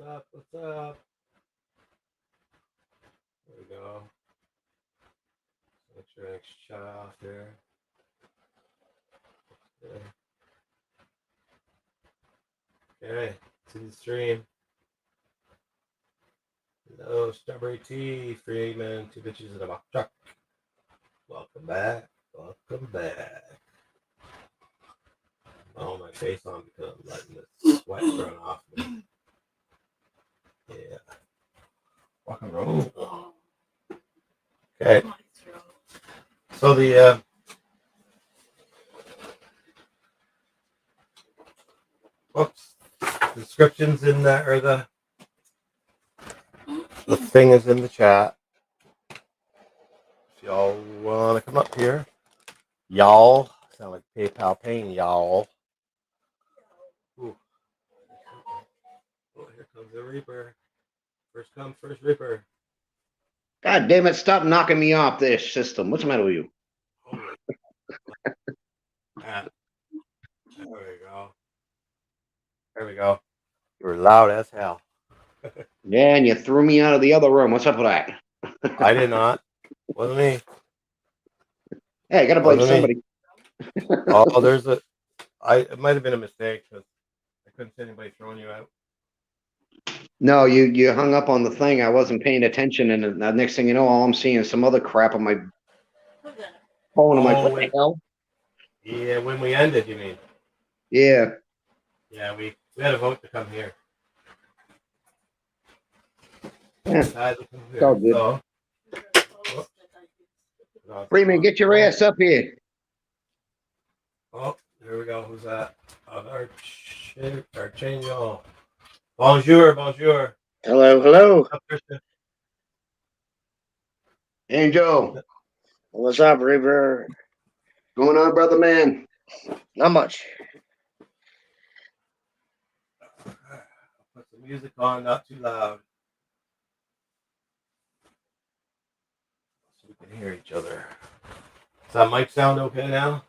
up? What's up? There we go. Make sure I shut off here. Okay, to the stream. Hello, Strawberry Tea, Freeman, two bitches in a mock truck. Welcome back. Welcome back. Oh, my face on because I'm letting the sweat run off me. Yeah. Rock and roll. Okay. So the whoops, descriptions in that, or the thing is in the chat. If y'all want to come up here, y'all sound like PayPal paying y'all. Ooh. Oh, here comes the Reaper. First come, first Reaper. God damn it! Stop knocking me off this system. What's the matter with you? There we go. There we go. You were loud as hell. Yeah, and you threw me out of the other room. What's up with that? I did not. Wasn't me. Hey, I gotta blame somebody. Oh, there's a. It might have been a mistake because I couldn't see anybody throwing you out. No, you hung up on the thing. I wasn't paying attention, and the next thing you know, all I'm seeing is some other crap on my phone. I'm like, what the hell? Yeah, when we ended, you mean? Yeah. Yeah, we had a vote to come here. Yeah. It's all good. So, Freeman, get your ass up here. Oh, here we go. Who's that? Archangel. Bonjour, bonjour. Hello, hello. Angel. What's up, Reaper? Going on, brother man? Not much. I'll put the music on, not too loud. So we can hear each other. Does that mic sound okay now?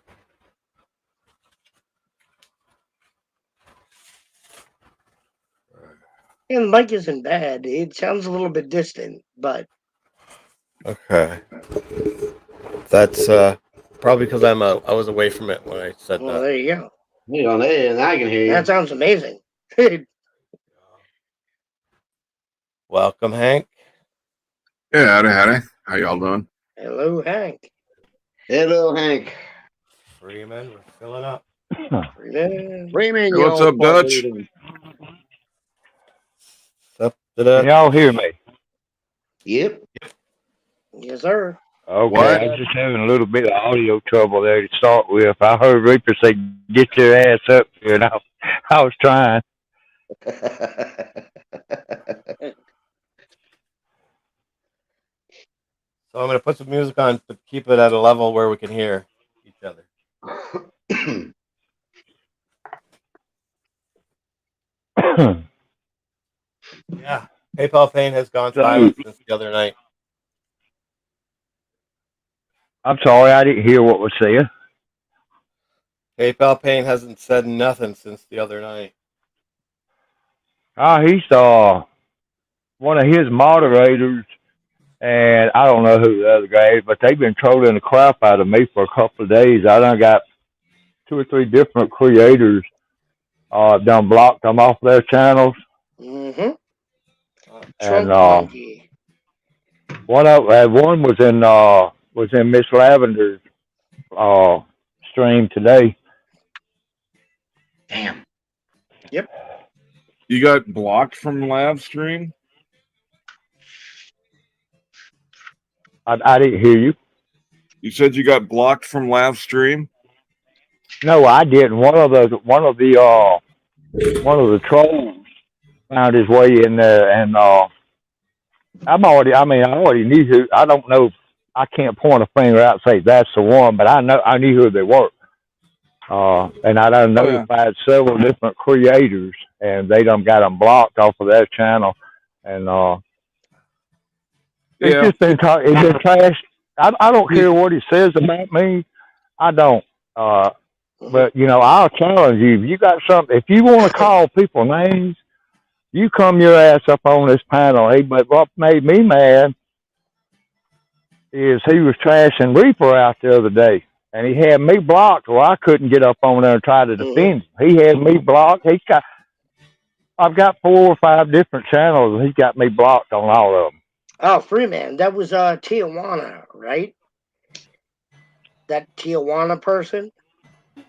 Yeah, the mic isn't bad. It sounds a little bit distant, but okay. That's probably because I was away from it when I said that. There you go. You know, and I can hear you. That sounds amazing. Welcome, Hank. Yeah, howdy. How y'all doing? Hello, Hank. Hello, Hank. Freeman, we're filling up. Freeman. Hey, what's up, Dutch? Can y'all hear me? Yep. Yes, sir. Okay, What? I was just having a little bit of audio trouble there to start with. I heard Reaper say, "Get your ass up here," and I was trying. So I'm going to put some music on to keep it at a level where we can hear each other. Yeah, PayPal Pain has gone silent since the other night. I'm sorry, I didn't hear what was said. PayPal Pain hasn't said nothing since the other night. He's one of his moderators, and I don't know who the other guy is, but they've been trolling the crap out of me for a couple of days. I done got 2 or 3 different creators done blocked them off their channels. Mm-hmm. And one was in Miss Lavender's stream today. Damn. Yep. You got blocked from live stream? I didn't hear you. You said you got blocked from live stream? No, I didn't. One of the trolls found his way in there, and I already knew who. I don't know. I can't point a finger out and say that's the one, but I knew who they were. And I done notified several different creators, and they done got them blocked off of their channel. And it's just been trashed. I don't care what he says about me. I don't. But I'll challenge you. If you got something, if you want to call people names, You come your ass up on this panel. But what made me mad is he was trashing Reaper out the other day. And he had me blocked, or I couldn't get up on there and try to defend him. He had me blocked. I've got 4 or 5 different channels, and he's got me blocked on all of them. Oh, Freeman, that was Tijuana, right? That Tijuana person.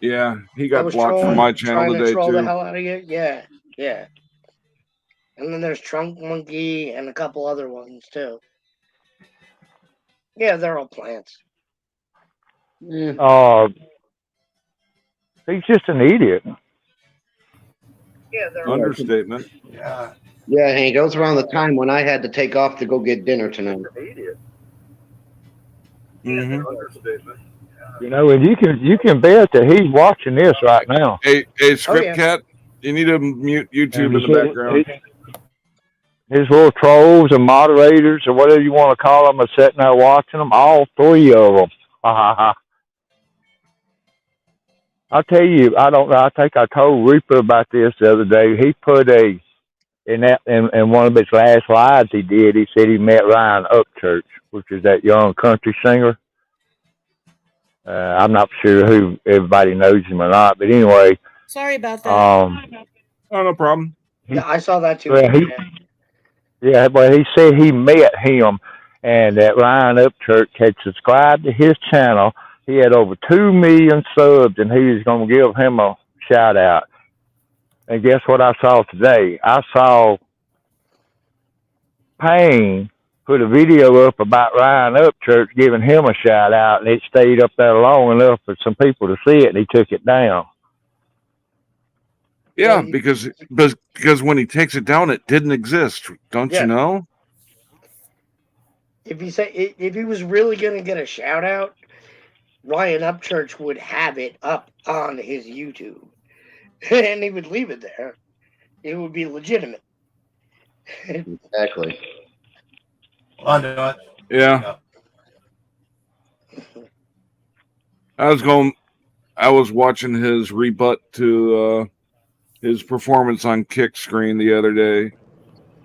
Yeah, he That got was blocked from my channel trying to today troll the too. hell out of you. Yeah, yeah. And then there's Trunk Monkey and a couple other ones too. Yeah, they're all plants. He's just an idiot. Yeah, they're Understatement. Yeah. Yeah, Hank, it was around the time when I had to take off to go get dinner tonight. Mm-hmm. Understatement. You know, and you can bet that he's watching this right now. Hey, Script Cat, you need to mute YouTube in the background. His little trolls and moderators or whatever you want to call them are sitting there watching them. All 3 of them. I'll tell you, I don't know. I think I told Reaper about this the other day. He put in one of his last lives he did. He said he met Ryan Upchurch, which is that young country singer. I'm not sure who everybody knows him or not, but anyway. Sorry about that. Oh, no problem. Yeah, I saw that too. Well, he said he met him, and that Ryan Upchurch had subscribed to his channel. He had over 2 million subs, and he was going to give him a shout out. And guess what I saw today? I saw Payne put a video up about Ryan Upchurch giving him a shout out, and it stayed up there long enough for some people to see it, and he took it down. Yeah, because when he takes it down, it didn't exist. Don't you know? If he was really gonna get a shout out, Ryan Upchurch would have it up on his YouTube, and he would leave it there. It would be legitimate. Exactly. Yeah. I was watching his rebut to his performance on Kick Screen the other day.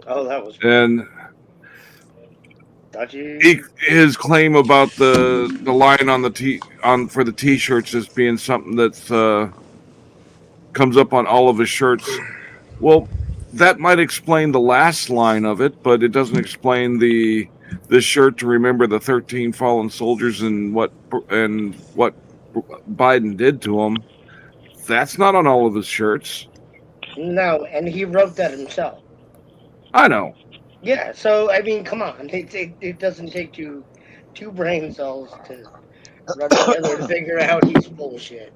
Oh, that was. And his claim about the line on for the T-shirts as being something that comes up on all of his shirts. Well, that might explain the last line of it, but it doesn't explain the shirt to remember the 13 fallen soldiers and what Biden did to them. That's not on all of his shirts. No, and he wrote that himself. I know. Yeah, so I mean, come on. It doesn't take two brain cells to run together to figure out he's bullshit.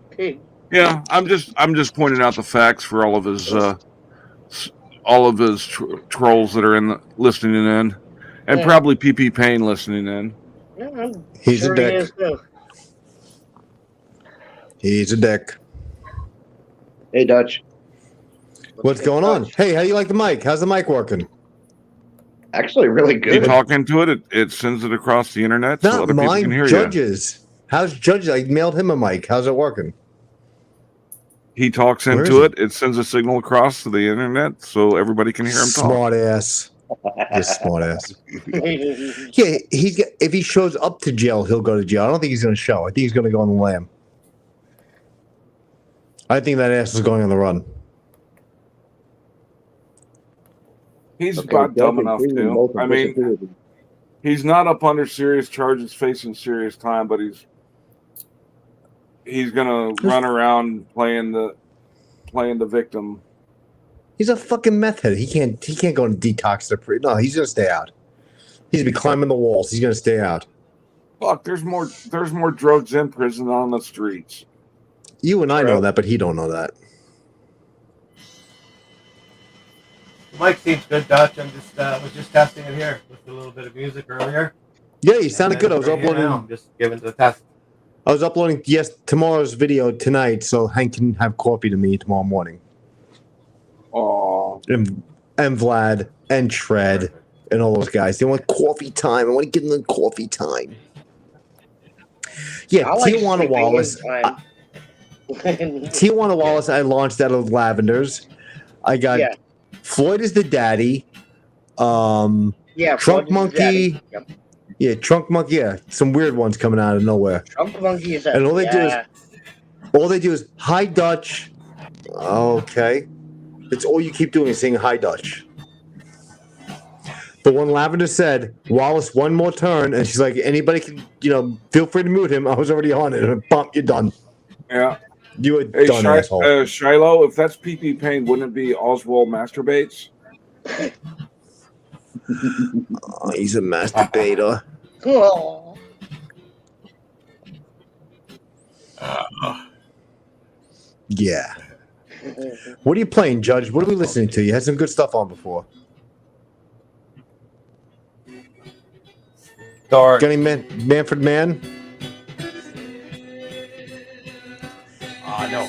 Yeah, I'm just pointing out the facts for all of his trolls that are listening in, and probably PP Payne listening in. Yeah, He's a dick. He's a dick. Hey, Dutch. What's going on? Hey, how do you like the mic? How's the mic working? Actually, really good. You talking to it? It sends it across the internet so Not other people mine. can hear Judges. you. How's Judges? I mailed him a mic. How's it working? He talks into it. It sends a signal across to the internet so everybody can hear him talk. Smart ass. Yes, smart ass. Yeah, if he shows up to jail, he'll go to jail. I don't think he's going to show. I think he's going to go on the lam. I think that ass is going on the run. He's about dumb enough to. I mean, he's not up under serious charges, facing serious time, but he's gonna run around playing the victim. He's a fucking meth head. He can't go and detox the No, he's gonna stay out. He's gonna be climbing the walls. He's gonna stay out. Fuck, there's more drugs in prison than on the streets. You and I know that, but he don't know that. Mike seems good, Dutch. I was just testing it here with a little bit of music earlier. Yeah, you sounded good. I was uploading. I'm just giving it a test. I was uploading tomorrow's video tonight, so Hank can have coffee to me tomorrow morning. Oh. And Vlad and Shred and all those guys. They want coffee time. I want to give them coffee time. Yeah, Tijuana Wallace. Tijuana Wallace, I launched out of Lavenders. I got Floyd is the daddy. Yeah, Trunk Floyd is the Monkey. daddy. Yep. Yeah, Trunk Monkey. Yeah, some weird ones coming out of nowhere. Trunk Monkey is And all they do is hi Dutch. Okay, it's all you keep doing is saying hi Dutch. But when Lavender said Wallace one more turn, and she's like, anybody can, feel free to mute him. I was already on it, and bump, you're done. Yeah. You a Hey, done asshole. Shiloh, if that's PP Pain, wouldn't it be Oswald masturbates? Oh, he's a masturbator. Oh. Yeah. What are you playing, Judge? What are we listening to? You had some good stuff on before. Dark. Got any Manfred Mann? No.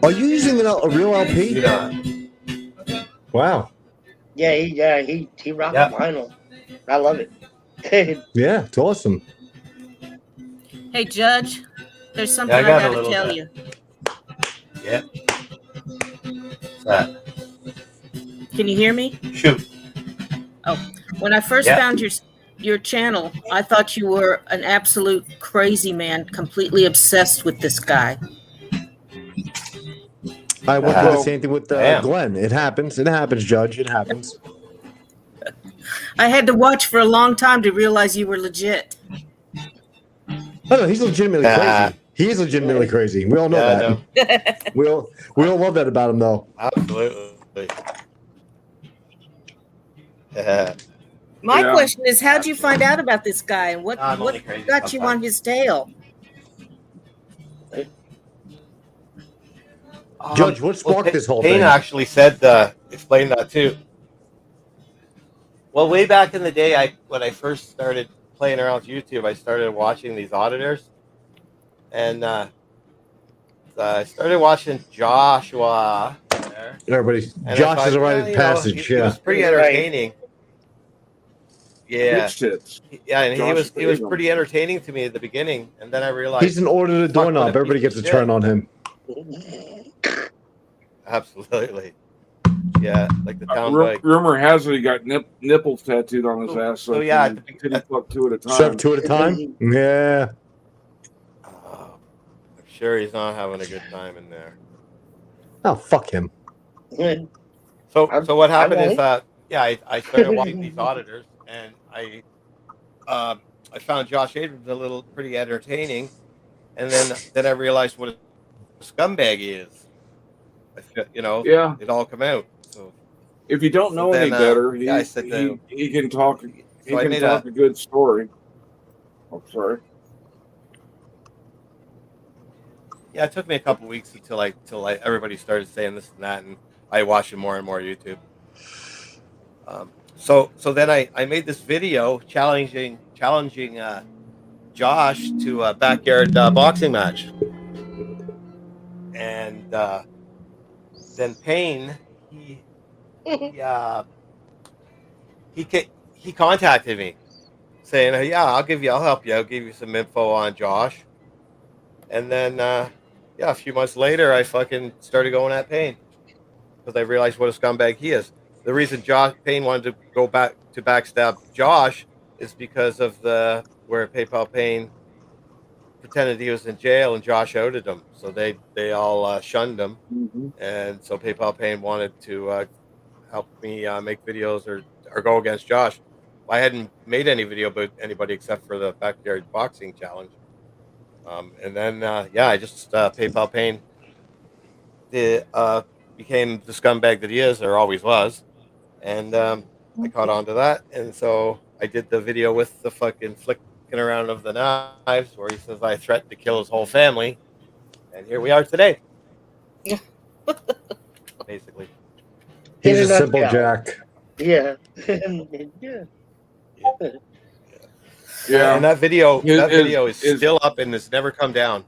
Are you using a real LP? Do not. Wow. Yeah, he rocked vinyl. I love it. Yeah, it's awesome. Hey, Judge, there's something I I got a gotta little tell bit. you. Yeah. What's that? Can you hear me? Shoot. When I first Yeah. found your channel, I thought you were an absolute crazy man, completely obsessed with this guy. I went through the Well, same thing with damn. Glenn. It happens. It happens, Judge. It happens. I had to watch for a long time to realize you were legit. No, he's legitimately crazy. He is legitimately crazy. We all know Yeah, I that. know. We all love that about him, though. Absolutely. My Yeah. question is, how'd you find out about this guy, and what I'm only crazy got you on sometimes. his tail? Judge, what sparked this whole Payne thing? actually said, explained that too. Well, way back in the day, when I first started playing around with YouTube, I started watching these auditors, and I started watching Joshua there. Everybody, And Josh I thought, is a rite well, of you know, passage. he was pretty entertaining. Yeah, Bitch tits. yeah, and Josh he was Tatum. pretty entertaining to me at the beginning, and then I realized He's an order to fuck, what doorknob. a Everybody piece gets a of turn shit. on him. Absolutely. Yeah, like the town bike. Rumor has it he got nipples tattooed on his ass. So yeah, he couldn't fuck two at a time. Serve two at a time? Yeah. I'm sure he's not having a good time in there. Oh, fuck him. So what happened is won't. I started watching these auditors, and I found Josh Abrams a little pretty entertaining, and then I realized what a scumbag he is. Yeah. It all come out. So If you don't know then, any better, I said he can talk. He I can made talk a good story. Oh, sorry. Yeah, it took me a couple weeks until everybody started saying this and that, and I watched more and more YouTube. So then I made this video challenging Josh to a backyard boxing match, and then Payne he contacted me saying, yeah, I'll help you, I'll give you some info on Josh, and then a few months later I fucking started going at Payne because I realized what a scumbag he is. The reason Payne wanted to go back to backstab Josh is because of where PayPal Payne pretended he was in jail and Josh outed him, so they all shunned him, and so PayPal Payne wanted to help me make videos or go against Josh. I hadn't made any video about anybody except for the backyard boxing challenge, and then I just PayPal Payne became the scumbag that he is or always was. And I caught on to that, and so I did the video with the fucking flicking around of the knives where he says I threatened to kill his whole family, and here we are today. Basically. He's In a a simple nutshell. Jack. Yeah. Yeah. And that video is is still up and it's never come down.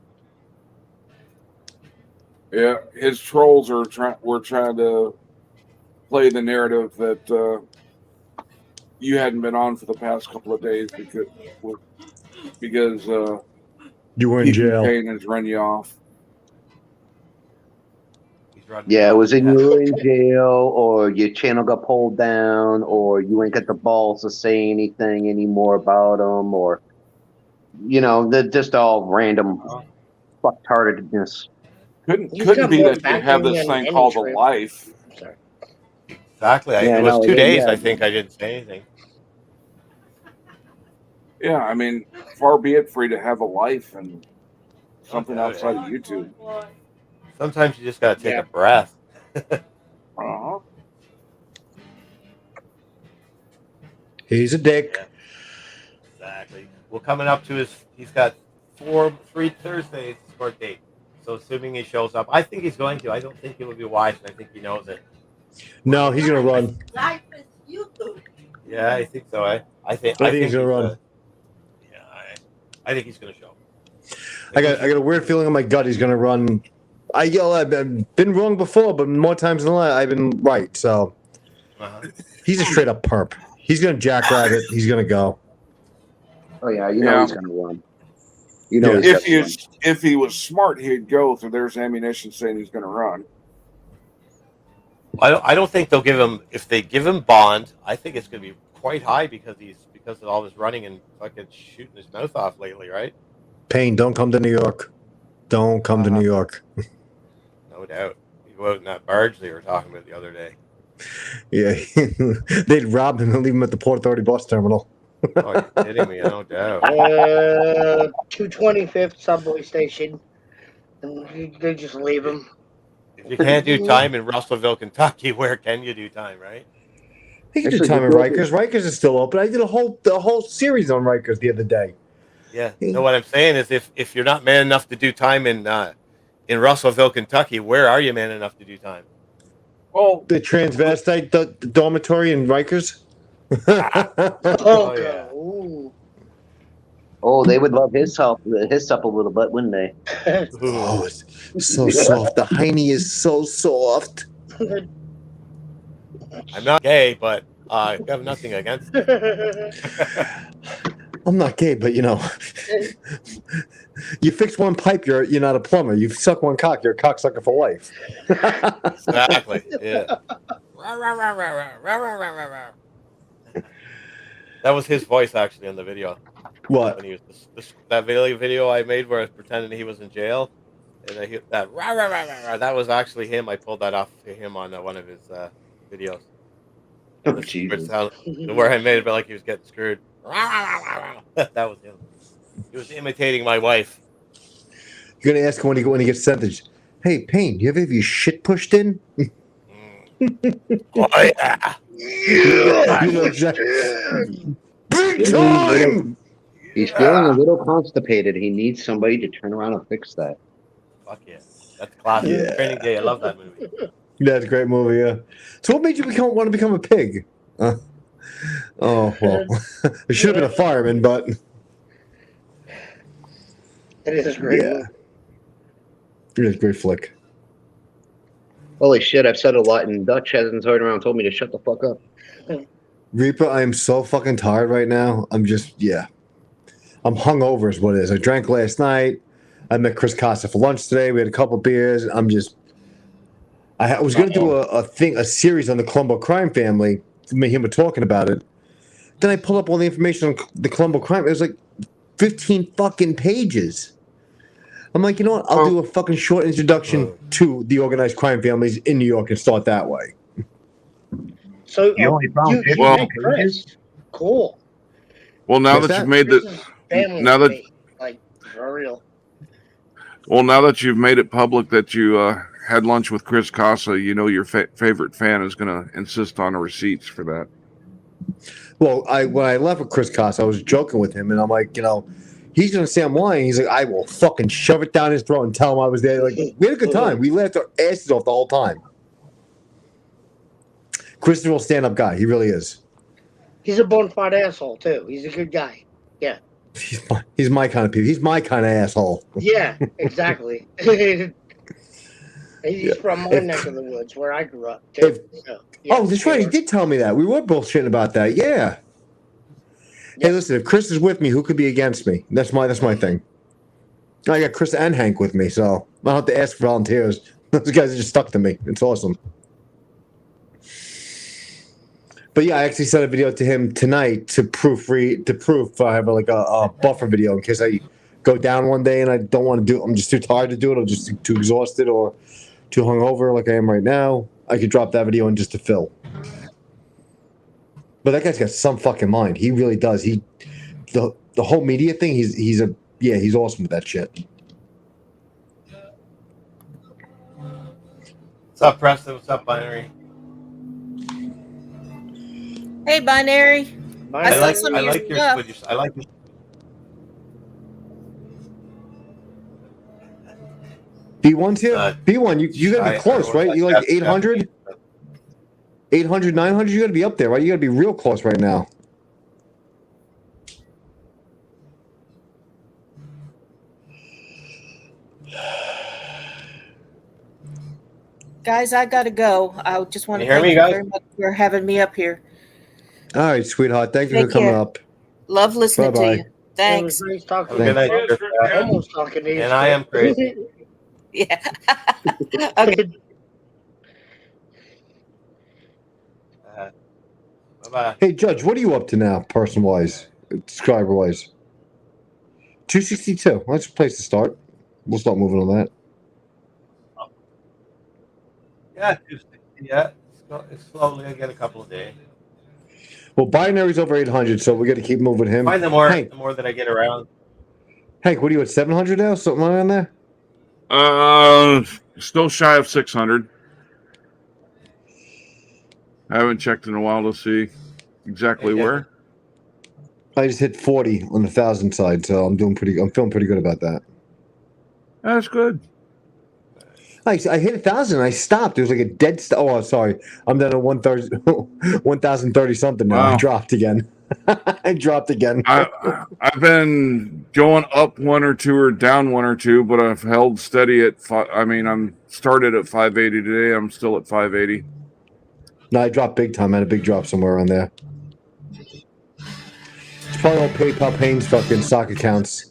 Yeah, his trolls were trying to play the narrative that you hadn't been on for the past couple of days because You were in jail. Payne has run you off. He's running. Yeah, it was in Yeah. you were in jail, or your channel got pulled down, or you ain't got the balls to say anything anymore about them, or they're just all random fucktardedness. He's Couldn't got be more that you have backing this than thing any called a trip. life. Sorry. Exactly. Yeah, It was no, 2 days. yeah. I think I didn't say anything. Yeah, I mean, far be it for you to have a life and something doubt it. outside of YouTube. Sometimes you just gotta take Yeah. a breath. Uh-huh. He's a dick. Yeah, exactly. Well, coming up to he's got 3 Thursdays for date. So assuming he shows up, I think he's going to. I don't think he will be wise, and I think he knows it. No, he's gonna run. Yeah, I think so. I think he's gonna run. Yeah, I think he's gonna show. I got a weird feeling in my gut he's gonna run. I've been wrong before, but more times than not, I've been right. So he's a straight up perp. He's gonna jackrabbit. He's gonna go. Oh yeah, Yeah. he's gonna run. He's gonna run. If he was smart, he'd go. So there's ammunition saying he's going to run. I don't think they'll give him. If they give him bond, I think it's going to be quite high because of all this running and fucking shooting his mouth off lately, right? Payne, don't come to New York. Don't come to New York. No doubt. You go out in that barge they were talking about the other day. Yeah, they'd rob him and leave him at the Port Authority bus terminal. Oh, you're kidding me? No doubt. 225th subway station, and they just leave him. If you can't do time in Russellville, Kentucky, where can you do time, right? He can do Actually, time in the- Rikers. Rikers is still open. I did a whole series on Rikers the other day. Yeah. No, what I'm saying is, if you're not man enough to do time in Russellville, Kentucky, where are you man enough to do time? Well, The transvestite the dormitory in Rikers. Oh, yeah. Ooh. Oh, they would love his stuff a little bit, wouldn't they? Oh, it's so soft. The hiney is so soft. I'm not gay, but I have nothing against it. I'm not gay, but you fix one pipe, you're not a plumber. You suck one cock, you're a cocksucker for life. Exactly. Yeah. That was his voice actually in the video. What? When he was that video I made where I was pretending he was in jail, and I hear that that was actually him. I pulled that off of him on one of his videos. Oh, The Jesus. sound, where I made it like he was getting screwed. That was him. He was imitating my wife. You're gonna ask him when he gets sentenced. Hey, Payne, do you ever have your shit pushed in? Oh yeah. You know exactly. Big time. He's feeling a little constipated. He needs somebody to turn around and fix that. Fuck yeah. That's classic. Yeah. Training Day. I love that movie. That's a great movie. Yeah. So, what made you want to become a pig? Oh well, it should have been a fireman, but It is great. yeah, it is a great flick. Holy shit, I've said a lot, and Dutch hasn't turned around and told me to shut the fuck up. Reaper, I am so fucking tired right now. I'm hungover is what it is. I drank last night. I met Chris Costa for lunch today. We had a couple beers. I was going to do a series on the Colombo crime family. Me and him were talking about it. Then I pulled up all the information on the Colombo crime. It was like 15 fucking pages. I'm like, you know what? I'll do a fucking short introduction to the organized crime families in New York and start that way. So You only found you 50 met Chris. Cool. well, now What's that that? you've made This the is family now to that- me, like for real. well, now that you've made it public that you had lunch with Chris Casa, your favorite fan is going to insist on the receipts for that. Well, when I left with Chris Costa, I was joking with him, and I'm like, he's going to say I'm lying. He's like, I will fucking shove it down his throat and tell him I was there. Like, we had a good time. We laughed our asses off the whole time. Chris is a real stand-up guy. He really is. He's a bona fide asshole too. He's a good guy. Yeah. He's my kind of people. He's my kind of asshole. Yeah, exactly. He's from my neck of the woods where I grew up too. Oh, that's right. He did tell me that. We were bullshitting about that. Yeah. Hey, listen. If Chris is with me, who could be against me? That's my thing. I got Chris and Hank with me, so I don't have to ask for volunteers. Those guys are just stuck to me. It's awesome. But yeah, I actually sent a video to him tonight to proof I have like a buffer video in case I go down one day and I don't want to do it. I'm just too tired to do it, or just too exhausted, or too hungover like I am right now. I could drop that video in just to fill. But that guy's got some fucking mind. He really does. The whole media thing. He's awesome with that shit. What's up, Preston? What's up, Binary? Hey, Binary. I saw like some I of your like your stuff. what you I like your B1's here. B1, you gotta be close, right? You like 800, 800, 900. You gotta be up there, right? You gotta be real close right now. Guys, I gotta go. I just want to Can you hear thank me, you guys? very much for having me up here. All right, sweetheart. Thank you Take for coming care. up. Love listening Bye-bye. to you. Thanks. It was nice talking Have a to good you. night, Chris. Almost talking to you. And I am crazy. Yeah. Okay. Bye-bye. Hey, Judge, what are you up to now, person-wise, subscriber-wise? 262. Well, that's a place to start. We'll start moving on that. Yeah, 260. Yeah, it's slowly. I get a couple of days. Well, Binary's over 800, so we got to keep moving him. Find the more Hank, that I get around. Hank, what are you at, 700 now? Something around there? Still shy of 600. I haven't checked in a while to see exactly where. I just hit 40 on the 1,000 side, so I'm feeling pretty good about that. That's good. I hit 1,000 and I stopped. It was like a dead stop. Oh, sorry. I'm down to 1,030 something now. Wow. I dropped again. I dropped again. I've been going up one or two or down one or two, but I've held steady at I'm started at 580 today. I'm still at 580. No, I dropped big time. I had a big drop somewhere around there. It's probably all PayPal Payne's fucking stock accounts.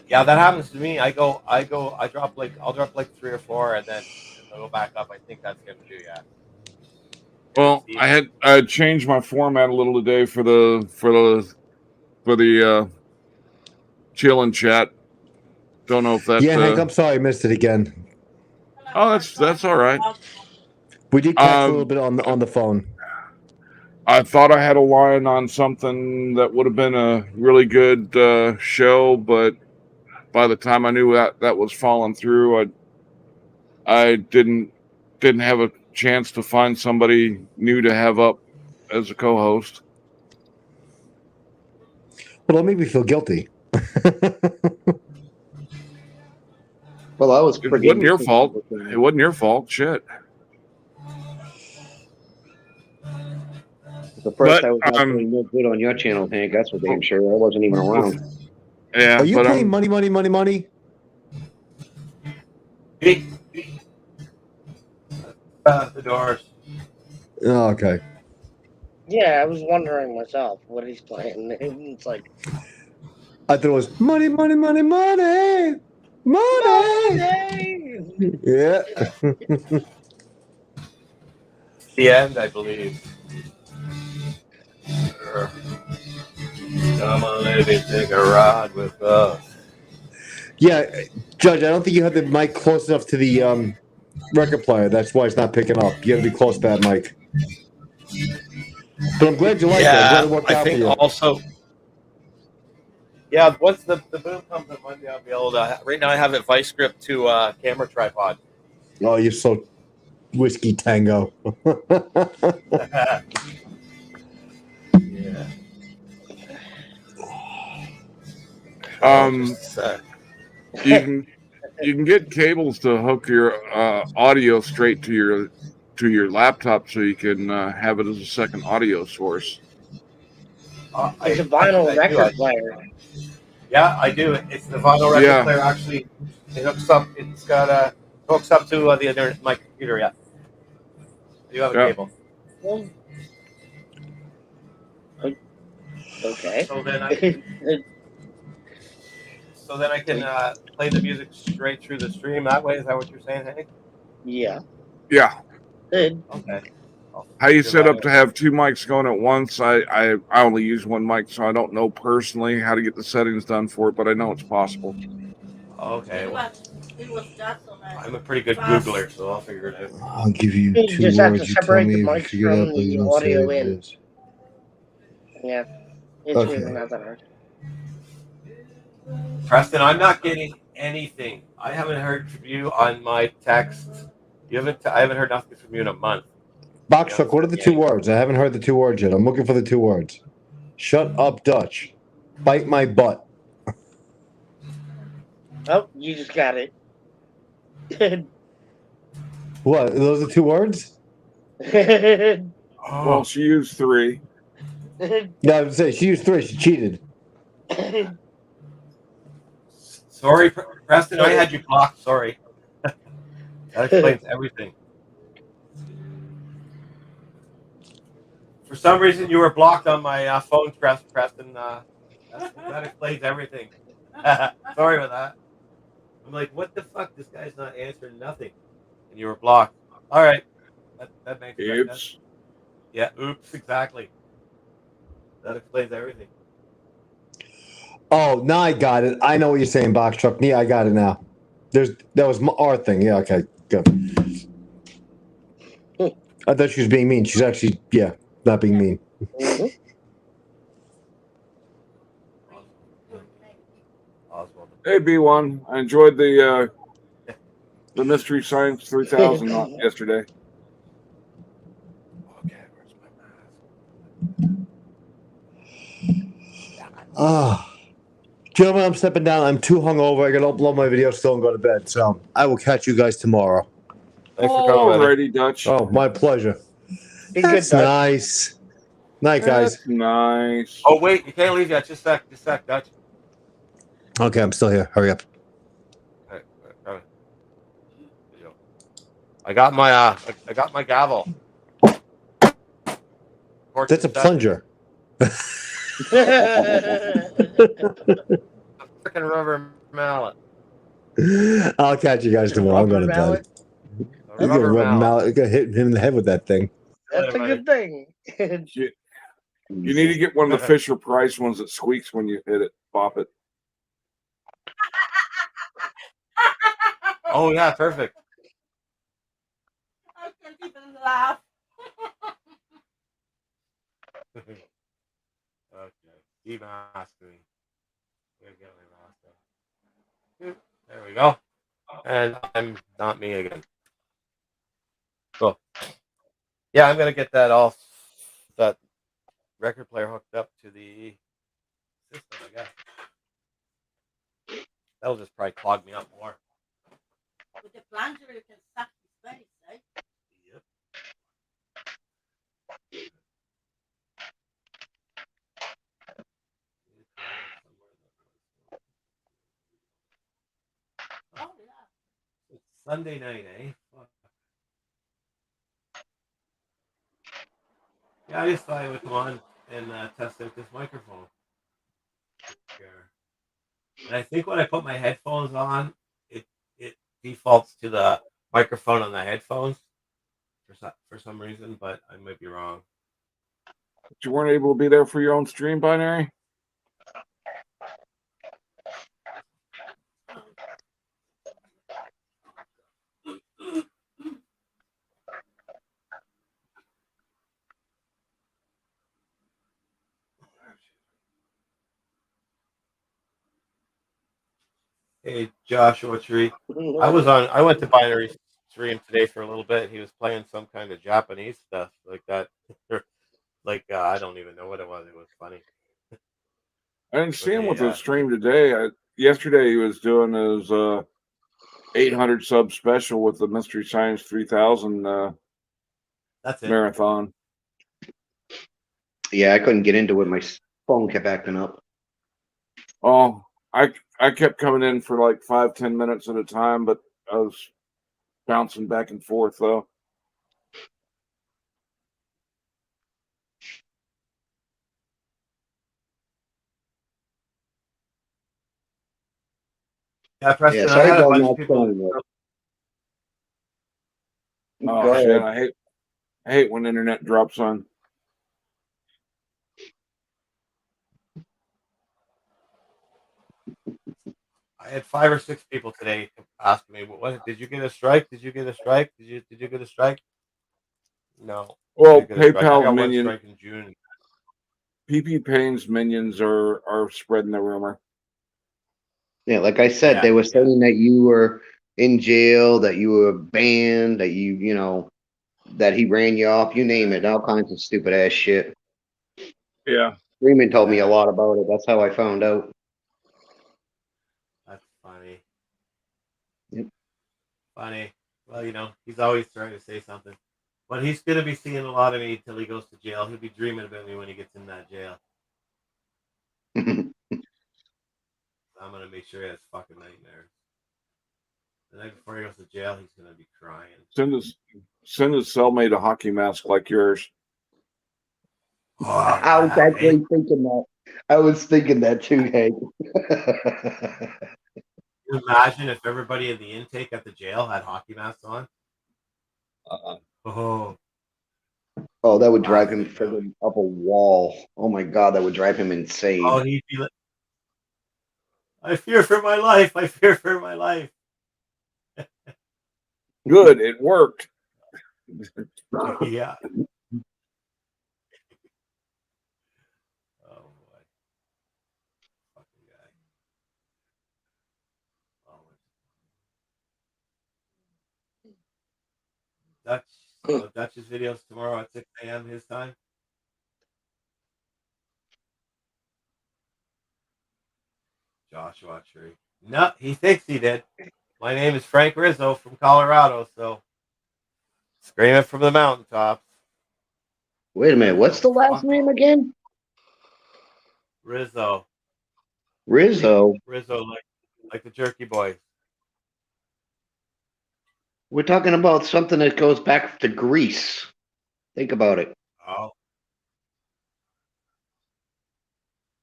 Yeah, that happens to me. I'll drop like 3 or 4 and then I'll go back up. I think that's gonna do, yeah. Well, I changed my format a little today for the chill and chat. Don't know if that. Yeah, Hank, I'm sorry I missed it again. Oh, that's all right. We did catch a little bit on the phone. I thought I had a line on something that would have been a really good show, but by the time I knew that was falling through, I didn't have a chance to find somebody new to have up as a co-host. Well, that made me feel guilty. Well, I was It pretty. wasn't your fault. It wasn't your fault. Shit. The first But, I was not doing no good on your channel, Hank. That's for damn sure. I wasn't even around. Yeah. Are you but playing Money? The doors. Oh, okay. Yeah, I was wondering myself what he's playing. It's like I thought it was money. Yeah. The end, I believe. Come on, lady, take a ride with us. Yeah, Judge, I don't think you have the mic close enough to the record player. That's why it's not picking up. You got to be close to that mic. But I'm glad you like it. I'm glad it worked out for you. Also, yeah, once the boom comes on Monday, I'll be able to. Right now, I have it vice grip to camera tripod. Oh, you're so whiskey tango. Yeah. You can get cables to hook your audio straight to your laptop, so you can have it as a second audio source. it's a vinyl record player. Yeah, I do. It's the vinyl record player. Actually, it hooks up. It's got hooks up to the internet, my computer. Yeah, you have a cable. Okay. So then so then I can play the music straight through the stream that way. Is that what you're saying, Hank? Yeah. Yeah. Good. Okay. How you figure set that up to have two mics going at once? I only use one mic, so I don't know personally how to get the settings done for it, but I know it's possible. Okay. Well, I'm a pretty good Googler, so I'll figure it out. I'll give you You two just have to words. You tell separate me the if you mics figure it from out, but you the don't say audio it in. is. Yeah. It's Okay. really not that hard. Preston, I'm not getting anything. I haven't heard from you on my text. I haven't heard nothing from you in a month. Box truck, what are the two words? I haven't heard the two words yet. I'm looking for the two words. Shut up, Dutch. Bite my butt. Oh, you just got it. What? Those are two words? Well, she used three. No, I would say she used three. She cheated. Sorry, Preston, I had you blocked. Sorry. That explains everything. For some reason, you were blocked on my phone, Preston. That explains everything. Sorry about that. I'm like, what the fuck? This guy's not answering nothing. And you were blocked. All right. That makes sense. Oops. Yeah, oops, exactly. That explains everything. Oh, now I got it. I know what you're saying, box truck. Yeah, I got it now. That was our thing. Yeah, okay, good. I thought she was being mean. She's actually, not being mean. Mhm. Oswald. Hey, B1. I enjoyed the Mystery Science 3000 yesterday. Okay, where's my mask? Ah. Gentlemen, I'm stepping down. I'm too hungover. I got to upload my video still and go to bed. So I will catch you guys tomorrow. Thanks for coming, buddy. Alrighty, Dutch. Oh, my pleasure. Be That's good, Dutch. nice. Night, guys. That's nice. Oh, wait, you can't leave yet. Just a sec, Dutch. Okay, I'm still here. Hurry up. All right. I got my gavel. That's a plunger. Freaking rubber mallet. I'll catch you guys tomorrow. I'm going to bed. He's going to rub mallet. He's going to hit him in the head with that thing. That's a good thing. You need to get one of the Fisher Price ones that squeaks when you hit it. Bop it. Oh, yeah, perfect. I can't even laugh. Okay. Keep asking me. There we go. And I'm not me again. Cool. Yeah, I'm gonna get that record player hooked up to the system, I guess. That'll just probably clog me up more. With the plunger, you can suck his face, eh? Yep. Oh, yeah. It's Sunday night, eh? Fuck. Yeah, I just thought I would come on and test out this microphone. And I think when I put my headphones on, it defaults to the microphone on the headphones for some reason, but I might be wrong. But you weren't able to be there for your own stream, Binary? Hey, Joshua Tree. I went to Binary Stream today for a little bit. He was playing some kind of Japanese stuff like that. I don't even know what it was. It was funny. I didn't see him with the stream today. Yesterday he was doing his 800 sub special with the Mystery Science 3000 That's it. marathon. Yeah, I couldn't get into it. My phone kept acting up. Oh, I kept coming in for like 5-10 minutes at a time, but I was bouncing back and forth though. Yeah, Preston, Yeah, I sorry had a about bunch not of people. showing it. Oh Go shit! ahead. I hate when internet drops on. I had 5 or 6 people today ask me, "What did you get a strike? Did you get a strike? Did you get a strike?" No. Well, Didn't get a strike. I PayPal's got one minion, strike in June. PP Payne's minions are spreading the rumor. Yeah, like I said, they were saying that you were in jail, that you were banned, that you know, that he ran you off. You name it, all kinds of stupid ass shit. Yeah. Freeman told me a lot about it. That's how I found out. That's funny. Yep. Funny. Well, you know, he's always trying to say something. But he's going to be seeing a lot of me until he goes to jail. He'll be dreaming about me when he gets in that jail. I'm going to make sure he has fucking nightmares. The night before he goes to jail, he's going to be crying. Send his cellmate a hockey mask like yours. Oh, I was actually thinking that. I was thinking that too, Hank. Can you imagine if everybody in the intake at the jail had hockey masks on? Oh, Oh, that would drive him friggin' up a wall. Oh my god, that would drive him insane. oh, he'd be like, I fear for my life. I fear for my life. Good, it worked. Yeah. Oh boy. Fucking guy. Oh, Dutch's videos tomorrow at 6 a.m. his time. Joshua Tree. No, he thinks he did. My name is Frank Rizzo from Colorado, so scream it from the mountaintops. Wait a minute, what's the last name again? Rizzo. Rizzo. Rizzo, like the Jerky Boys. We're talking about something that goes back to Greece. Think about it. Oh.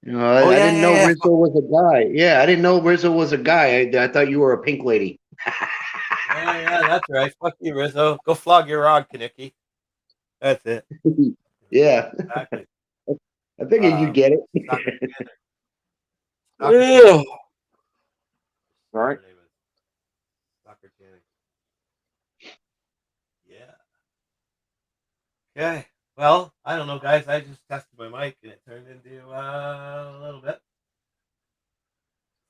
You know, I didn't know Rizzo was a guy. Yeah, I didn't know Rizzo was a guy. I thought you were a pink lady. Yeah, that's right. Fuck you, Rizzo. Go flog your rod, Kaneki. That's it. Yeah. Exactly. I figured you'd get it. All right. Yeah. Okay. Well, I don't know, guys. I just tested my mic and it turned into a little bit.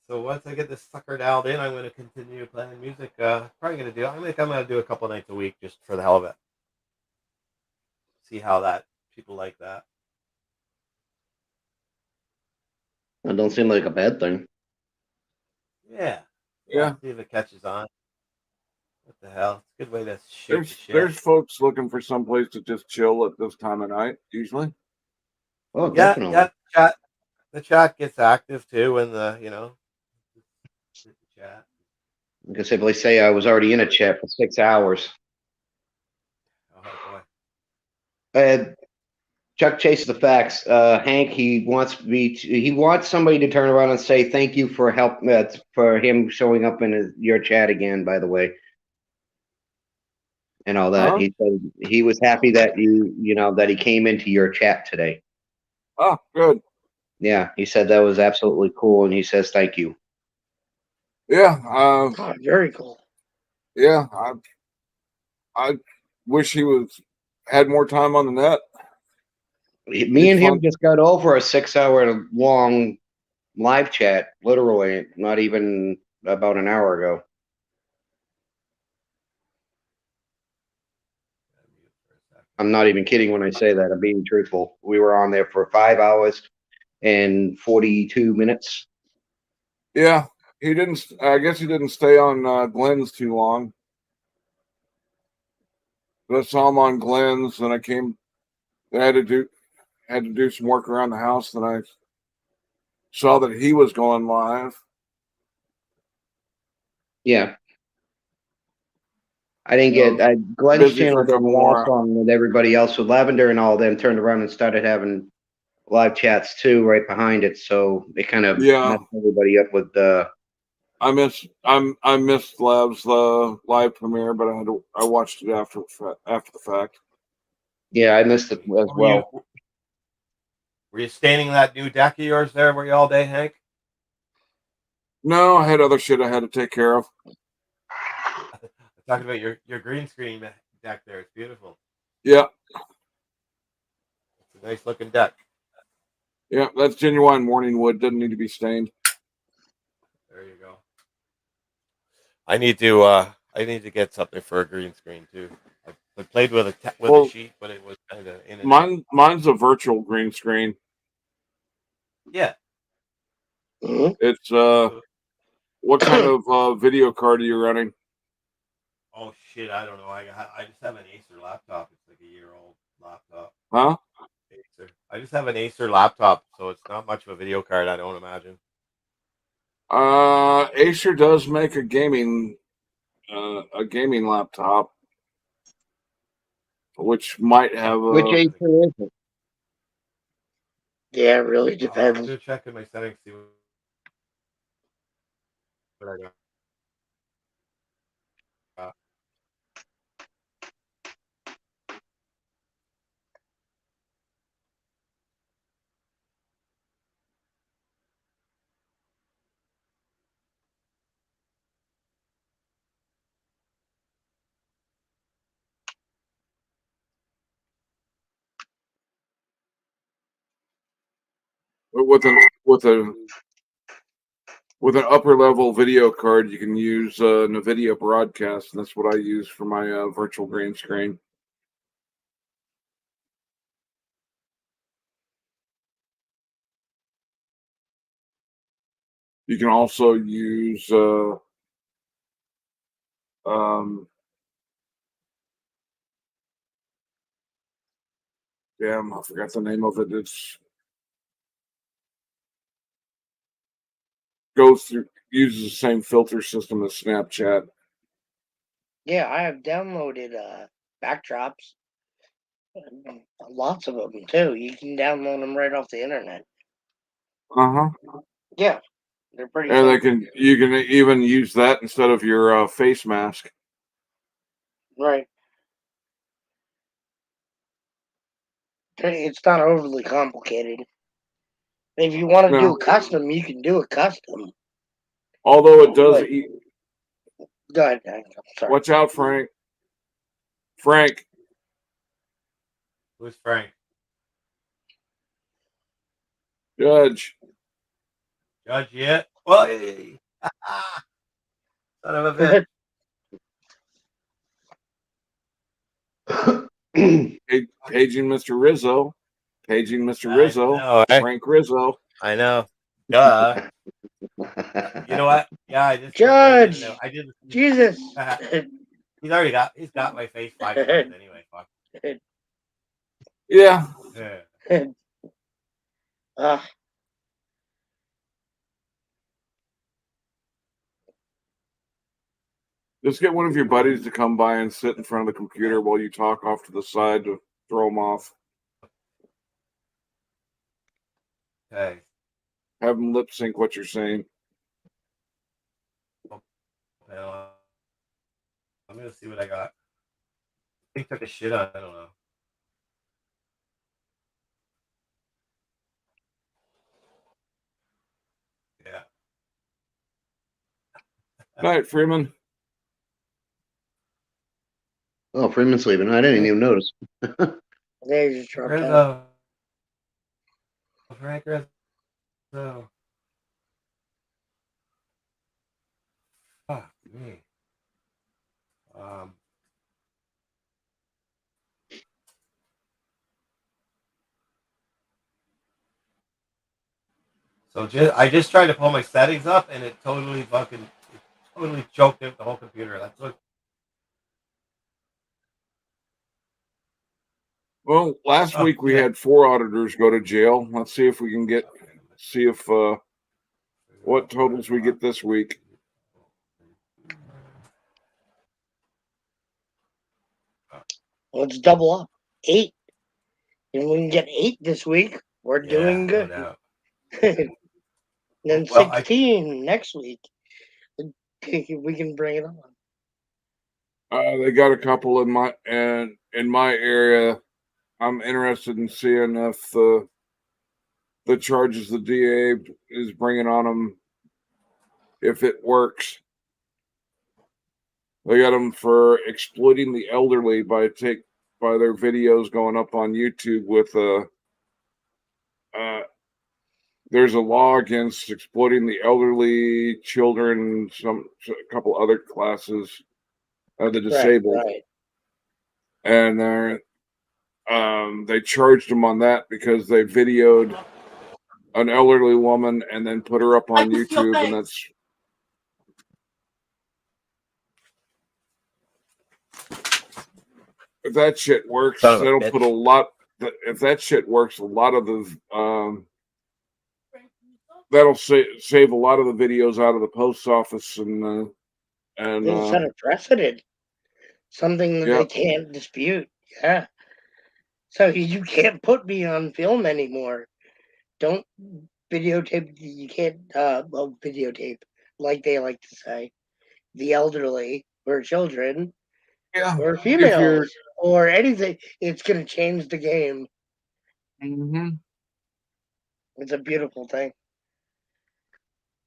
So once I get this sucker dialed in, I'm going to continue playing music. Probably going to do. I think I'm going to do a couple nights a week just for the hell of it. See how that people like that. That don't seem like a bad thing. Yeah. Yeah. See if it catches on. What the hell? It's a good way to shoot the shit. There's folks looking for some place to just chill at this time of night, usually. Oh, definitely. Yeah. The chat gets active too, and the chat. I can simply say I was already in a chat for 6 hours. Oh boy. Chuck chases the facts. Hank, he wants somebody to turn around and say thank you for help for him showing up in your chat again. By the way, and all that. He said he was happy that that he came into your chat today. Oh, good. Yeah, he said that was absolutely cool, and he says thank you. Yeah. God, very cool. Yeah. I wish he had more time on the net. Me and him just got over a 6-hour long live chat, literally, not even about an hour ago. I'm not even kidding when I say that. I'm being truthful. We were on there for 5 hours and 42 minutes. Yeah, I guess he didn't stay on Glenn's too long. But I saw him on Glenn's, and I had to do some work around the house. Then I saw that he was going live. Yeah. I didn't get Glenn's channel didn't last long with everybody else. With Lavender and all them turned around and started having live chats too right behind it. So it kind of messed everybody up with I missed Lab's live premiere, but I watched it after the fact. Yeah, I missed it as well. Were you staining that new deck of yours there? Were you all day, Hank? No, I had other shit I had to take care of. I'm talking about your green screen deck there. It's beautiful. Yeah. It's a nice looking deck. Yeah, that's genuine morning wood. Doesn't need to be stained. There you go. I need to get something for a green screen too. I played with a Shyt, but it was kind of in and mine's a virtual green screen. Yeah. It's what kind of video card are you running? Oh shit, I don't know. I just have an Acer laptop. It's like a year-old laptop. Huh? Acer. I just have an Acer laptop, so it's not much of a video card, I don't imagine. Acer does make a gaming laptop, which might have a. Which Acer is it? Yeah, it really I'm depends. gonna check in my settings, see what I got. With an upper level video card, you can use NVIDIA Broadcast, and that's what I use for my virtual green screen. You can also use damn, I forgot the name of it. It's uses the same filter system as Snapchat. Yeah, I have downloaded backdrops. Lots of them too. You can download them right off the internet. Yeah, they're pretty. And you can even use that instead of your face mask. Right. It's not overly complicated. If you want to do a custom, you can do a custom. Although it does eat. Go ahead, I'm sorry. Watch out, Frank. Frank. Who's Frank? Judge. Judge yet? Well, son of a bitch. Paging Mr. Rizzo. Paging Mr. Rizzo. Know, right? Frank Rizzo. I know. Duh. You know what? Yeah, I just Judge. I did. Jesus. He's got my face 5 times anyway. Fuck. Yeah. Just get one of your buddies to come by and sit in front of the computer while you talk off to the side to throw them off. Okay. Have them lip sync what you're saying. Well, I'm gonna see what I got. He took a shit on. I don't know. Yeah. Night, Freeman. Oh, Freeman's leaving. I didn't even notice. There's your truck. Rizzo. Frank Rizzo. Fuck me. So I just tried to pull my settings up, and it totally choked out the whole computer. That's what. Well, last week we had 4 auditors go to jail. Let's see if we can see if what totals we get this week. Let's double up. 8. And we can get 8 this week. We're doing good. No doubt. Then 16 next week. we can bring it on. They got a couple in my area. I'm interested in seeing if the charges the DA is bringing on them, if it works. They got them for exploiting the elderly by their videos going up on YouTube with there's a law against exploiting the elderly, children, a couple other classes, the disabled, Right. and they charged them on that because they videoed an elderly woman and then put her up on YouTube, and that's if that shit works, that'll put a lot. If that shit works, a lot of the that'll save a lot of the videos out of the post office and It'll set a precedent, something that they can't dispute. Yeah. So you can't put me on film anymore. Don't videotape. You can't videotape, like they like to say, the elderly or children or females or anything. It's going to change the game. Mm-hmm. It's a beautiful thing.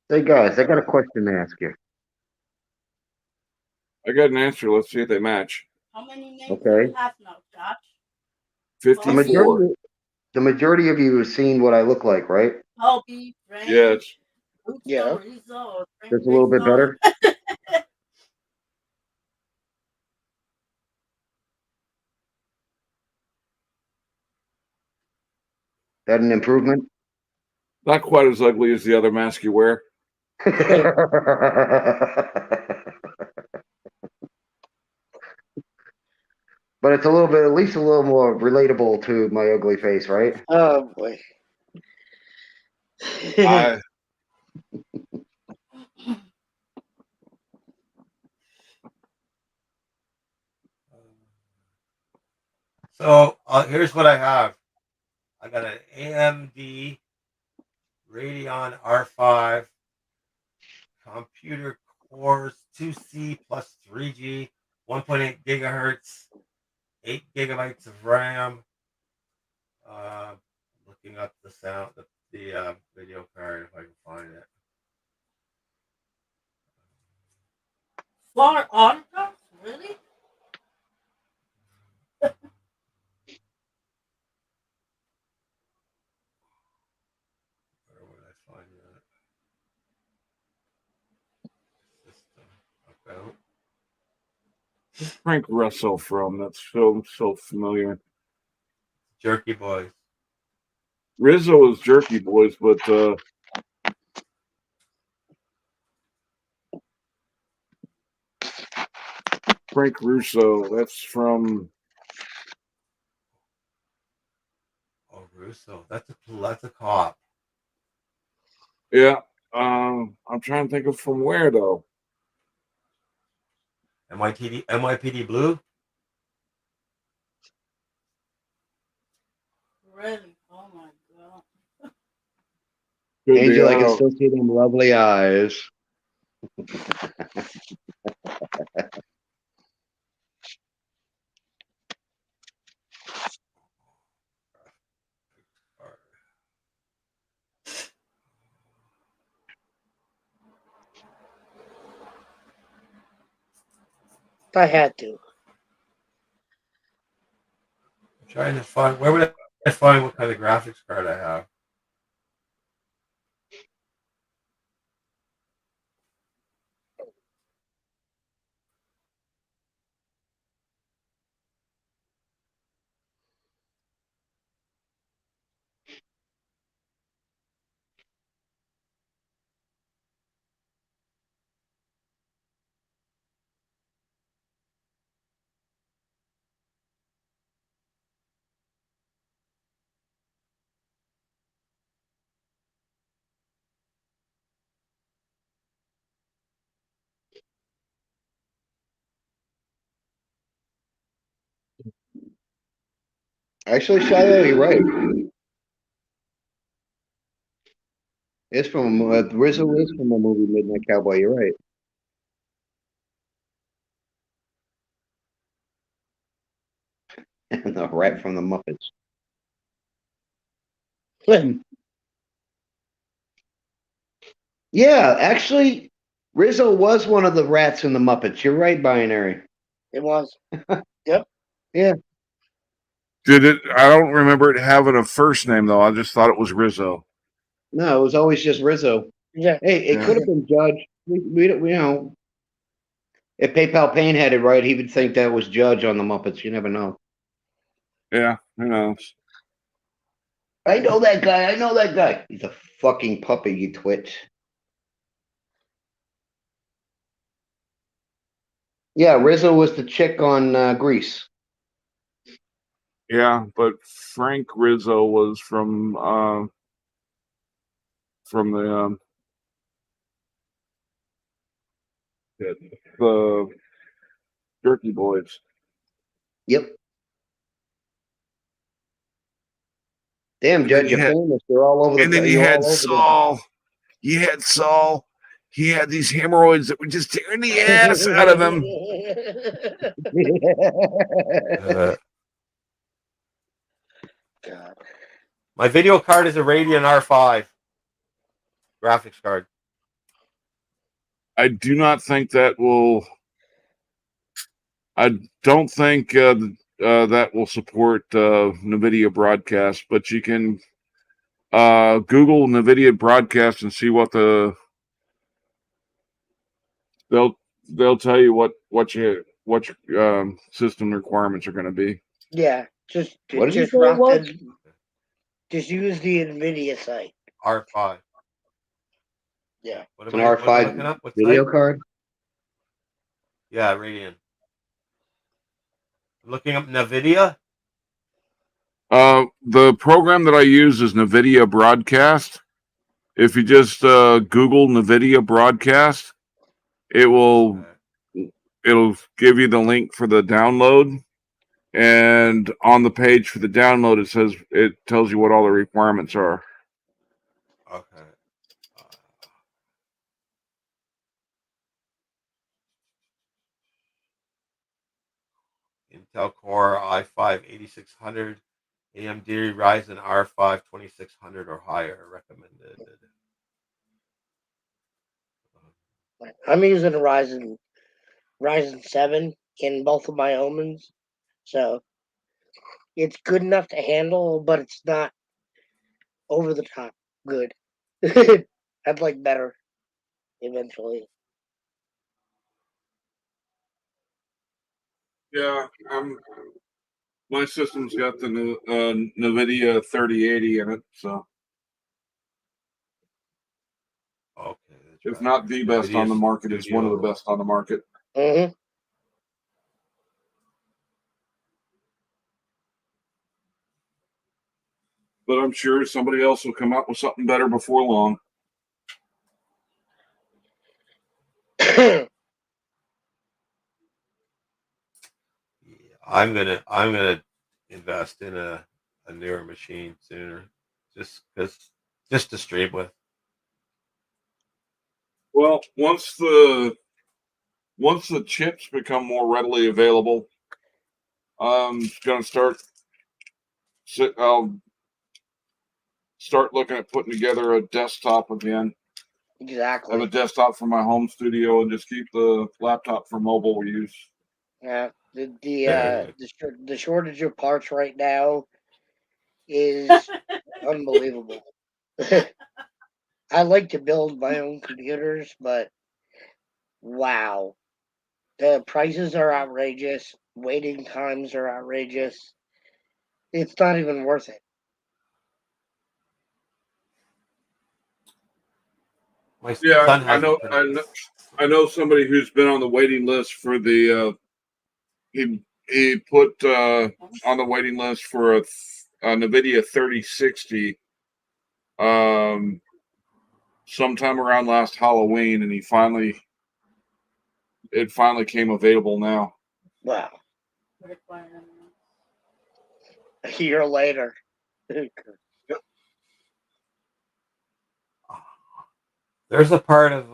Hey guys, I got a question to ask you. I got an answer. Let's see if they match. How many names do you have now, Josh? 54. The majority of you have seen what I look like, right? Hobby, Frank, Yes. Yeah. Just a little bit better. That an improvement? Not quite as ugly as the other mask you wear. But it's a little bit, at least a little more relatable to my ugly face, right? Oh boy. So here's what I have. I got an AMD Radeon R5 computer cores 2C plus 3G, 1.8 gigahertz, 8 gigabytes of RAM. Looking up the sound, the video card if I can find it. For autographs? Really? Where would I find that? System about. Frank Russell from. That's so familiar. Jerky Boys. Rizzo is Jerky Boys, but Frank Russo, that's from. Oh, Russo. That's a cop. Yeah. I'm trying to think of from where though. NYPD Blue. Really? Oh my god. Angel, I can still see them lovely eyes. I had to. I'm trying to find where would I find what kind of graphics card I have. Actually, Shiloh, you're right. It's from Rizzo is from the movie Midnight Cowboy. You're right. The rat from the Muppets. Yeah, actually, Rizzo was one of the rats in the Muppets. You're right, Binary. It was. Yep. Yeah. Did it? I don't remember it having a first name though. I just thought it was Rizzo. No, it was always just Rizzo. Yeah. Hey, it could have been Judge. We don't, if PayPal Payne had it right, he would think that was Judge on the Muppets. You never know. Yeah, who knows? I know that guy. I know that guy. He's a fucking puppy, you twit. Yeah, Rizzo was the chick on Grease. Yeah, but Frank Rizzo was from the Jerky Boys. Yep. Damn, And then Judge, you you're had- famous. You're all over the. And then you you're had all over Saul. You had Saul. He had these hemorrhoids that were just tearing the ass out of him. God. My video card is a Radeon R5 graphics card. I do not think that will. I don't think that will support NVIDIA broadcast, but you can Google NVIDIA broadcast and see what they'll tell you what your system requirements are going to be. Yeah. Just What did you just say it rock was? the, just use the NVIDIA site. R5. Yeah. What It's am an I looking R5 up? What video site? card. Yeah, Radeon. I'm looking up NVIDIA. The program that I use is NVIDIA Broadcast. If you just Google NVIDIA Broadcast, it'll give you the link for the download, and on the page for the download it tells you what all the requirements are. Okay. Intel Core i5 8600, AMD Ryzen R5 2600 or higher recommended. I'm using a Ryzen 7 in both of my omens, so it's good enough to handle, but it's not over the top good. I'd like better eventually. Yeah, my system's got the NVIDIA 3080 in it, so Okay. if not the best on the market, it's one of the best on the market. Mm-hmm. But I'm sure somebody else will come up with something better before long. I'm gonna invest in a newer machine sooner, just to stream with. Well, once the chips become more readily available, I'm gonna I'll start looking at putting together a desktop again. I have Exactly. a desktop for my home studio and just keep the laptop for mobile use. Yeah. The shortage of parts right now is unbelievable. I like to build my own computers, but wow. The prices are outrageous. Waiting times are outrageous. It's not even worth it. My Yeah, son I know. I know somebody who's been on the waiting list for the. He put on the waiting list for a NVIDIA 3060. Sometime around last Halloween, and it finally came available now. Wow. A year later. There's a part of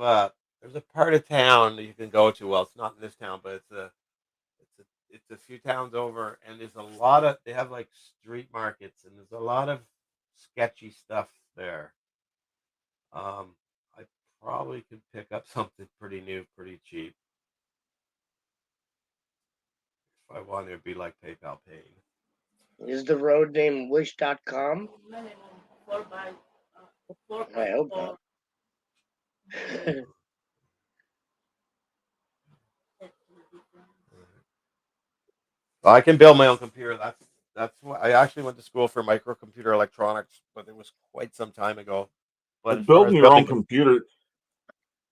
town that you can go to. Well, it's not in this town, but it's a few towns over, and there's a lot of, they have like street markets, and there's a lot of sketchy stuff there. I probably could pick up something pretty new, pretty cheap. If I wanted, it'd be like PayPal paying. Is the road named wish.com? Minimum 4 by 4 I hope 4. not. Well, I can build my own computer. That's what I actually went to school for microcomputer electronics, but it was quite some time ago. But as far building as your own building, computer,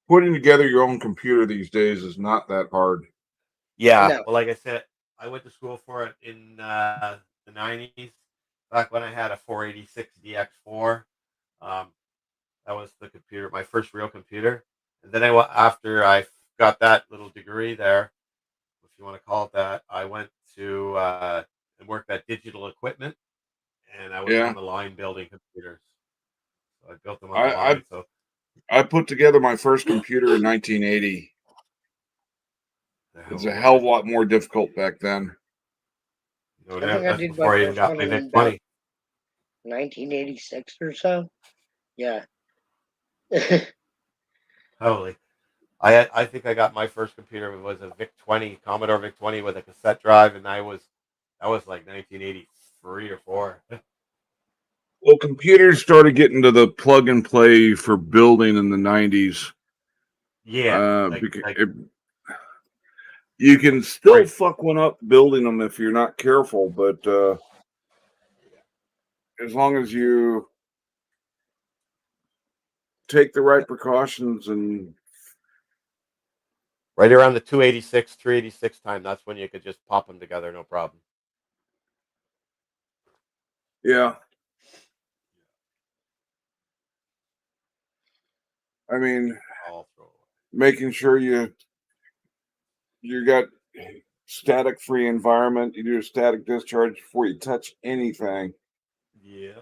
putting together your own computer these days is not that hard. yeah. No. Well, like I said, I went to school for it in the 90s, back when I had a 486 DX4. That was the computer, my first real computer. And then after I got that little degree there, if you want to call it that, I went to and worked at Digital Equipment, and I was Yeah. on the line building computers. So I built them on the I line. So I put together my first computer in 1980. the It's hell a was hell of it? a lot more difficult back then. No I doubt. think I That's did my before I even first got one my in VIC about 20. 1986 or so. Yeah. Holy. I think I got my first computer. It was a VIC 20, Commodore VIC 20 with a cassette drive, and that was like 1983 or 4. Well, computers started getting to the plug and play for building in the 90s. Yeah, You can still Right. fuck one up building them if you're not careful, but as long as you take the right precautions and right around the 286, 386 time, that's when you could just pop them together, no problem. yeah. I mean, All throw away. making sure you got static free environment, you do a static discharge before you touch anything. Yeah.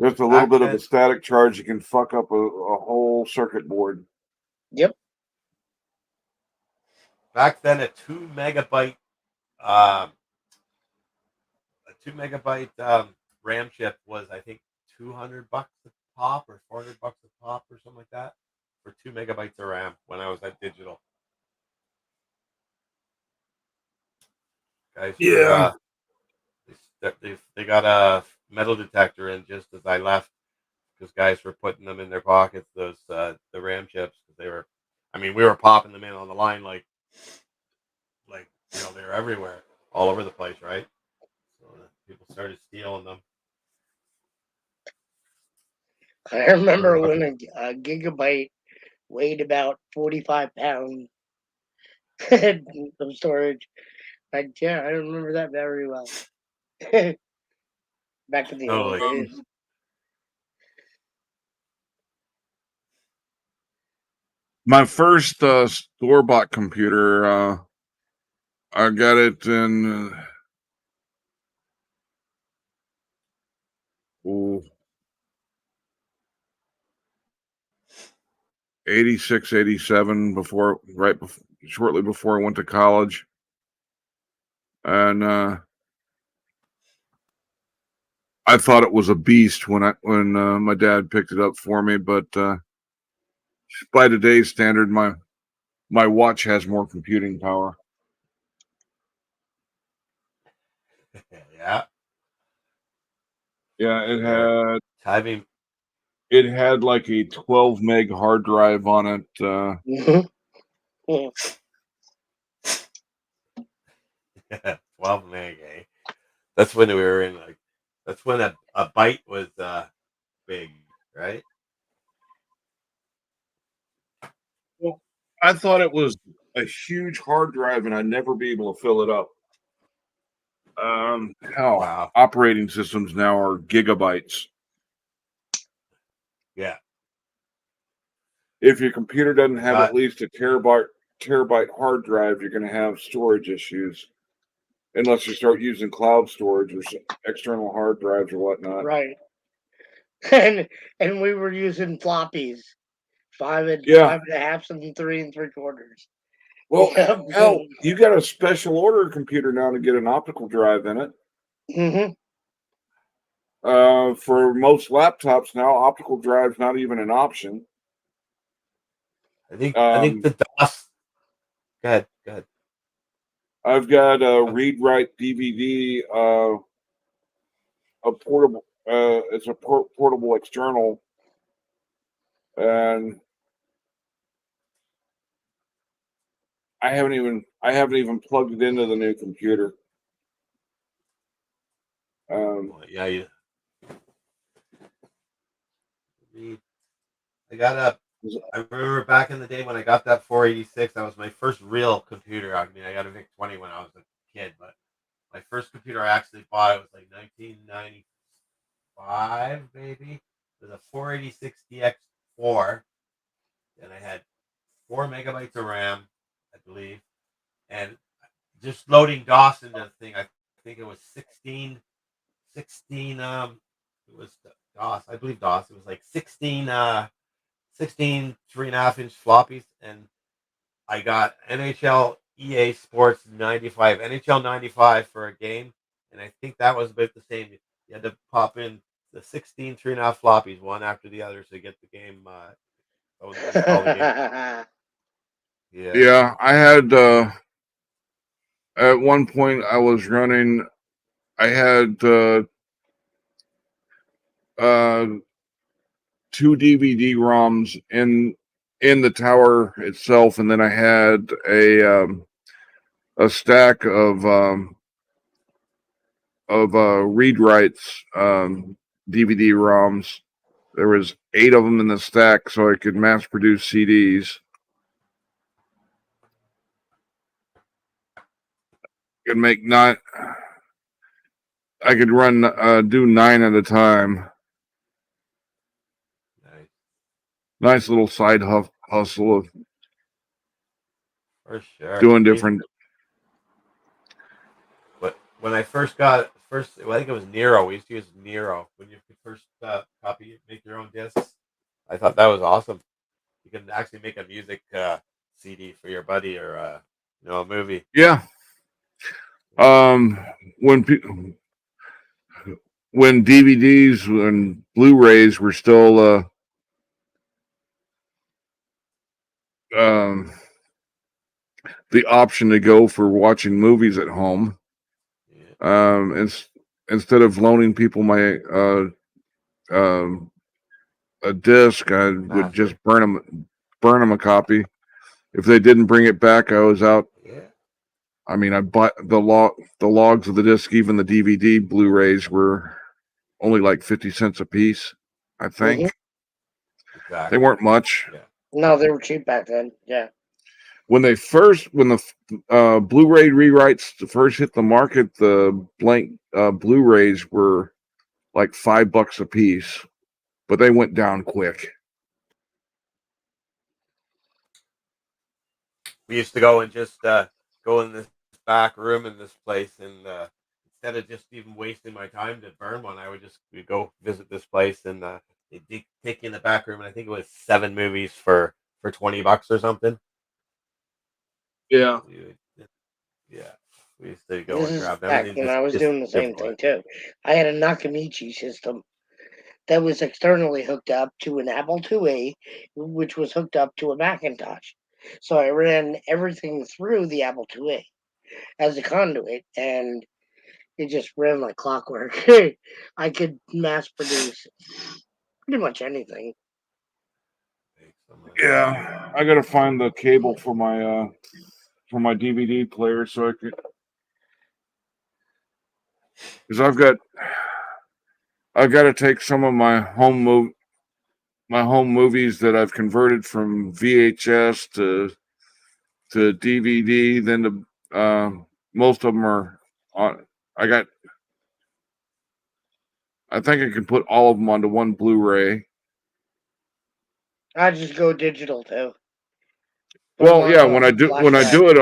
Just a little bit of a static charge, you can fuck up a whole circuit board. Yep. Back then, a 2 megabyte RAM chip was, I think, $200 a pop or $400 a pop or something like that for 2 megabytes of RAM when I was at Digital. Guys, Yeah. they got a metal detector in just as I left, because guys were putting them in their pockets, those the RAM chips, because they were, I mean, we were popping them in on the line like they were everywhere, all over the place, right? So people started stealing them. I remember when a gigabyte weighed about 45 pounds of storage. I remember that very well. Back in the old days. My first store-bought computer, I got it in 86, 87, shortly before I went to college. And I thought it was a beast when my dad picked it up for me, but by today's standard, my watch has more computing power. Yeah. Yeah, it had like a 12 meg hard drive on it. 12 meg, eh? That's when we were in that's when a byte was big, right? Well, I thought it was a huge hard drive and I'd never be able to fill it up. Wow. Operating systems now are gigabytes. Yeah. If your computer doesn't have at least a terabyte hard drive, you're going to have storage issues, unless you start using cloud storage or external hard drives or whatnot. Right. And we were using floppies, 5 and 5.5 and 3 3/4. Well, Yeah. hell, you got a special order computer now to get an optical drive in it. Mm-hmm. For most laptops now, optical drive's not even an option. I think the DOS. Go ahead. I've got a read-write DVD, a portable. It's a portable external, and I haven't even plugged it into the new computer. Yeah, I remember back in the day when I got that 486. That was my first real computer. I mean, I got a VIC 20 when I was a kid, but my first computer I actually bought, it was like 1995, maybe. It was a 486 DX4, and I had 4 megabytes of RAM, I believe, and just loading DOS into the thing. I think it was 16. It was DOS. I believe DOS. It was like 16 3.5-inch floppies, and I got NHL EA Sports 95, NHL 95 for a game, and I think that was about the same. You had to pop in the 16 3.5 floppies, one after the other, to get the game. Install the game. Yeah, I had at one point I was running. I had 2 DVD ROMs in the tower itself, and then I had a stack of read writes DVD ROMs. There was 8 of them in the stack, so I could mass produce CDs. Could make 9. I could run do 9 at a time. Nice little side hustle of For sure. doing different. But when I first got it, I think it was Nero. We used to use Nero when you could first make your own discs. I thought that was awesome. You can actually make a music CD for your buddy or a movie. Yeah. When DVDs and Blu-rays were still the option to go for watching movies at home. Instead of loaning people my a disc, I would just burn them a copy. If they didn't bring it back, I was out. Yeah. I mean, I bought the logs of the disc. Even the DVD Blu-rays were only like 50 cents a piece, I think. Mm-hmm. Exactly. They weren't much. Yeah. No, they were cheap back then. Yeah. When the Blu-ray rewrites first hit the market, the blank Blu-rays were like $5 a piece, but they went down quick. We used to go and just go in this back room in this place, and instead of just even wasting my time to burn one, I would just go visit this place, and they'd take you in the back room, and I think it was 7 movies for $20 or something. Yeah. Yeah. We used to go and grab them. Back when I was doing the same thing too. I had a Nakamichi system that was externally hooked up to an Apple IIa, which was hooked up to a Macintosh. So I ran everything through the Apple IIa as a conduit, and it just ran like clockwork. I could mass produce pretty much anything. Yeah, I gotta find the cable for my DVD player so I could, because I've got to take some of my home movies that I've converted from VHS to DVD. Then most of them are on. I think I can put all of them onto one Blu-ray. I just go digital too. Well, yeah. When I do it,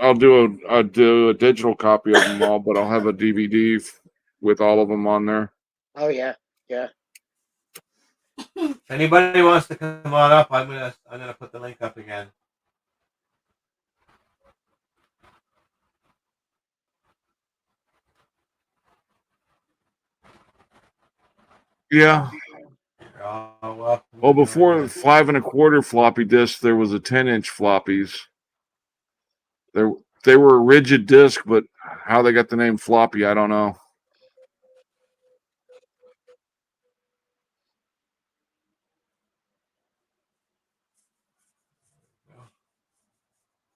I'll do a digital copy of them all, but I'll have a DVD with all of them on there. Oh yeah. If anybody wants to come on up, I'm gonna put the link up again. Yeah. Well, Well, before the 5 1/4 floppy disk, there was a 10-inch floppies. They were a rigid disk, but how they got the name floppy, I don't know.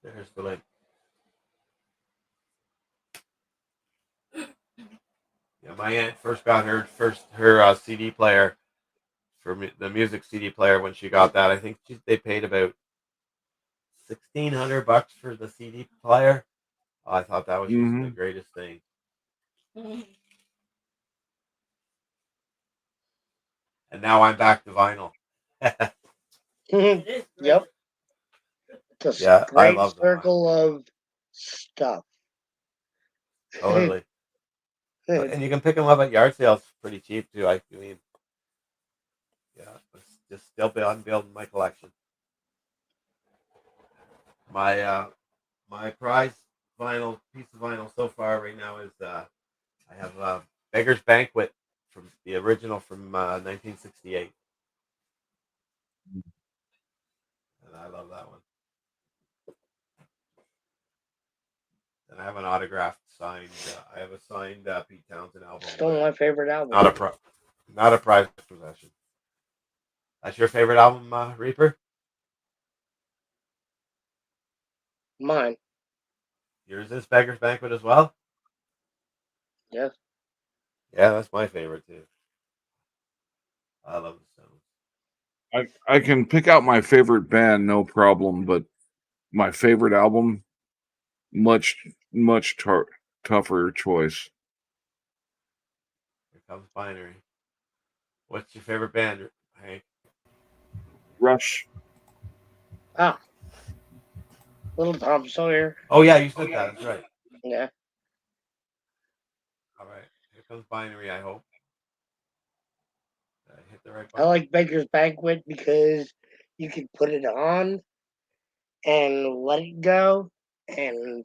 there's the link. Yeah, my aunt first got her CD player for the music CD player when she got that. I think they paid about $1,600 for the CD player. Oh, I thought that was just the greatest thing. And now I'm back to vinyl. Yep. It's a Yeah, I great love the circle of stuff. Totally. And you can pick them up at yard sales pretty cheap too. I mean, yeah, it's just still building my collection. My prize piece of vinyl so far right now is I have Beggar's Banquet from the original from 1968, and I love that one. And I have an autographed signed. I have a signed Pete Townsend album. Still my favorite album. Not a prized possession. That's your favorite album, Reaper? Mine. Yours is Beggar's Banquet as well? Yes. Yeah, that's my favorite too. I love the Stones. I can pick out my favorite band, no problem, but my favorite album, much tougher choice. Here comes Binary. What's your favorite band, Hank? Rush. Ah. Little Tom Sawyer. Oh yeah, you said that. That's right. Yeah. All right. Here comes Binary, I hope. I hit the right button. I like Baker's Banquet because you can put it on and let it go, and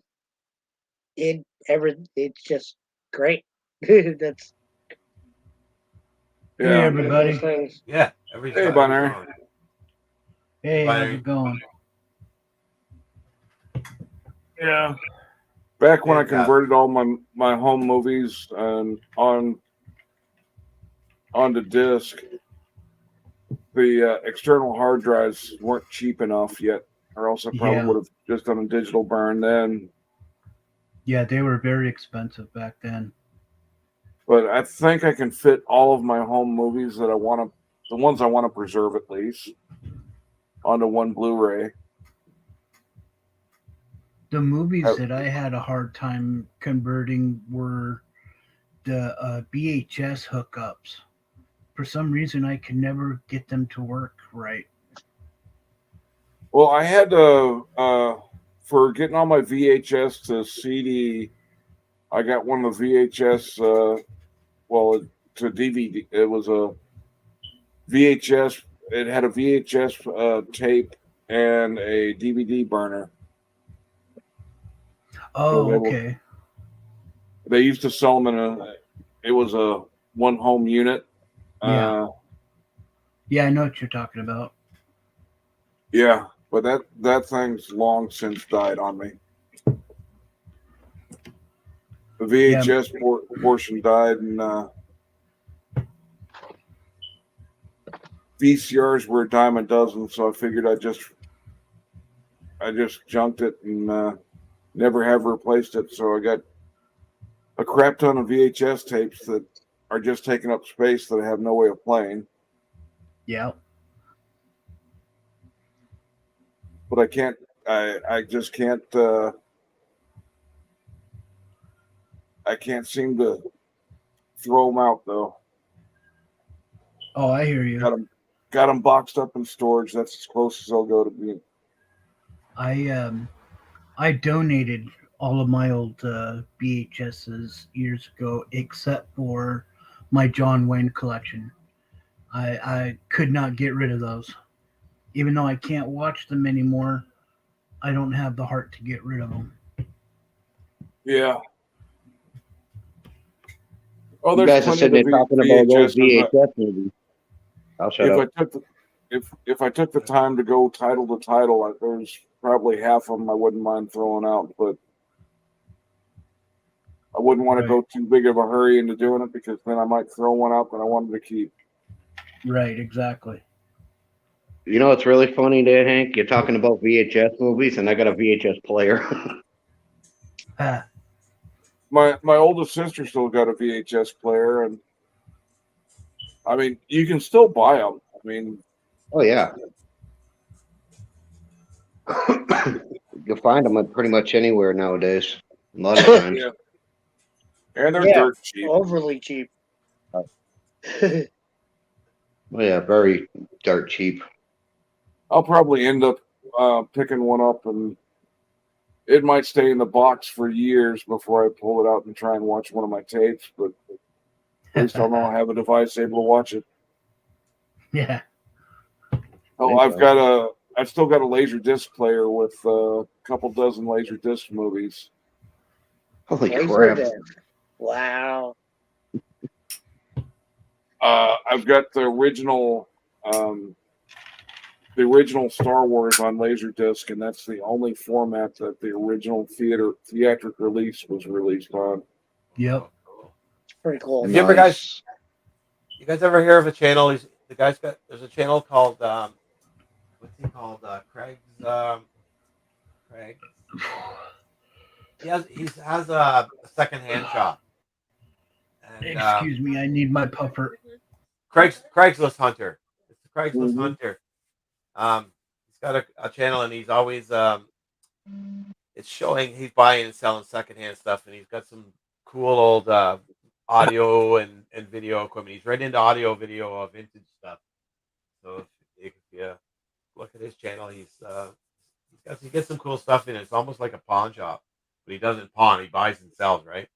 it's just great. That's Yeah. Hey, everybody. Yeah. Hey, Binary. Hey, how's it going? Yeah. Back when I converted all my home movies and onto disc, the external hard drives weren't cheap enough yet, or else I probably would have just done a digital burn then. Yeah, they were very expensive back then. But I think I can fit all of my home movies that I want to, the ones I want to preserve at least, onto one Blu-ray. The movies that I had a hard time converting were the VHS hookups. For some reason, I could never get them to work right. Well, I had to, for getting all my VHS to CD, I got one of the VHS, to DVD. It was a VHS, it had a VHS tape and a DVD burner. Oh, okay. They used to sell them it was a one home unit. Yeah. Yeah, I know what you're talking about. Yeah, but that thing's long since died on me. The VHS portion died, and VCRs were a dime a dozen, so I figured I just junked it and never have replaced it. So I got a crap ton of VHS tapes that are just taking up space that I have no way of playing. Yeah. But I can't. I just can't. I can't seem to throw them out though. Oh, I hear you. Got them boxed up in storage. That's as close as I'll go to being. I donated all of my old VHSs years ago, except for my John Wayne collection. I could not get rid of those. Even though I can't watch them anymore, I don't have the heart to get rid of them. Yeah. Oh, You there's guys are plenty of sitting there talking about those VHS. VHS movies. I'll shut If up. I took the if I took the time to go title to title, there's probably half of them I wouldn't mind throwing out, but I wouldn't want to go too big of a hurry into doing it because then I might throw one out that I wanted to keep. Right, exactly. You know what's really funny there, Hank? You're talking about VHS movies, and I got a VHS player. Ah, My oldest sister still got a VHS player, and I mean you can still buy them. I mean, Oh yeah. You'll find them at pretty much anywhere nowadays. A lot of times. yeah, and they're Yeah, dirt cheap. overly cheap. Oh yeah, very dirt cheap. I'll probably end up picking one up, and it might stay in the box for years before I pull it out and try and watch one of my tapes. But at least I'll know I have a device able to watch it. yeah. Oh, I've still got a laser disc player with a couple dozen laser disc movies. Holy Laser crap! disc. Wow. I've got the original Star Wars on Laserdisc, and that's the only format that the original theatric release was released on. Yep. It's pretty cool. Have you ever guys ever hear of a channel? There's a channel called what's he called? Craig. He has a secondhand shop. And, Excuse me, I need my puffer. Craigslist Hunter. It's the Craigslist Hunter. He's got a channel, and he's always it's showing he's buying and selling secondhand stuff, and he's got some cool old audio and video equipment. He's right into audio, video, vintage stuff. So if you look at his channel, he gets some cool stuff in it. It's almost like a pawn shop, but he doesn't pawn. He buys and sells, right?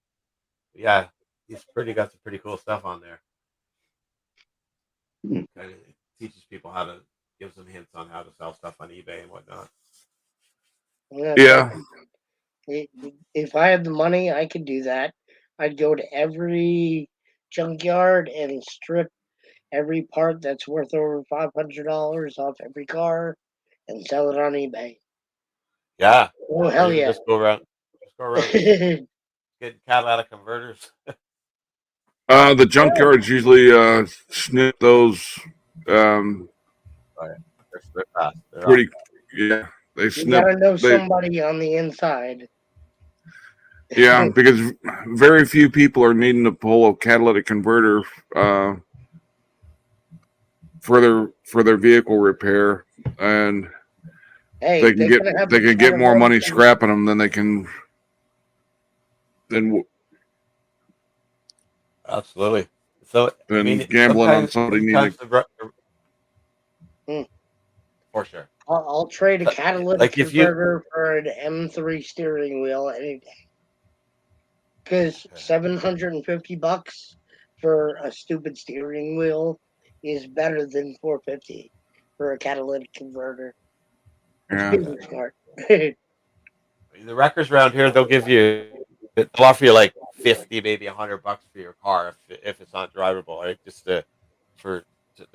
But yeah, he's got some pretty cool stuff on there. Kind of teaches people how to give some hints on how to sell stuff on eBay and whatnot. Yeah. If I had the money, I could do that. I'd go to every junkyard and strip every part that's worth over $500 off every car and sell it on eBay. Yeah. Oh, hell yeah. Just go around get catalytic converters. The junkyards usually snip those pretty. Yeah, they You snip. gotta know somebody on the inside. Yeah, because very few people are needing to pull a catalytic converter for their vehicle repair, and Hey, they can get more money scrapping them than they can. Absolutely. So gambling on somebody needing. For sure. I'll trade a catalytic converter for an M3 steering wheel any day. Because $750 for a stupid steering wheel is better than $450 for a catalytic converter. Yeah. It's smart. The wreckers around here, they'll offer you like $50, maybe $100 for your car if it's not drivable, right? Just they'll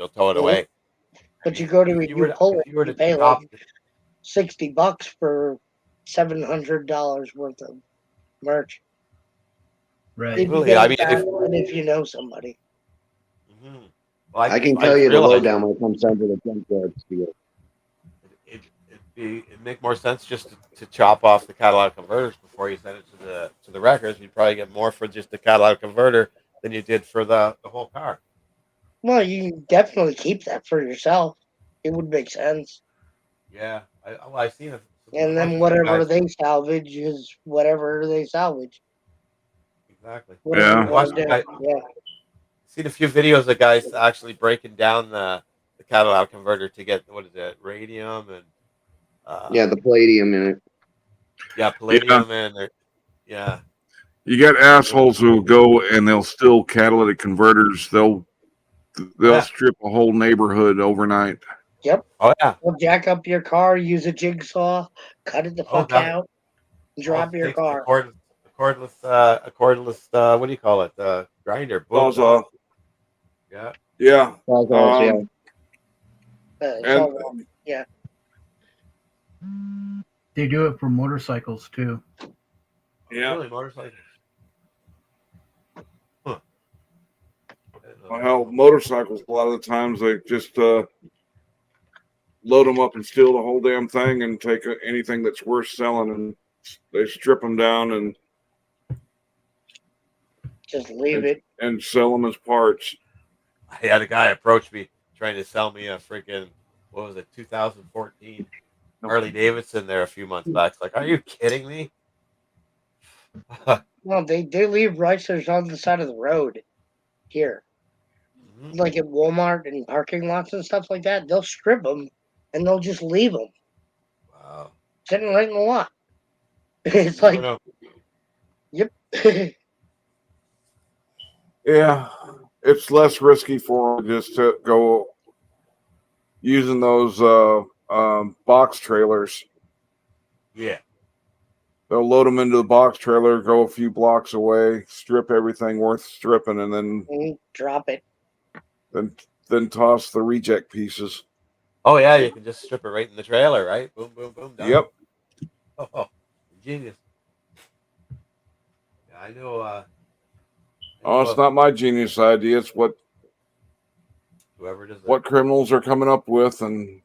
tow it away. But you go to you pay like $60 for $700 worth of merch. Right. If you know somebody. Mm-hmm. Well, I can tell you the lowdown when it comes down to the junkyard steel. It'd make more sense just to chop off the catalytic converters before you send it to the wreckers. You'd probably get more for just the catalytic converter than you did for the whole car. Well, you can definitely keep that for yourself. It would make sense. Yeah, I've seen it. And then whatever they salvage is whatever they salvage. Exactly. Yeah. I've seen a few videos of guys actually breaking down the catalytic converter to get radium and the palladium in it. Yeah, palladium and yeah. You got assholes who go and they'll steal catalytic converters. They'll strip a whole neighborhood overnight. Yep. Oh yeah. They'll jack up your car, use a jigsaw, cut it the fuck out, and drop your car. The what do you call it? Grinder. Boom. Sawzall. Yeah. Yeah. It's And- all wrong. Yeah. They do it for motorcycles too. Yeah. Really, motorcycles. Huh. Well, motorcycles, a lot of the times they just load them up and steal the whole damn thing and take anything that's worth selling, and they strip them down and Just leave it. and sell them as parts. I had a guy approach me trying to sell me a freaking, what was it, 2014 Harley Davidson there a few months back. It's like, are you kidding me? Well, they leave ricers on the side of the road here. Like at Walmart and parking lots and stuff like that. They'll strip them and they'll just leave them. Wow. Sitting right in the lot. It's like, yep. Yeah, it's less risky for them just to go using those box trailers. Yeah. They'll load them into the box trailer, go a few blocks away, strip everything worth stripping, and then drop it. Then toss the reject pieces. Oh yeah, you can just strip it right in the trailer, right? Boom, boom, boom. Done. Yep. Oh, genius. Yeah, I know. Oh, it's not my genius idea. It's what whoever does what criminals are coming up with, and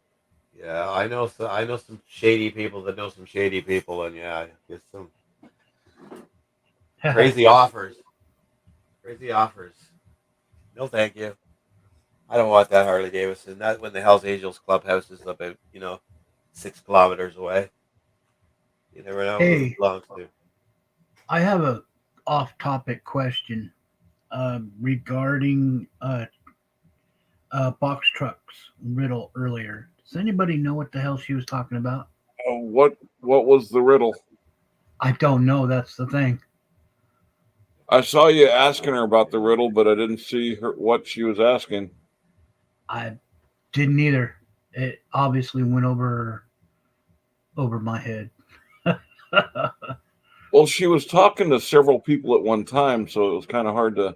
yeah, I know some shady people that know some shady people, and yeah, get some crazy offers. Crazy offers. No, thank you. I don't want that Harley Davidson. That when the Hells Angels clubhouse is about 6 kilometers away. You never know who it belongs to. I have a off-topic question regarding box trucks riddle earlier. Does anybody know what the hell she was talking about? what was the riddle? I don't know. That's the thing. I saw you asking her about the riddle, but I didn't see what she was asking. I didn't either. It obviously went over my head. Well, she was talking to several people at one time, so it was kind of hard to.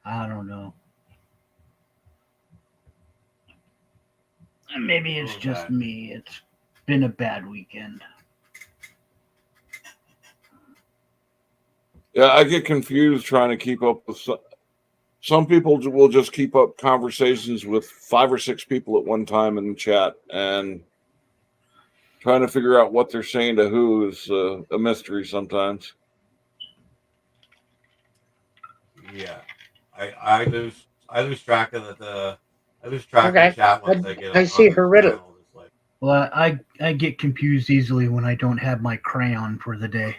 I don't know. Maybe it's just me. It's been a bad weekend. Yeah, I get confused trying to keep up with some people will just keep up conversations with 5 or 6 people at one time in the chat, and trying to figure out what they're saying to who is a mystery sometimes. Yeah, I lose track of the of the chat once I get. I see her riddle. Well, I get confused easily when I don't have my crayon for the day.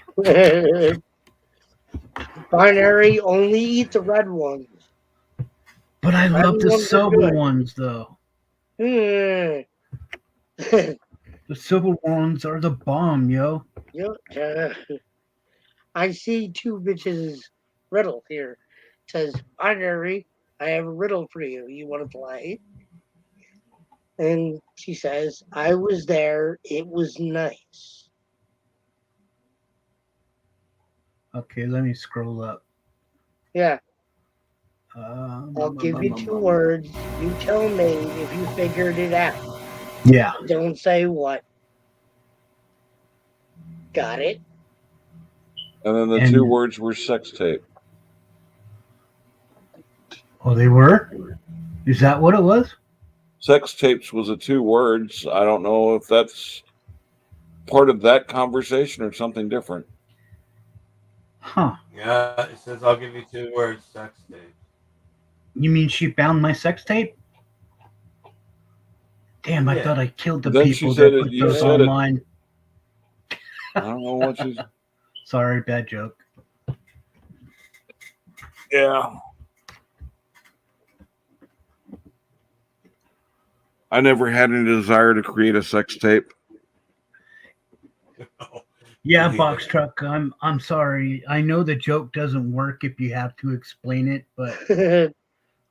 Binary, only eat the red ones. But I love the silver ones, though. The silver ones are the bomb, yo. I see 2 bitches riddle here. It says, Binary, I have a riddle for you. You want to play? And she says, I was there. It was nice. Okay, let me scroll up. Yeah. I'll give you 2 words. You tell me if you figured it out. Yeah. Don't say what. Got it? And then the 2 words were sex tape. Oh, they were? Is that what it was? Sex tapes was the 2 words. I don't know if that's part of that conversation or something different. Huh. Yeah, it says I'll give you 2 words, sex tape. You mean she found my sex tape? Damn, I thought I killed the people that put those online. I don't know what she's... Sorry, bad joke. Yeah. I never had any desire to create a sex tape. Yeah, box truck. I'm sorry. I know the joke doesn't work if you have to explain it, but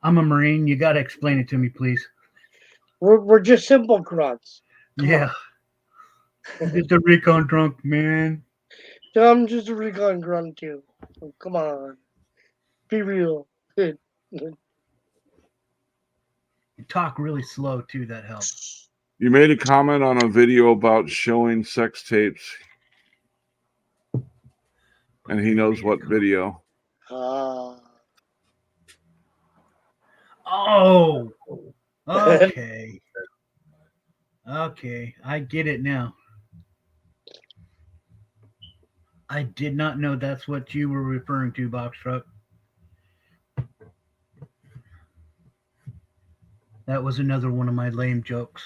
I'm a Marine. You got to explain it to me, please. We're just simple grunts. Yeah. Get the recon drunk, man. So I'm just a recon grunt too. So come on. Be real. You talk really slow too. That helps. You made a comment on a video about showing sex tapes, and he knows what video. Oh, okay. Okay, I get it now. I did not know that's what you were referring to, Box Truck. That was another one of my lame jokes.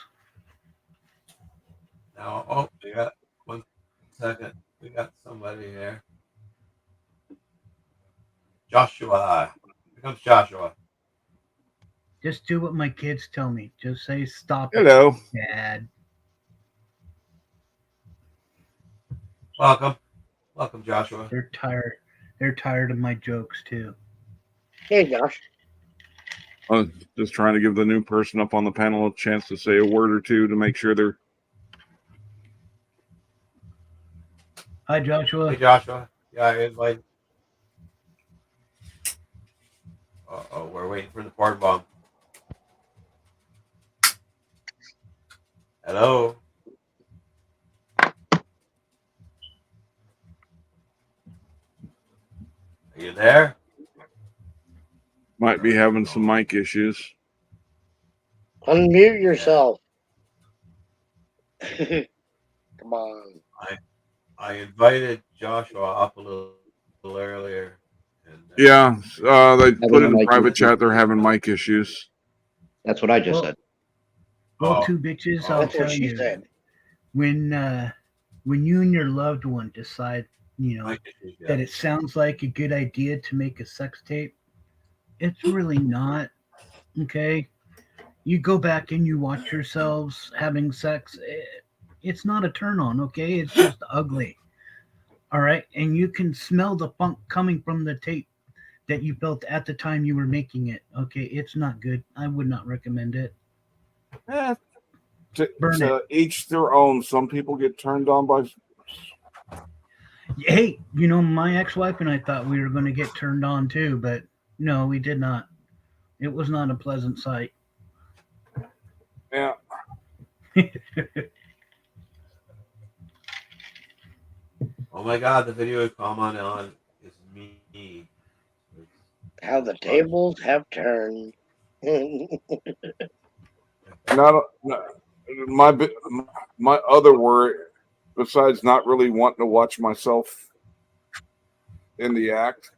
Now, oh, we got 1 second. We got somebody here. Joshua. Here comes Joshua. Just do what my kids tell me. Just say stop Hello. it, Dad. Welcome. Welcome, Joshua. They're tired. They're tired of my jokes too. Hey, Josh. Just trying to give the new person up on the panel a chance to say a word or two to make sure they're. Hi, Joshua. Hey, Joshua. Yeah, I invite. Uh-oh, we're waiting for the porn bomb. Hello. Are you there? Might be having some mic issues. Unmute yourself. Come on. I invited Joshua up a little earlier. And, Yeah, they put it in mic private issue. chat. They're having mic issues. That's what I just said. Well, Oh. two bitches, Oh. I'll That's what tell she you. said. When you and your loved one decide, that it sounds like a good idea to make a sex tape, it's really not. Okay, you go back and you watch yourselves having sex. It's not a turn on. Okay, it's just ugly. All right, and you can smell the funk coming from the tape that you felt at the time you were making it. Okay, it's not good. I would not recommend it. Burn To each their own. Some people get turned on by. Hey, my ex-wife and I thought we were going to get turned on too, but no, we did not. It was not a pleasant sight. Yeah. Oh my God, the video comment on is me. How the tables have turned. Not my other worry, besides not really wanting to watch myself in the act,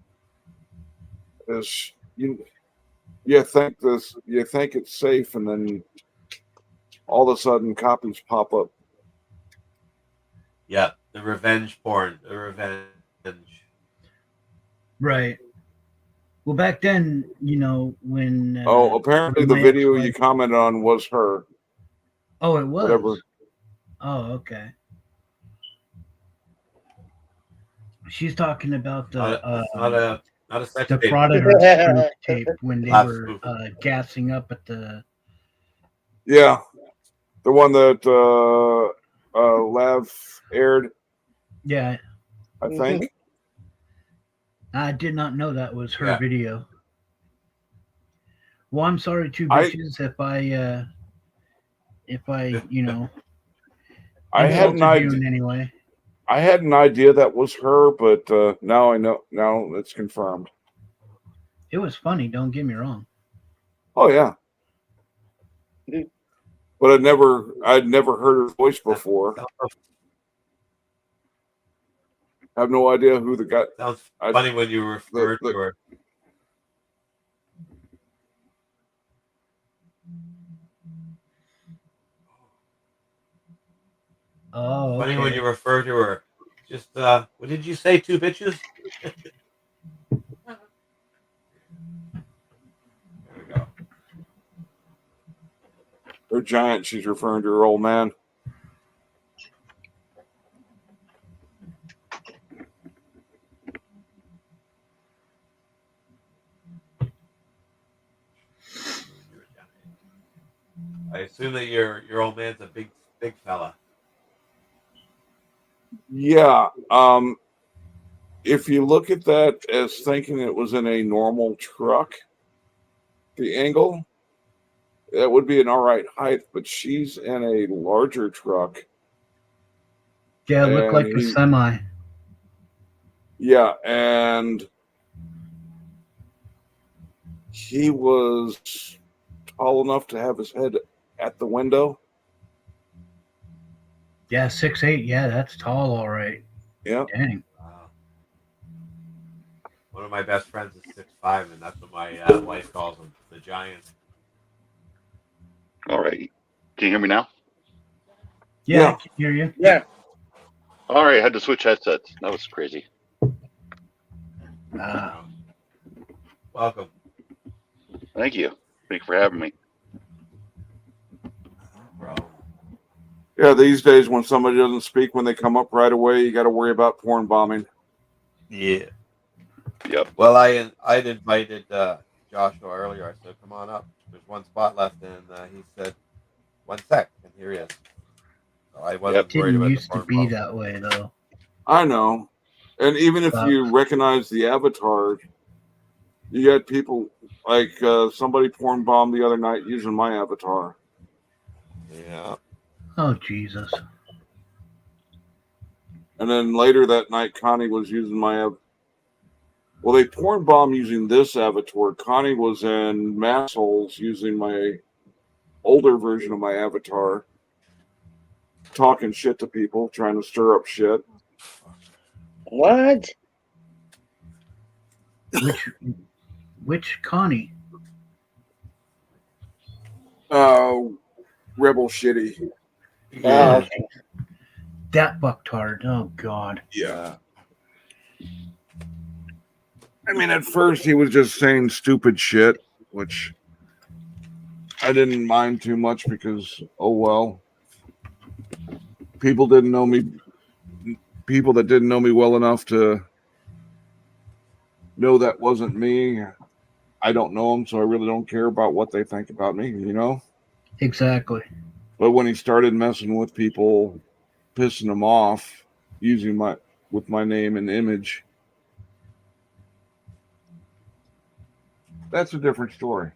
is you think it's safe, and then all of a sudden copies pop up. Yeah, the revenge porn. The revenge. Right. Well, back then, when apparently the video you commented on was her. Oh, it was. Whatever. Oh, okay. She's talking about the not a sex the tape. Predator spoof tape when they were gassing up at the. Yeah, the one that Lav aired. Yeah, I think. I did not know that was her video. Well, I'm sorry, two bitches, if I I had an idea. in any way. I had an idea that was her, but now I know. Now it's confirmed. It was funny. Don't get me wrong. Oh yeah, but I'd never heard her voice before. I have no idea who the guy. Sounds funny when you refer to her. Oh, okay. Funny when you refer to her. Just what did you say? Two bitches? There we go. They're giant. She's referring to her old man. I assume that your old man's a big fella. Yeah. if you look at that as thinking it was in a normal truck, the angle, that would be an all right height, but she's in a larger truck. Yeah, it looked like And a semi. Yeah, and he was tall enough to have his head at the window. Yeah, 6'8". Yeah, that's tall, all right. Yeah. Dang. Wow. One of my best friends is 6'5", and that's what my wife calls him, the giant. All right. Can you hear me now? Yeah, I can hear you. Yeah. All right. I had to switch headsets. That was crazy. Welcome. Thank you. Thank you for having me. Yeah, these days when somebody doesn't speak when they come up right away, you got to worry about porn bombing. Yeah. Yep. Well, I'd invited Joshua earlier. I said, "Come on up. There's one spot left," and he said, "1 sec," and here he is. So I wasn't worried Didn't about used the to be that way though. I know, and even if you recognize the avatar, you got people like somebody porn bombed the other night using my avatar. Yeah. Oh Jesus. And then later that night, Connie was using my well, they porn bomb using this avatar. Connie was in Massholes using my older version of my avatar, talking shit to people, trying to stir up shit. What? Which Connie? Rebel Shitty. Oh, okay. That bucktard. Oh God. Yeah. I mean, at first he was just saying stupid shit, which I didn't mind too much because, oh well. People didn't know me. People that didn't know me well enough to know that wasn't me. I don't know them, so I really don't care about what they think about me, you know? Exactly. But when he started messing with people, pissing them off, using my name and image, that's a different story.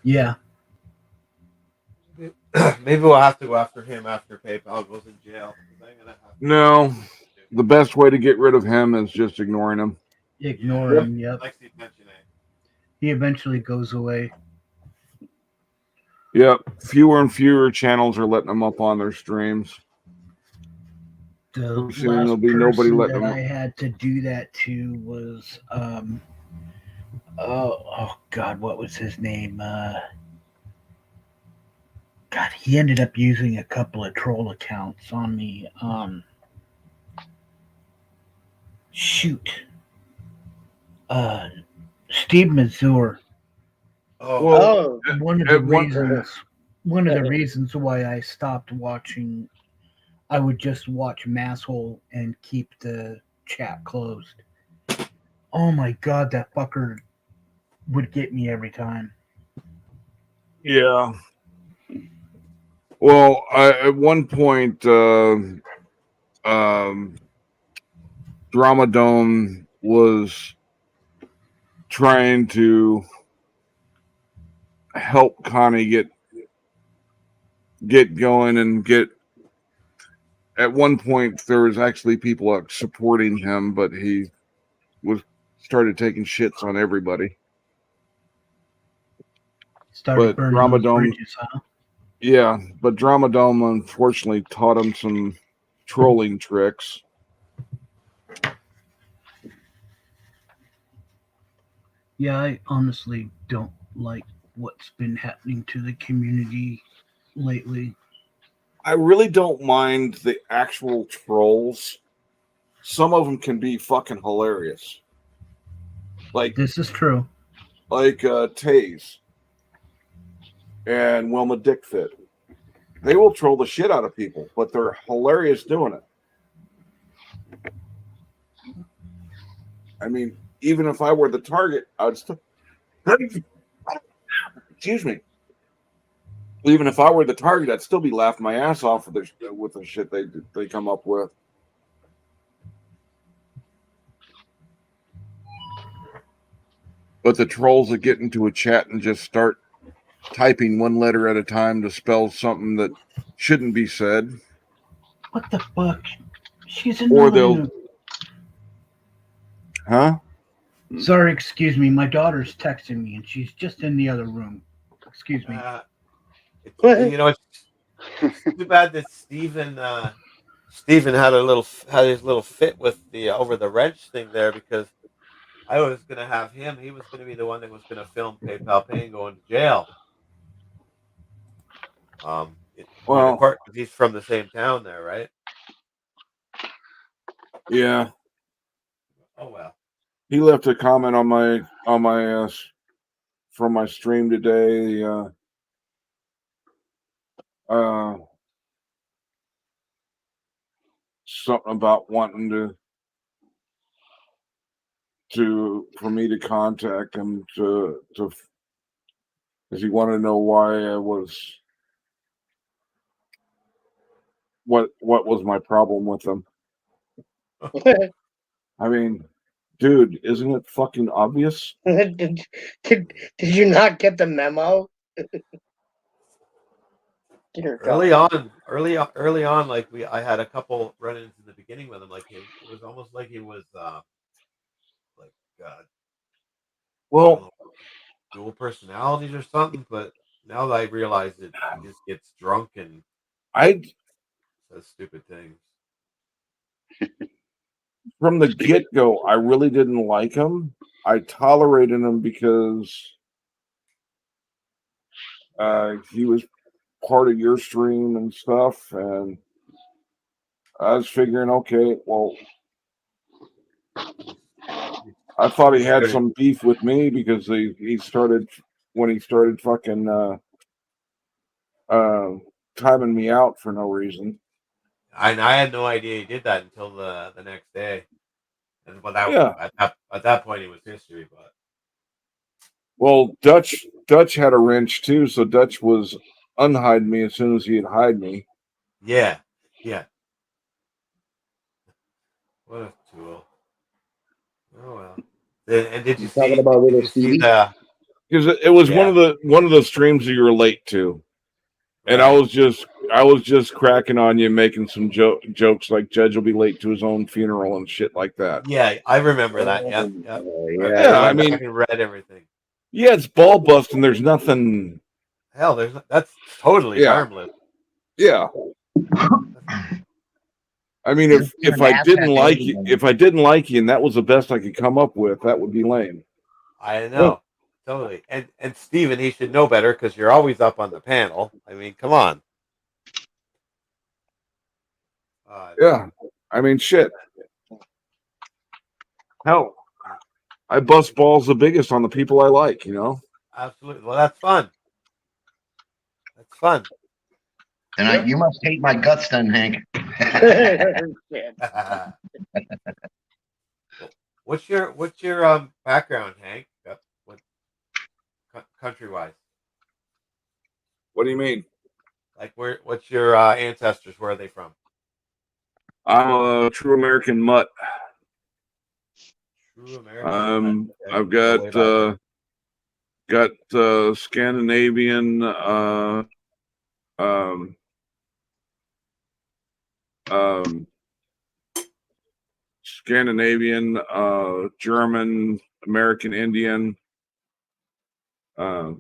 Yeah. Maybe we'll have to go after him after PayPal goes in jail. No, the best way to get rid of him is just ignoring him. Ignore him. Yep. Likes the attention, eh? He eventually goes away. Yep, fewer and fewer channels are letting them up on their streams. The Pretty soon there'll last be nobody person letting that them I up. had to do that to was oh God, what was his name? God, he ended up using a couple of troll accounts on me. Shoot. Steve Mazur. Oh. One of the reasons why I stopped watching, I would just watch Masshole and keep the chat closed. Oh my God, that fucker would get me every time. Yeah. Well, at one point, Drama Dome was trying to help Connie get going and get. At one point, there was actually people supporting him, but he started taking shits on everybody. Started burning Drama those Dome, bridges, huh? yeah, but Drama Dome unfortunately taught him some trolling tricks. Yeah, I honestly don't like what's been happening to the community lately. I really don't mind the actual trolls. Some of them can be fucking hilarious. Like this is true. Like Taze and Wilma Dickfit. They will troll the shit out of people, but they're hilarious doing it. I mean, even if I were the target, I would still. Excuse me. Even if I were the target, I'd still be laughing my ass off with the shit they come up with. But the trolls that get into a chat and just start typing one letter at a time to spell something that shouldn't be said, What the fuck? She's in or the they'll, room. huh? Sorry, excuse me. My daughter's texting me, and she's just in the other room. Excuse me. It's too bad that Steven had his little fit with the over the wrench thing there, because I was gonna have him. He was gonna be the one that was gonna film PayPal Payne going to jail. Well, of course, he's from the same town there, right? Yeah. Oh well. He left a comment on my from my stream today. Something about wanting for me to contact him to because he wanted to know why I was what was my problem with him. I mean, dude, isn't it fucking obvious? Did you not get the memo? Early on, like I had a couple run-ins in the beginning with him. Like it was almost like he was well, dual personalities or something. But now that I realize it, he just gets drunk and says stupid things. From the get-go, I really didn't like him. I tolerated him because he was part of your stream and stuff, and I was figuring, okay, well, I thought he had some beef with me because he started fucking timing me out for no reason. I had no idea he did that until the next day, and at that point it was history. But well, Dutch had a wrench too, so Dutch was unhide me as soon as he had hide me. Yeah. What a tool! Oh well. And did you see? Did you see the? Because it was one of the streams that you were late to, and I was just cracking on you, making some jokes like Judge will be late to his own funeral and shit like that. Yeah, I remember that. Yeah. Yeah, I mean, I read everything. Yeah, it's ball busting. There's nothing. Hell, that's totally harmless. Yeah. I mean, if I didn't like you, and that was the best I could come up with, that would be lame. I know, totally. And Steven, he should know better because you're always up on the panel. I mean, come on. Yeah, I mean, shit. Hell, I bust balls the biggest on the people I like, you know? Absolutely. Well, that's fun. That's fun. And you must hate my guts then, Hank. What's your background, Hank? What country-wise? What do you mean? Like, what's your ancestors? Where are they from? I'm a true American mutt. True American. I've got Scandinavian, German, American Indian. Like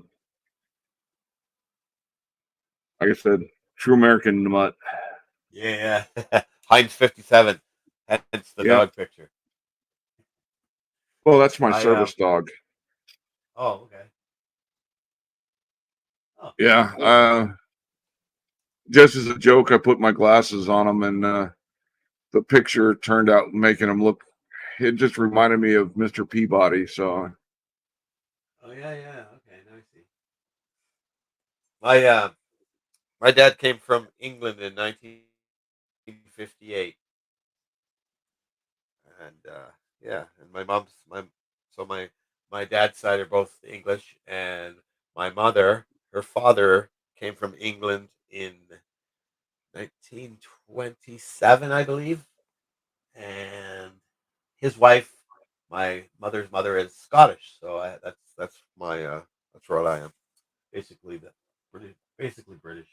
I said, true American mutt. Yeah, Heinz 57. Hence the dog picture. Well, that's my service dog. Oh, okay. Oh, yeah. Just as a joke, I put my glasses on him, and the picture turned out making him look. It just reminded me of Mr. Peabody. So. Oh yeah. Okay, now I see. My dad came from England in 1958, and and my dad's side are both English, and my mother, her father, came from England in 1927, I believe, and his wife my mother's mother is Scottish, so that's my that's what I am. Basically the basically British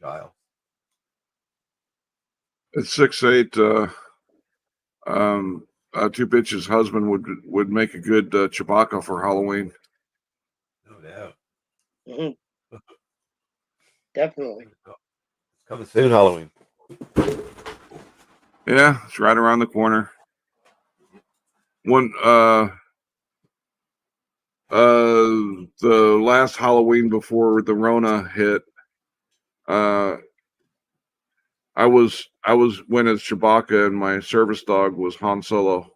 Isles. At 6'8", Two Bitches' husband would make a good Chewbacca for Halloween. No doubt. Mm-hmm. Definitely. It's coming soon, Halloween. Yeah, it's right around the corner. The last Halloween before the Rona hit, I was went as Chewbacca, and my service dog was Han Solo.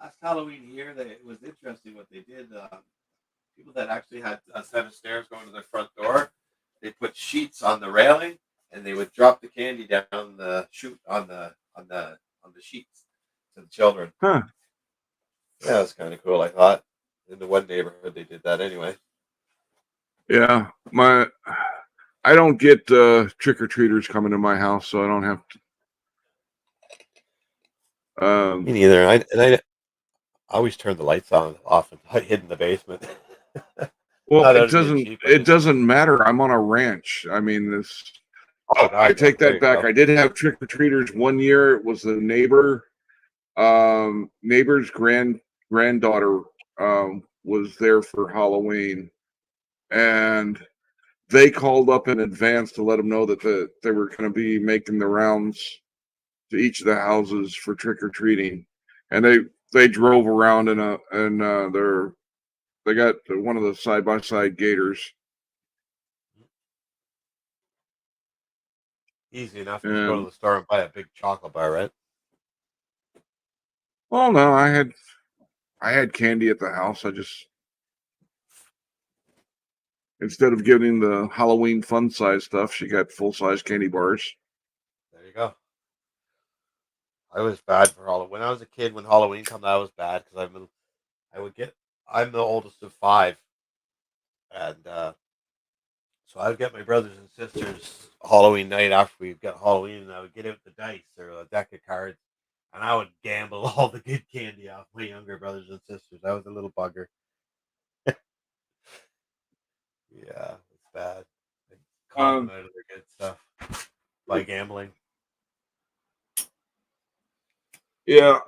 Last Halloween here, it was interesting what they did. People that actually had a set of stairs going to their front door, they put sheets on the railing, and they would drop the candy down the chute on the sheets to the children. Huh. Yeah, it was kind of cool. I thought in the one neighborhood they did that anyway. Yeah, I don't get trick or treaters coming to my house, so I don't have to. Me neither. I always turn the lights off and hid in the basement. Well, it doesn't matter. I'm on a ranch. I mean, this. Oh, I take that back. I did have trick or treaters one year. It was the neighbor's granddaughter was there for Halloween, and they called up in advance to let them know that they were going to be making the rounds to each of the houses for trick or treating, and they drove around they got one of the side-by-side gators. Easy enough to go to the store and buy a big chocolate bar, right? Well, no, I had candy at the house. I just, instead of getting the Halloween fun size stuff, she got full size candy bars. There you go. I was bad for Halloween. When I was a kid, when Halloween came, I was bad because I'm the oldest of 5, and so I would get my brothers and sisters Halloween night after we got Halloween, and I would get out the dice or a deck of cards, and I would gamble all the good candy off my younger brothers and sisters. I was a little bugger. Yeah, it's bad. Con them out of their good stuff by gambling. Yeah,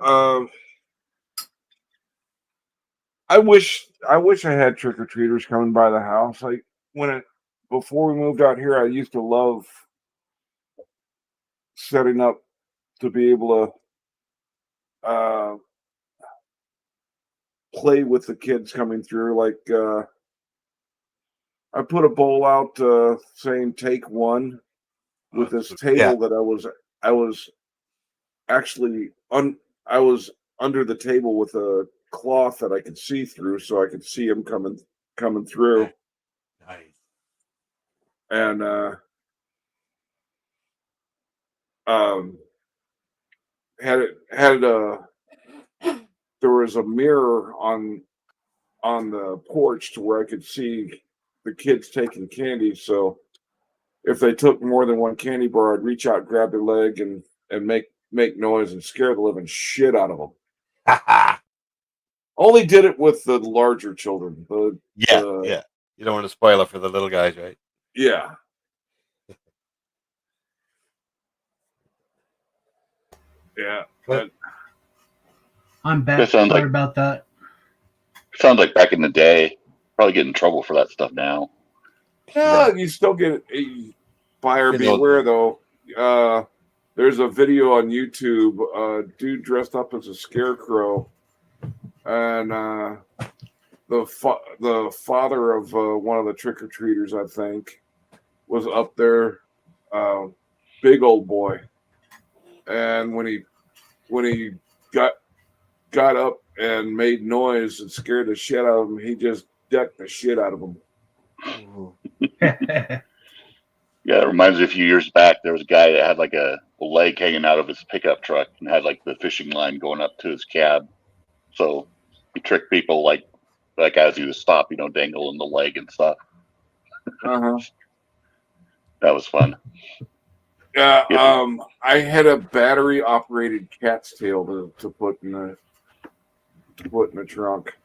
I wish I had trick or treaters coming by the house. Before we moved out here, I used to love setting up to be able to play with the kids coming through. Like I put a bowl out saying "Take one" with this table that I was actually I was under the table with a cloth that I could see through, so I could see them coming through. Nice. And there was a mirror on the porch to where I could see the kids taking candy. So if they took more than one candy bar, I'd reach out, grab their leg, and make noise and scare the living shit out of them. Only did it with the larger children. Yeah. You don't want to spoil it for the little guys, right? Yeah. Yeah. I'm back. Sorry about that. Sounds like back in the day. Probably get in trouble for that stuff now. Yeah, you still get buyer beware though. There's a video on YouTube. Dude dressed up as a scarecrow, and the father of one of the trick or treaters, I think, was up there. Big old boy, and when he got up and made noise and scared the shit out of him, he just decked the shit out of him. Yeah, it reminds me, a few years back, there was a guy that had like a leg hanging out of his pickup truck and had like the fishing line going up to his cab. So he tricked people like that guys who to stop, dangling the leg and stuff. Uh-huh. That was fun. Yeah, I had a battery operated cat's tail to put in the trunk.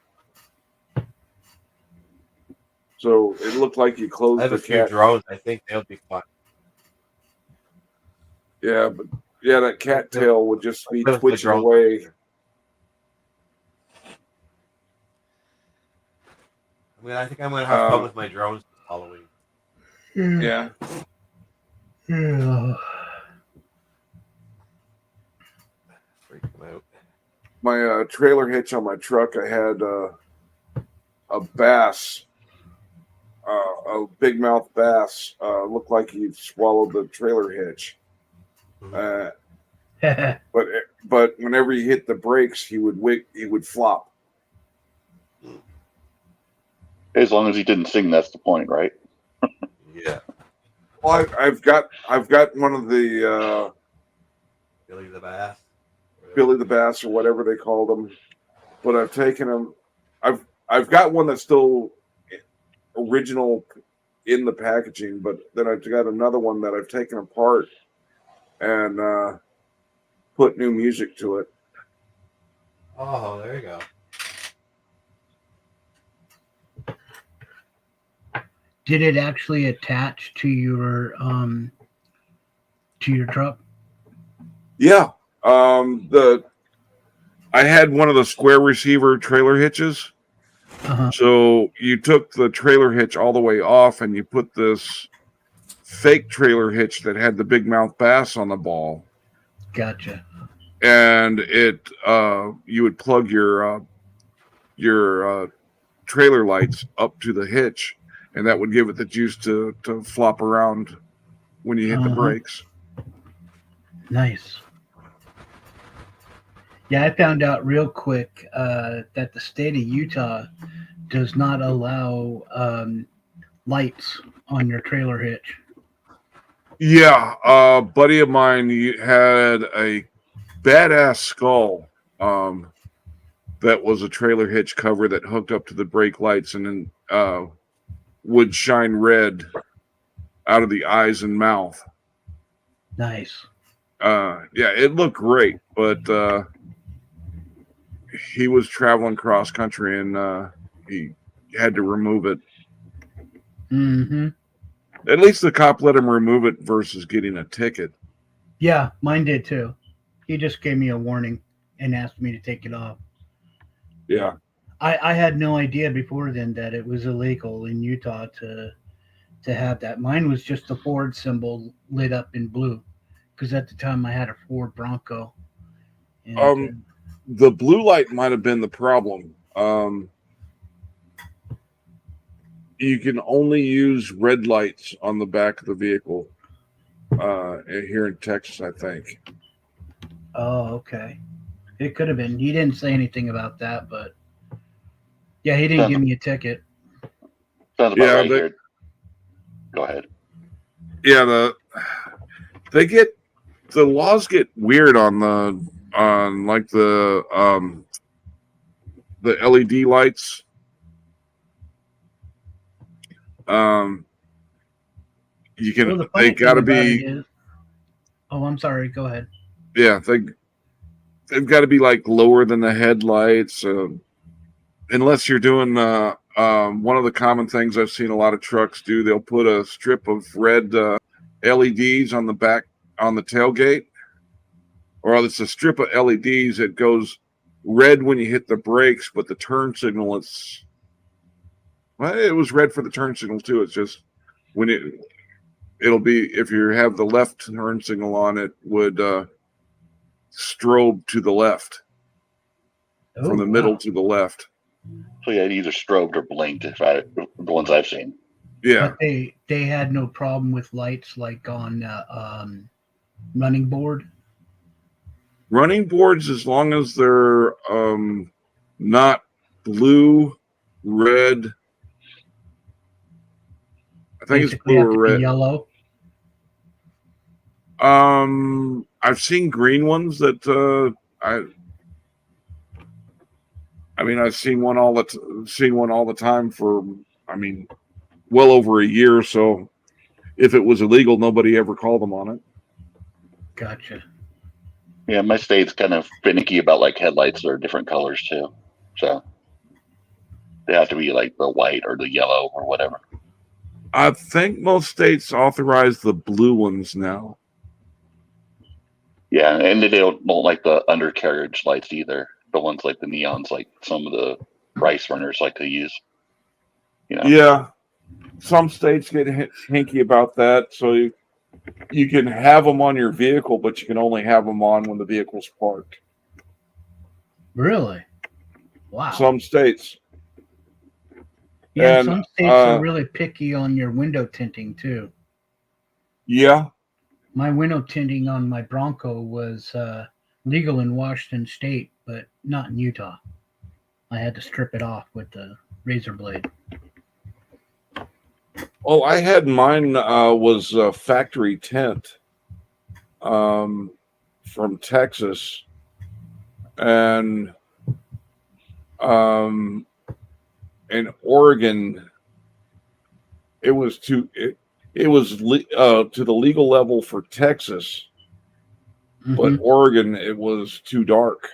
So it looked like you closed I have the a few cat. drones. I think they'll be fun. Yeah, but that cat tail would just be Play with the twitching drone. away. I mean, I think I'm gonna have fun with my drones this Halloween. Yeah. Yeah. Freak them out. My trailer hitch on my truck, I had a bass, a big mouth bass, looked like he swallowed the trailer hitch. But whenever he hit the brakes, he would flop. As long as he didn't sing, that's the point, right? Yeah. Well, I've got one of the Billy the Bass. Billy the Bass or whatever they called them, but I've taken them. I've got one that's still original in the packaging, but then I've got another one that I've taken apart and put new music to it. Oh, there you go. Did it actually attach to your truck? Yeah. I had one of the square receiver trailer hitches. Uh-huh. So you took the trailer hitch all the way off and you put this fake trailer hitch that had the big mouth bass on the ball. Gotcha. And you would plug your trailer lights up to the hitch, and that would give it the juice to flop around when you hit the brakes. Nice. Yeah, I found out real quick that the state of Utah does not allow lights on your trailer hitch. Yeah, a buddy of mine had a badass skull that was a trailer hitch cover that hooked up to the brake lights and then would shine red out of the eyes and mouth. Nice. Yeah, it looked great, but he was traveling cross country and he had to remove it. Mm-hmm. At least the cop let him remove it versus getting a ticket. Yeah, mine did too. He just gave me a warning and asked me to take it off. Yeah. I had no idea before then that it was illegal in Utah to have that. Mine was just the Ford symbol lit up in blue because at the time I had a Ford Bronco. And, the blue light might have been the problem. You can only use red lights on the back of the vehicle here in Texas, I think. oh, okay. It could have been. He didn't say anything about that, but yeah, he didn't give me a ticket. Sounds about right here. Go ahead. Yeah, the laws get weird on the LED lights. You can they got to be. Oh, I'm sorry. Go ahead. Yeah, they've got to be like lower than the headlights, unless you're doing one of the common things I've seen a lot of trucks do. They'll put a strip of red LEDs on the back on the tailgate, or it's a strip of LEDs that goes red when you hit the brakes, but the turn signal it was red for the turn signal too. It's just when it'll be if you have the left turn signal on, it would strobe to the left from the middle to the left. So yeah, it either strobed or blinked. The ones I've seen. Yeah, but they had no problem with lights like on running board. Running boards, as long as they're not blue, red. I think basically it's blue or red. Yellow. I've seen green ones that I mean, I've seen one all the time for well over a year. So if it was illegal, nobody ever called them on it. Gotcha. Yeah, my state's kind of finicky about like headlights that are different colors too. So they have to be like the white or the yellow or whatever. I think most states authorize the blue ones now. Yeah, and they don't like the undercarriage lights either. The ones like the neons, like some of the rice runners like to use. You know? Yeah, some states get hinky about that, so you can have them on your vehicle, but you can only have them on when the vehicle's parked. Really? Wow. Some states. Yeah, And, some states are really picky on your window tinting too. Yeah. My window tinting on my Bronco was legal in Washington State, but not in Utah. I had to strip it off with the razor blade. Well, I had mine was a factory tint from Texas, and in Oregon, it was to the legal level for Texas, but Oregon it was too dark.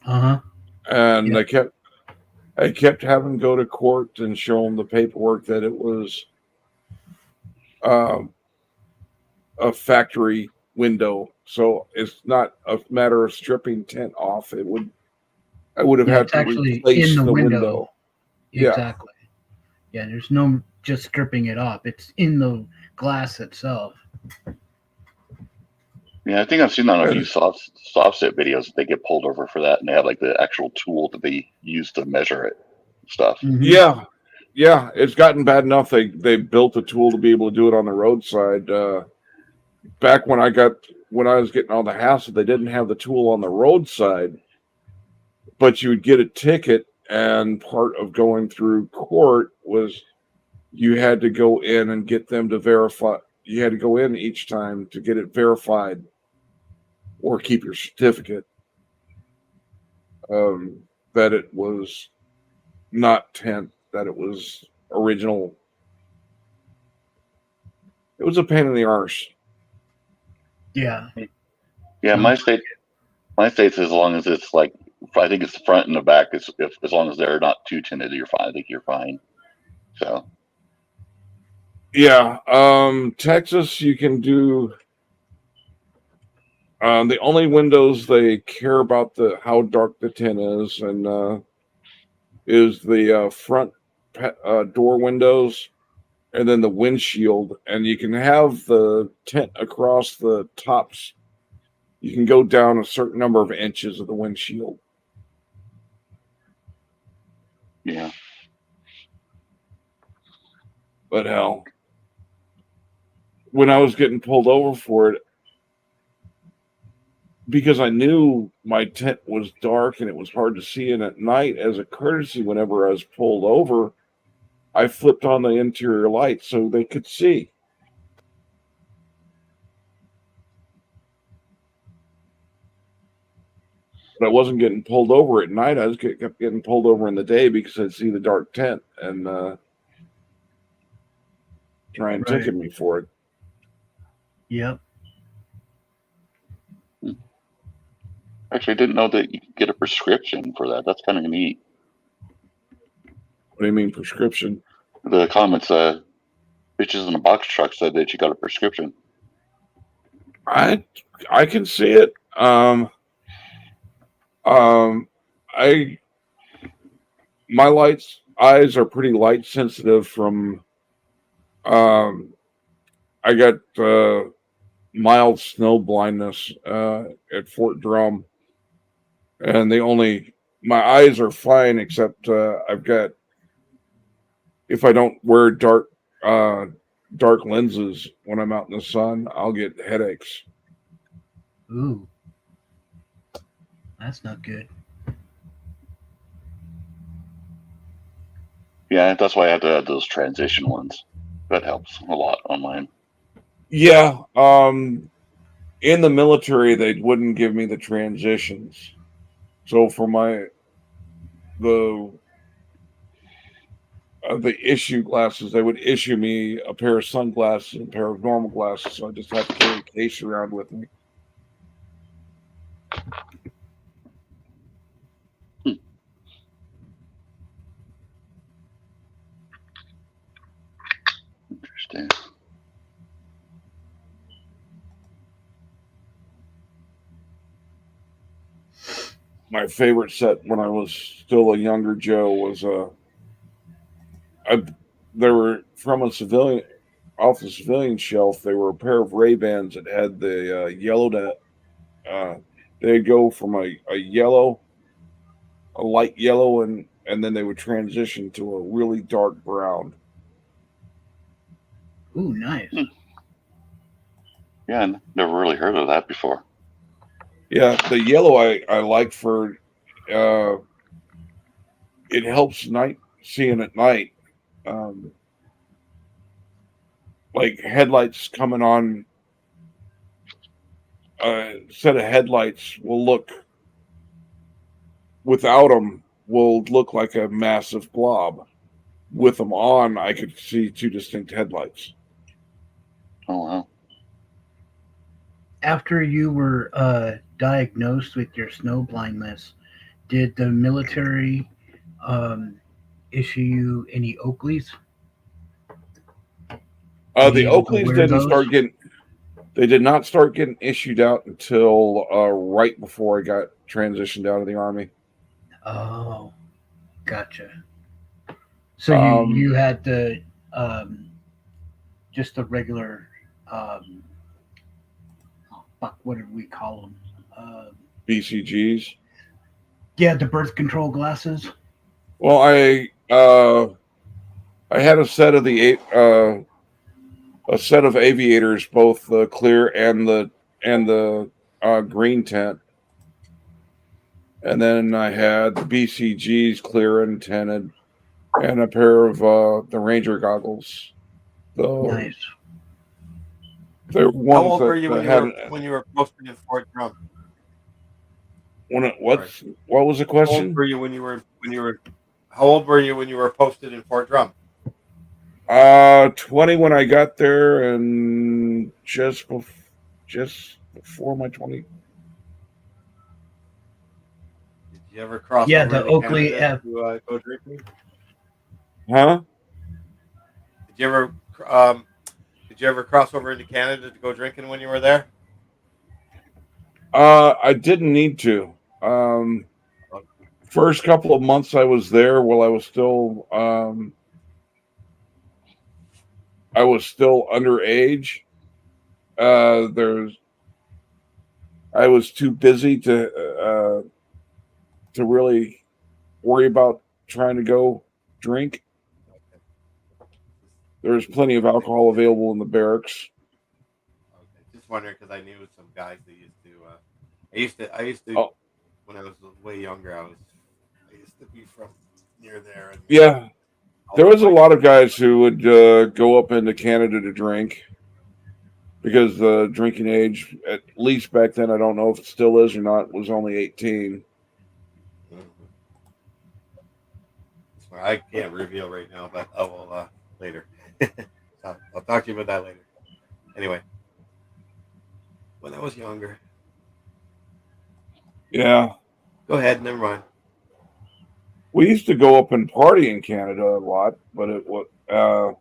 And yep. I kept having to go to court and show them the paperwork that it was a factory window, so it's not a matter of stripping tint off. I would have had to replace the window. Exactly. Yeah, there's no just stripping it off. It's in the glass itself. Yeah, I think I've seen on a few soft set videos that they get pulled over for that, and they have like the actual tool that they use to measure it stuff. Yeah, it's gotten bad enough they built a tool to be able to do it on the roadside. Back when I was getting all the hassle, they didn't have the tool on the roadside, but you would get a ticket, and part of going through court was you had to go in and get them to verify. You had to go in each time to get it verified or keep your certificate that it was not tint, that it was original. It was a pain in the arse. Yeah. Yeah, my state's as long as it's like, I think it's the front and the back. As long as they're not too tinted, you're fine. I think you're fine. So. Yeah, Texas, you can do. The only windows they care about how dark the tint is, and is the front door windows, and then the windshield. And you can have the tint across the tops. You can go down a certain number of inches of the windshield. Yeah. But hell, when I was getting pulled over for it, because I knew my tint was dark and it was hard to see, and at night, as a courtesy, whenever I was pulled over, I flipped on the interior light so they could see. But I wasn't getting pulled over at night. I kept getting pulled over in the day because I'd see the dark tint and try and ticket me for it. Yep. Actually, I didn't know that you could get a prescription for that. That's kind of neat. What do you mean prescription? The comments, bitches in a box truck said that you got a prescription. I can see it. My eyes are pretty light sensitive from. I got mild snow blindness at Fort Drum, and my eyes are fine except I've got, if I don't wear dark lenses when I'm out in the sun, I'll get headaches. Ooh, that's not good. Yeah, that's why I had to have those transition ones. That helps a lot on mine. Yeah, in the military, they wouldn't give me the transitions. So for the issue glasses, they would issue me a pair of sunglasses and a pair of normal glasses. So I just have to carry a case around with me. Interesting. My favorite set when I was still a younger Joe was they were from a civilian off the civilian shelf. They were a pair of Ray-Bans that had the yellowed. They'd go from a yellow, a light yellow, and then they would transition to a really dark brown. Ooh, nice. Yeah, I never really heard of that before. Yeah, the yellow I like for it helps night seeing at night. Like headlights coming on, a set of headlights will look without them will look like a massive blob. With them on, I could see two distinct headlights. Oh wow! After you were diagnosed with your snow blindness, did the military issue you any Oakleys? The Oakleys didn't start getting. They did not start getting issued out until right before I got transitioned out of the Army. Oh, gotcha. So you had the just the regular what did we call them? BCGs. Yeah, the birth control glasses. Well, I had a set of a set of aviators, both the clear and the green tint, and then I had the BCGs clear and tinted, and a pair of the Ranger goggles. Nice. How old were you when you were posted in Fort Drum? What was the question? How old were you when you were posted in Fort Drum? 20 when I got there, and just before my 20. Did you ever cross Yeah, over the into Oakley Canada to go drinking? Huh? Did you ever cross over into Canada to go drinking when you were there? I didn't need to. First couple of months I was there, while I was still underage. I was too busy to really worry about trying to go drink. There's plenty of alcohol available in the barracks. Okay. Just wondering because I knew some guys that used to. I used to. When I was way younger, I used to be from near there. And yeah, there was a lot of guys who would go up into Canada to drink because the drinking age, at least back then, I don't know if it still is or not, was only 18. I can't reveal right now, but I will later. I'll talk to you about that later. Anyway, when I was younger. Yeah. Go ahead. Never mind. We used to go up and party in Canada a lot, but I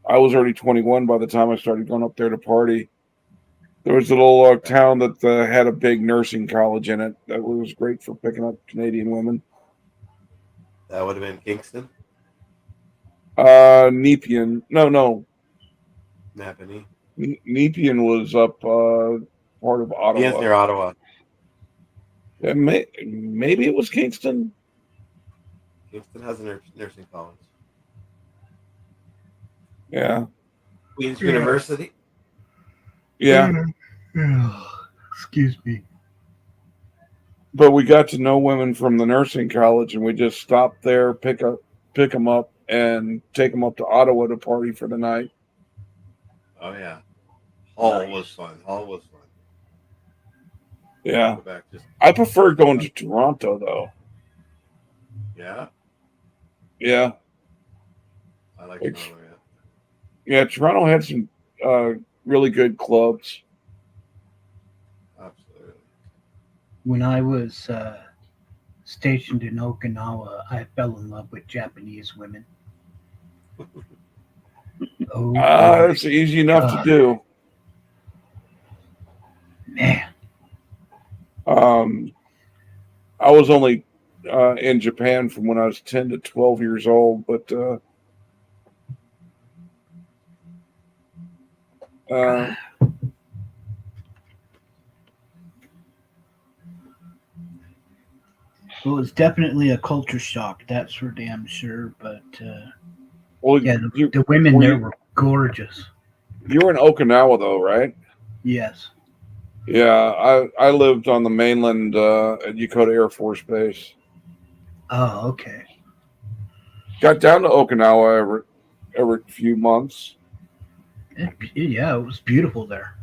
was already 21 by the time I started going up there to party. There was a little town that had a big nursing college in it that was great for picking up Canadian women. That would have been Kingston? Nepean. No. Napanee. Nepean was up part of Ottawa. Nepean's near Ottawa. Yeah, maybe it was Kingston. Kingston has a nursing college. Yeah. Queen's University? Yeah. Excuse me. But we got to know women from the nursing college, and we just stopped there, pick them up, and take them up to Ottawa to party for the night. Oh yeah, Hall was fun. Yeah, I prefer going to Toronto though. Yeah. Yeah. I like Toronto. Yeah, Toronto had some really good clubs. Absolutely. When I was stationed in Okinawa, I fell in love with Japanese women. Oh, boy. It's easy enough to God. do. Man. I was only in Japan from when I was 10 to 12 years old, but Well, it's definitely a culture shock, that's for damn sure. But well, yeah, the women there were gorgeous. You were in Okinawa, though, right? Yes. Yeah, I lived on the mainland at Yokota Air Force Base. Oh, okay. Got down to Okinawa every few months. Yeah, it was beautiful there.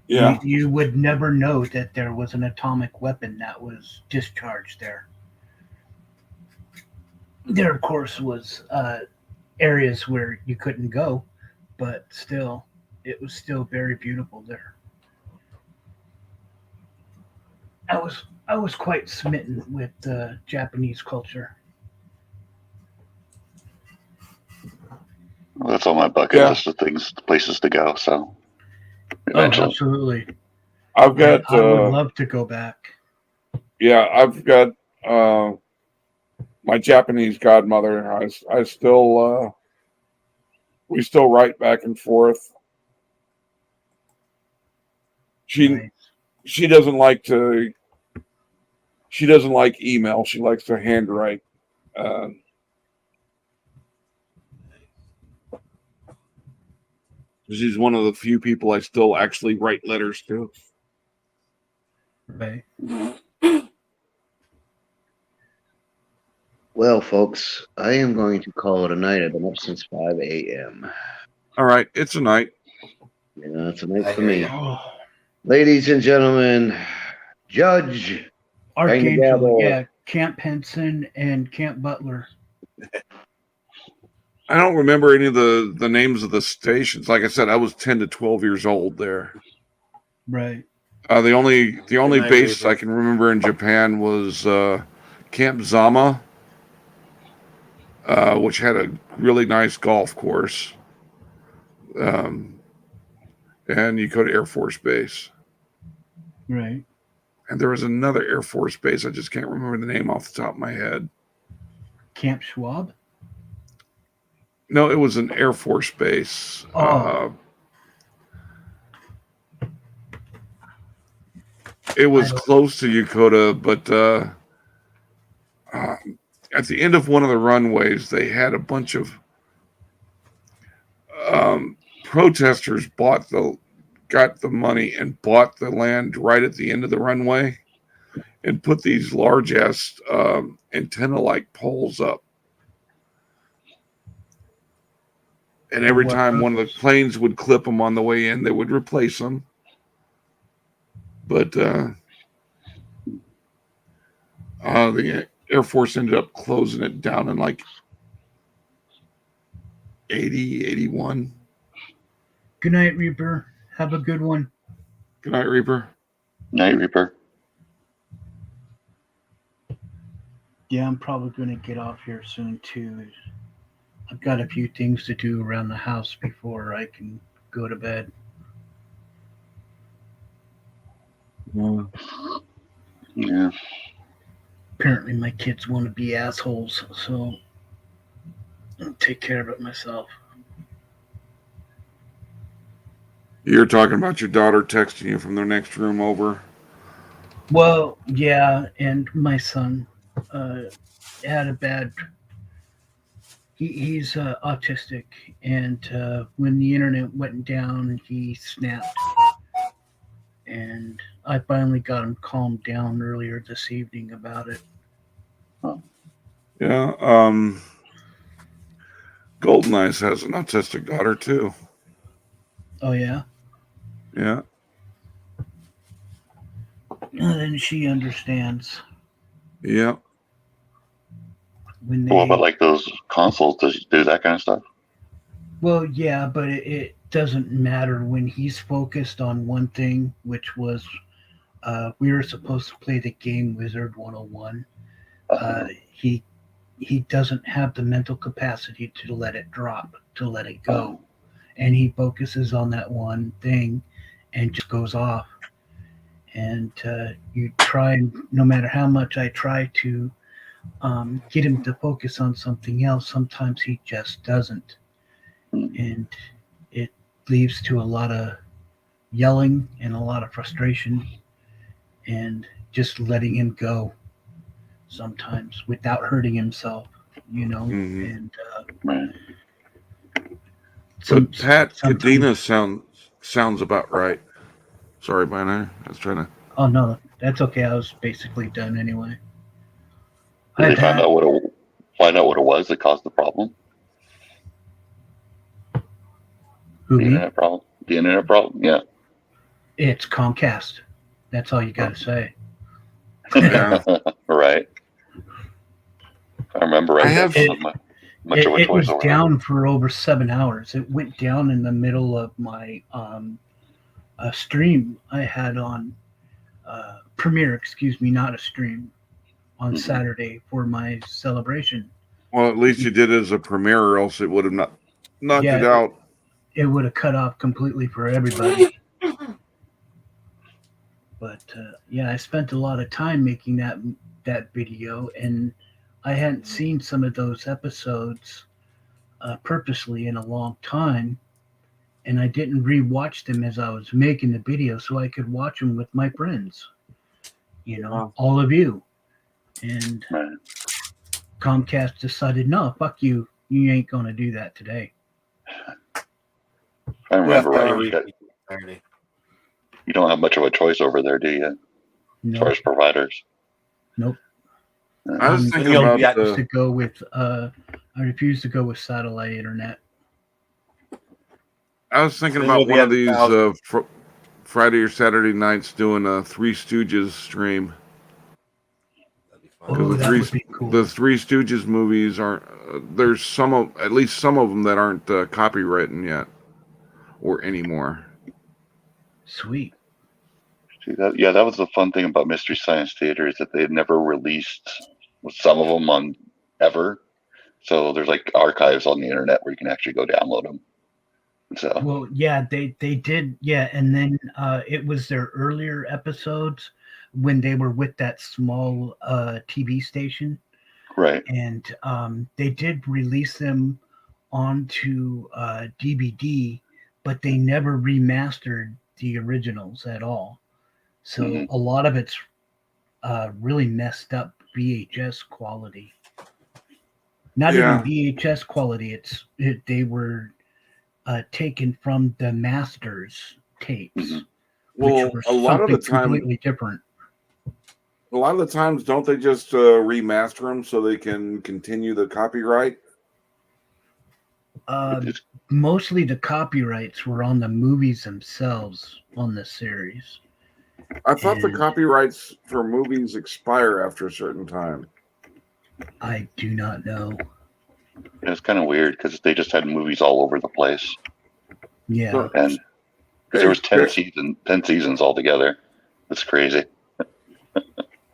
Yeah. You would never know that there was an atomic weapon that was discharged there. There, of course, was areas where you couldn't go, but still, it was still very beautiful there. I was quite smitten with Japanese culture. Well, that's on my bucket list of places to go. So eventually. Oh, absolutely. I've got. I would love to go back. Yeah, I've got my Japanese godmother. I still we still write back and forth. She doesn't like to. She doesn't like email. She likes to handwrite. She's one of the few people I still actually write letters to. Right. Well, folks, I am going to call it a night. I've been up since 5 a.m. All right, it's a night. Yeah, it's a night for me. Ladies and gentlemen, Judge Archangel, yeah, Camp Henson and Camp Butler. I don't remember any of the names of the stations. Like I said, I was 10 to 12 years old there. Right. The only base I can remember in Japan was Camp Zama, which had a really nice golf course, and Yokota Air Force Base. Right. And there was another Air Force Base. I just can't remember the name off the top of my head. Camp Schwab? No, it was an Air Force Base. Oh. It was close to Yokota, but at the end of one of the runways, they had a bunch of protesters got the money and bought the land right at the end of the runway and put these large ass antenna-like poles up. And every time one of the planes would clip them on the way in, they would replace them. But the Air Force ended up closing it down in like 80, 81. Good night, Reaper. Have a good one. Good night, Reaper. Night, Reaper. Yeah, I'm probably going to get off here soon, too. I've got a few things to do around the house before I can go to bed. Yeah. Apparently my kids want to be assholes, so I'll take care of it myself. You're talking about your daughter texting you from their next room over. Well, yeah, and my son had a bad... He's autistic, and when the internet went down, he snapped. And I finally got him calmed down earlier this evening about it. Yeah, Golden Eyes has an autistic daughter too. Oh, yeah? Yeah. Then she understands. Yeah. What about like those consoles? Does he do that kind of stuff? Well, yeah, but it doesn't matter when he's focused on one thing, which was we were supposed to play the game Wizard 101. Uh, He doesn't have the mental capacity to let it drop, to let it go, and he focuses on that one thing, and just goes off. And you try, no matter how much I try to get him to focus on something else, sometimes he just doesn't, and it leads to a lot of yelling and a lot of frustration, and just letting him go sometimes without hurting himself, and right. But Pat Cadena sounds about right. Sorry, Binary. I was trying to. Oh no, that's okay. I was basically done anyway. Did they find out what it was that caused the problem? Who, The me? internet problem. The internet problem. Yeah. It's Comcast. That's all you got to say. Yeah. Right. I remember right. I have much of a It choice was over down for over 7 hours. It went down in the middle of my stream I had on Premiere. Excuse me, not a stream on Saturday for my celebration. Well, at least you did it as a premiere, or else it would have not knocked it out. It would have cut off completely for everybody. But I spent a lot of time making that video, and I hadn't seen some of those episodes purposely in a long time, and I didn't rewatch them as I was making the video, so I could watch them with my friends, all of you. And Comcast decided, no, fuck you. You ain't going to do that today. I remember right. You don't have much of a choice over there, do you? No. As far as providers. Nope. I was thinking about I refuse to go with satellite internet. I was thinking about one of these Friday or Saturday nights doing a Three Stooges stream. Oh, that would be cool. The Three Stooges movies aren't. There's at least some of them that aren't copywritten yet, or anymore. Sweet. See that? Yeah, that was the fun thing about Mystery Science Theater is that they had never released some of them on ever. So there's like archives on the internet where you can actually go download them. So well, yeah, they did, yeah, and then it was their earlier episodes when they were with that small TV station, right? And they did release them onto DVD, but they never remastered the originals at all. So a lot of it's really messed up VHS quality. Not even VHS quality. They were taken from the masters tapes, which were a lot of the time completely different. A lot of the times, don't they just remaster them so they can continue the copyright? Mostly the copyrights were on the movies themselves on the series. I thought the copyrights for movies expire after a certain time. I do not know. It's kind of weird because they just had movies all over the place. Yeah, and there was 10 seasons altogether. It's crazy.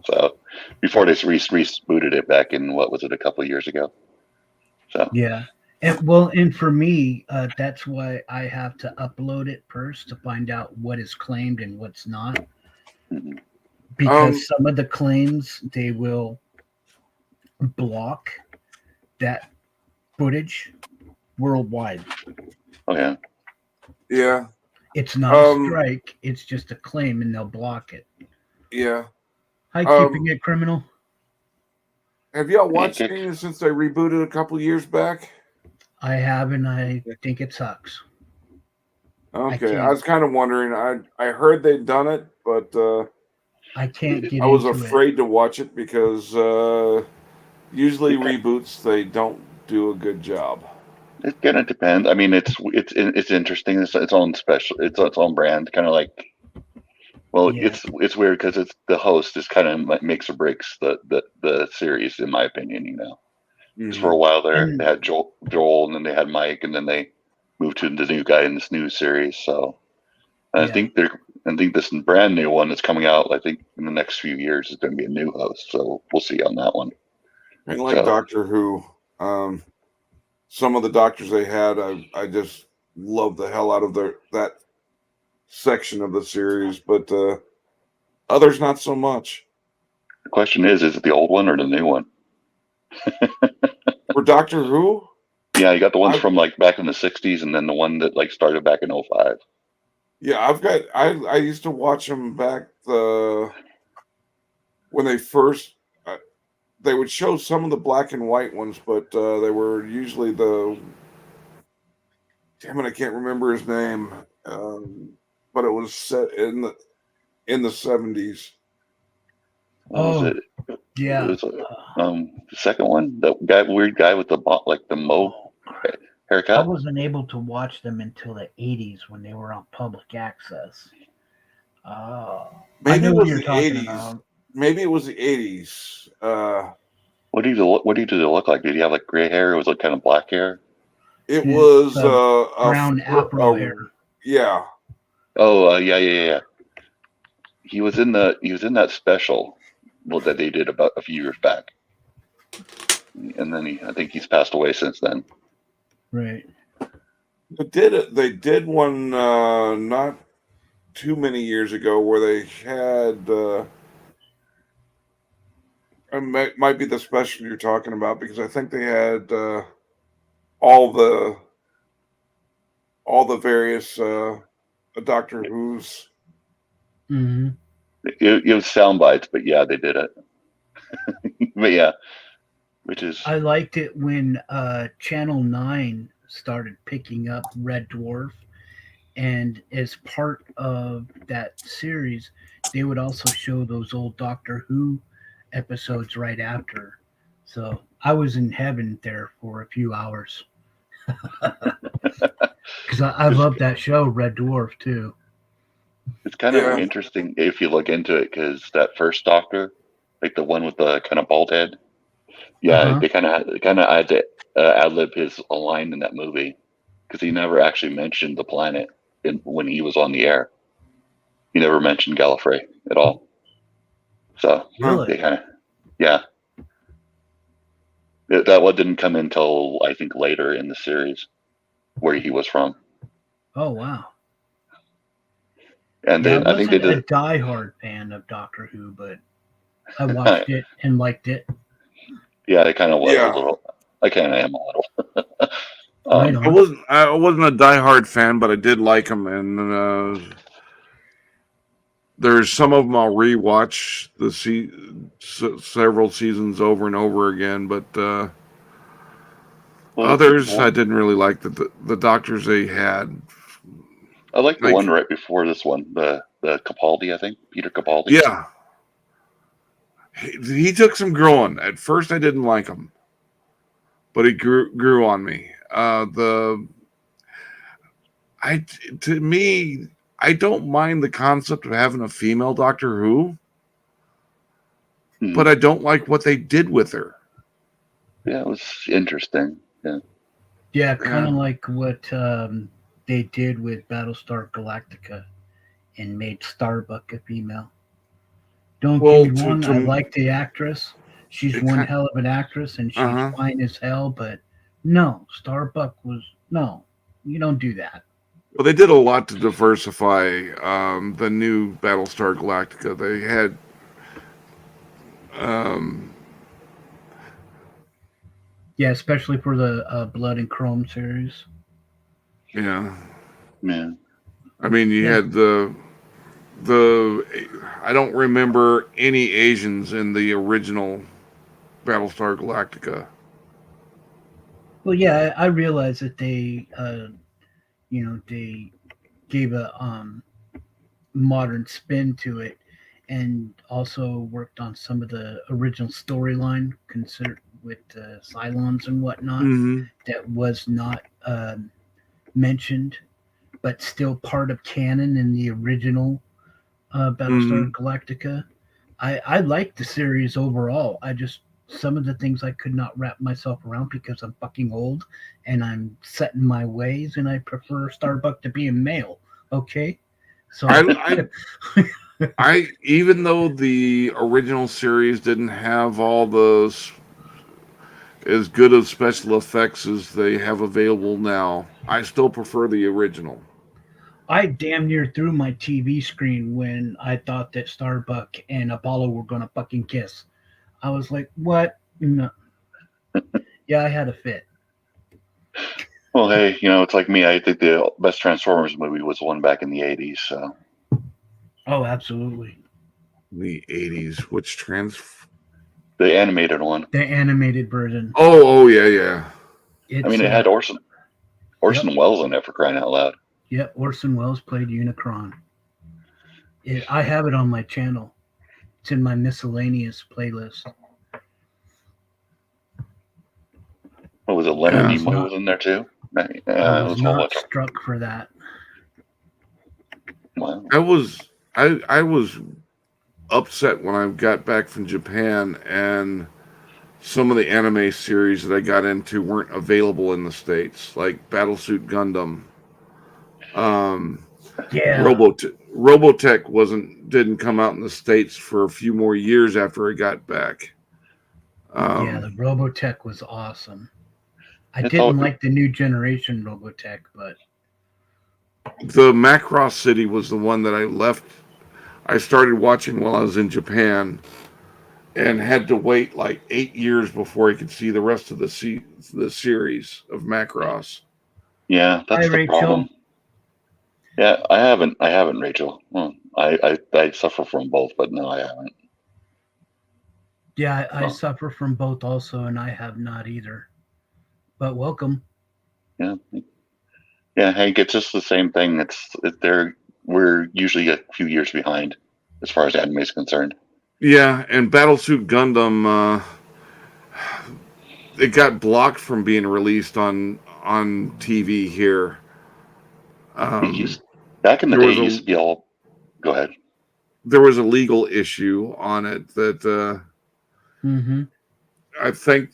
So before they rebooted it back in a couple of years ago. So yeah. And for me, that's why I have to upload it first to find out what is claimed and what's not. Because some of the claims, they will block that footage worldwide. Oh, yeah. Yeah. It's not a strike. It's just a claim, and they'll block it. Yeah. Hi, Keeping It Criminal. Have y'all watched anything since they rebooted a couple years back? I have, and I think it sucks. Okay, I was kind of wondering. I heard they'd done it, but I can't get. I was afraid to watch it because usually reboots they don't do a good job. It's gonna depend. I mean, it's interesting. It's its own special. It's its own brand. Kind of like. Well, it's weird because it's the host is kind of like makes or breaks the series, in my opinion. Because for a while there they had Joel, and then they had Mike, and then they moved to the new guy in this new series. So I think I think this brand new one that's coming out, I think in the next few years, is going to be a new host. So we'll see on that one. And like So- Doctor Who, some of the doctors they had, I just love the hell out of that section of the series, but others not so much. The question is it the old one or the new one? For Doctor Who? Yeah, you got the ones from like back in the 60s and then the one that like started back in 05. Yeah, I used to watch them back when they first, they would show some of the black and white ones, but they were usually damn it, I can't remember his name, but it was set in the 70s. What was it? Yeah. It was, the second one, the weird guy with the mo I haircut. wasn't able to watch them until the 80s when they were on public access. I Maybe know it what was you're the talking 80s. about. Maybe it was the 80s. What did he look like? Did he have like gray hair? It was like kind of black hair. It His, was brown afro hair. Yeah. Oh, yeah. He was in that special that they did about a few years back, and then I think he's passed away since then. Right. They did one not too many years ago where they had it might be the special you're talking about, because I think they had all the various Doctor Who's. Mm-hmm. It was sound bites, but yeah, they did it. But yeah, which is I liked it when Channel 9 started picking up Red Dwarf, and as part of that series, they would also show those old Doctor Who episodes right after. So I was in heaven there for a few hours. Because I love that show, Red Dwarf, too. it's kind of interesting if you look into it, because that first Doctor, like the one with the kind of bald head, yeah, they kind of had to ad lib his line in that movie, because he never actually mentioned the planet when he was on the air. He never mentioned Gallifrey at all. So Really? they kind of, yeah. That one didn't come until I think later in the series, where he was from. Oh, wow. And then I I think they wasn't did. a diehard fan of Doctor Who, but I watched it and liked it. Yeah, I kind of was a little. I kind of am a little. Right on. I wasn't a diehard fan, but I did like him, and there's some of them I'll rewatch several seasons over and over again, but others I didn't really like the doctors they had. I like the one right before this one, the Capaldi, I think, Peter Capaldi. Yeah, he took some growing. At first, I didn't like him, but he grew on me. To me, I don't mind the concept of having a female Doctor Who, but I don't like what they did with her. Yeah, it was interesting. Yeah, kind of like what they did with Battlestar Galactica and made Starbuck a female. Don't get me wrong, I like the actress. She's one hell of an actress, and she's fine as hell, but no, Starbuck was, no, you don't do that. Well, they did a lot to diversify the new Battlestar Galactica. They had yeah, especially for the Blood and Chrome series. Yeah. I mean, you had the I don't remember any Asians in the original Battlestar Galactica. Well, yeah, I realize that they they gave a modern spin to it, and also worked on some of the original storyline considered with Cylons and whatnot that was not mentioned, but still part of canon in the original Battlestar Galactica. I like the series overall. Some of the things I could not wrap myself around because I'm fucking old and I'm set in my ways, and I prefer Starbuck to be a male. Okay, So I even though the original series didn't have all those as good of special effects as they have available now, I still prefer the original. I damn near threw my TV screen when I thought that Starbuck and Apollo were gonna fucking kiss. I was like, "What? No." Yeah, I had a fit. Well, hey, it's like me. I think the best Transformers movie was one back in the '80s. So. Oh, absolutely. The '80s, which The animated one. The animated version. Oh, yeah. I mean, it had Orson Welles in it, for crying out loud. Yep, Orson Welles played Unicron. I have it on my channel. It's in my miscellaneous playlist. What was it? Leonard Nimoy was in there too. I was not struck for that. Wow. I was upset when I got back from Japan and some of the anime series that I got into weren't available in the States, like Battlesuit Gundam. Yeah. Robotech didn't come out in the States for a few more years after I got back. Yeah, the Robotech was awesome. I didn't like the new generation Robotech, but the Macross City was the one that I started watching while I was in Japan and had to wait like 8 years before I could see the rest of the series of Macross. Yeah, that's the problem. Yeah, I haven't, Rachel. Well, I suffer from both, but no, I haven't. Yeah, I suffer from both also, and I have not either. But welcome. Yeah, Hank, it's just the same thing. We're usually a few years behind as far as anime is concerned. Yeah, and Battlesuit Gundam, it got blocked from being released on TV here. Back in the day, it used to be all. Go ahead. There was a legal issue on it that I think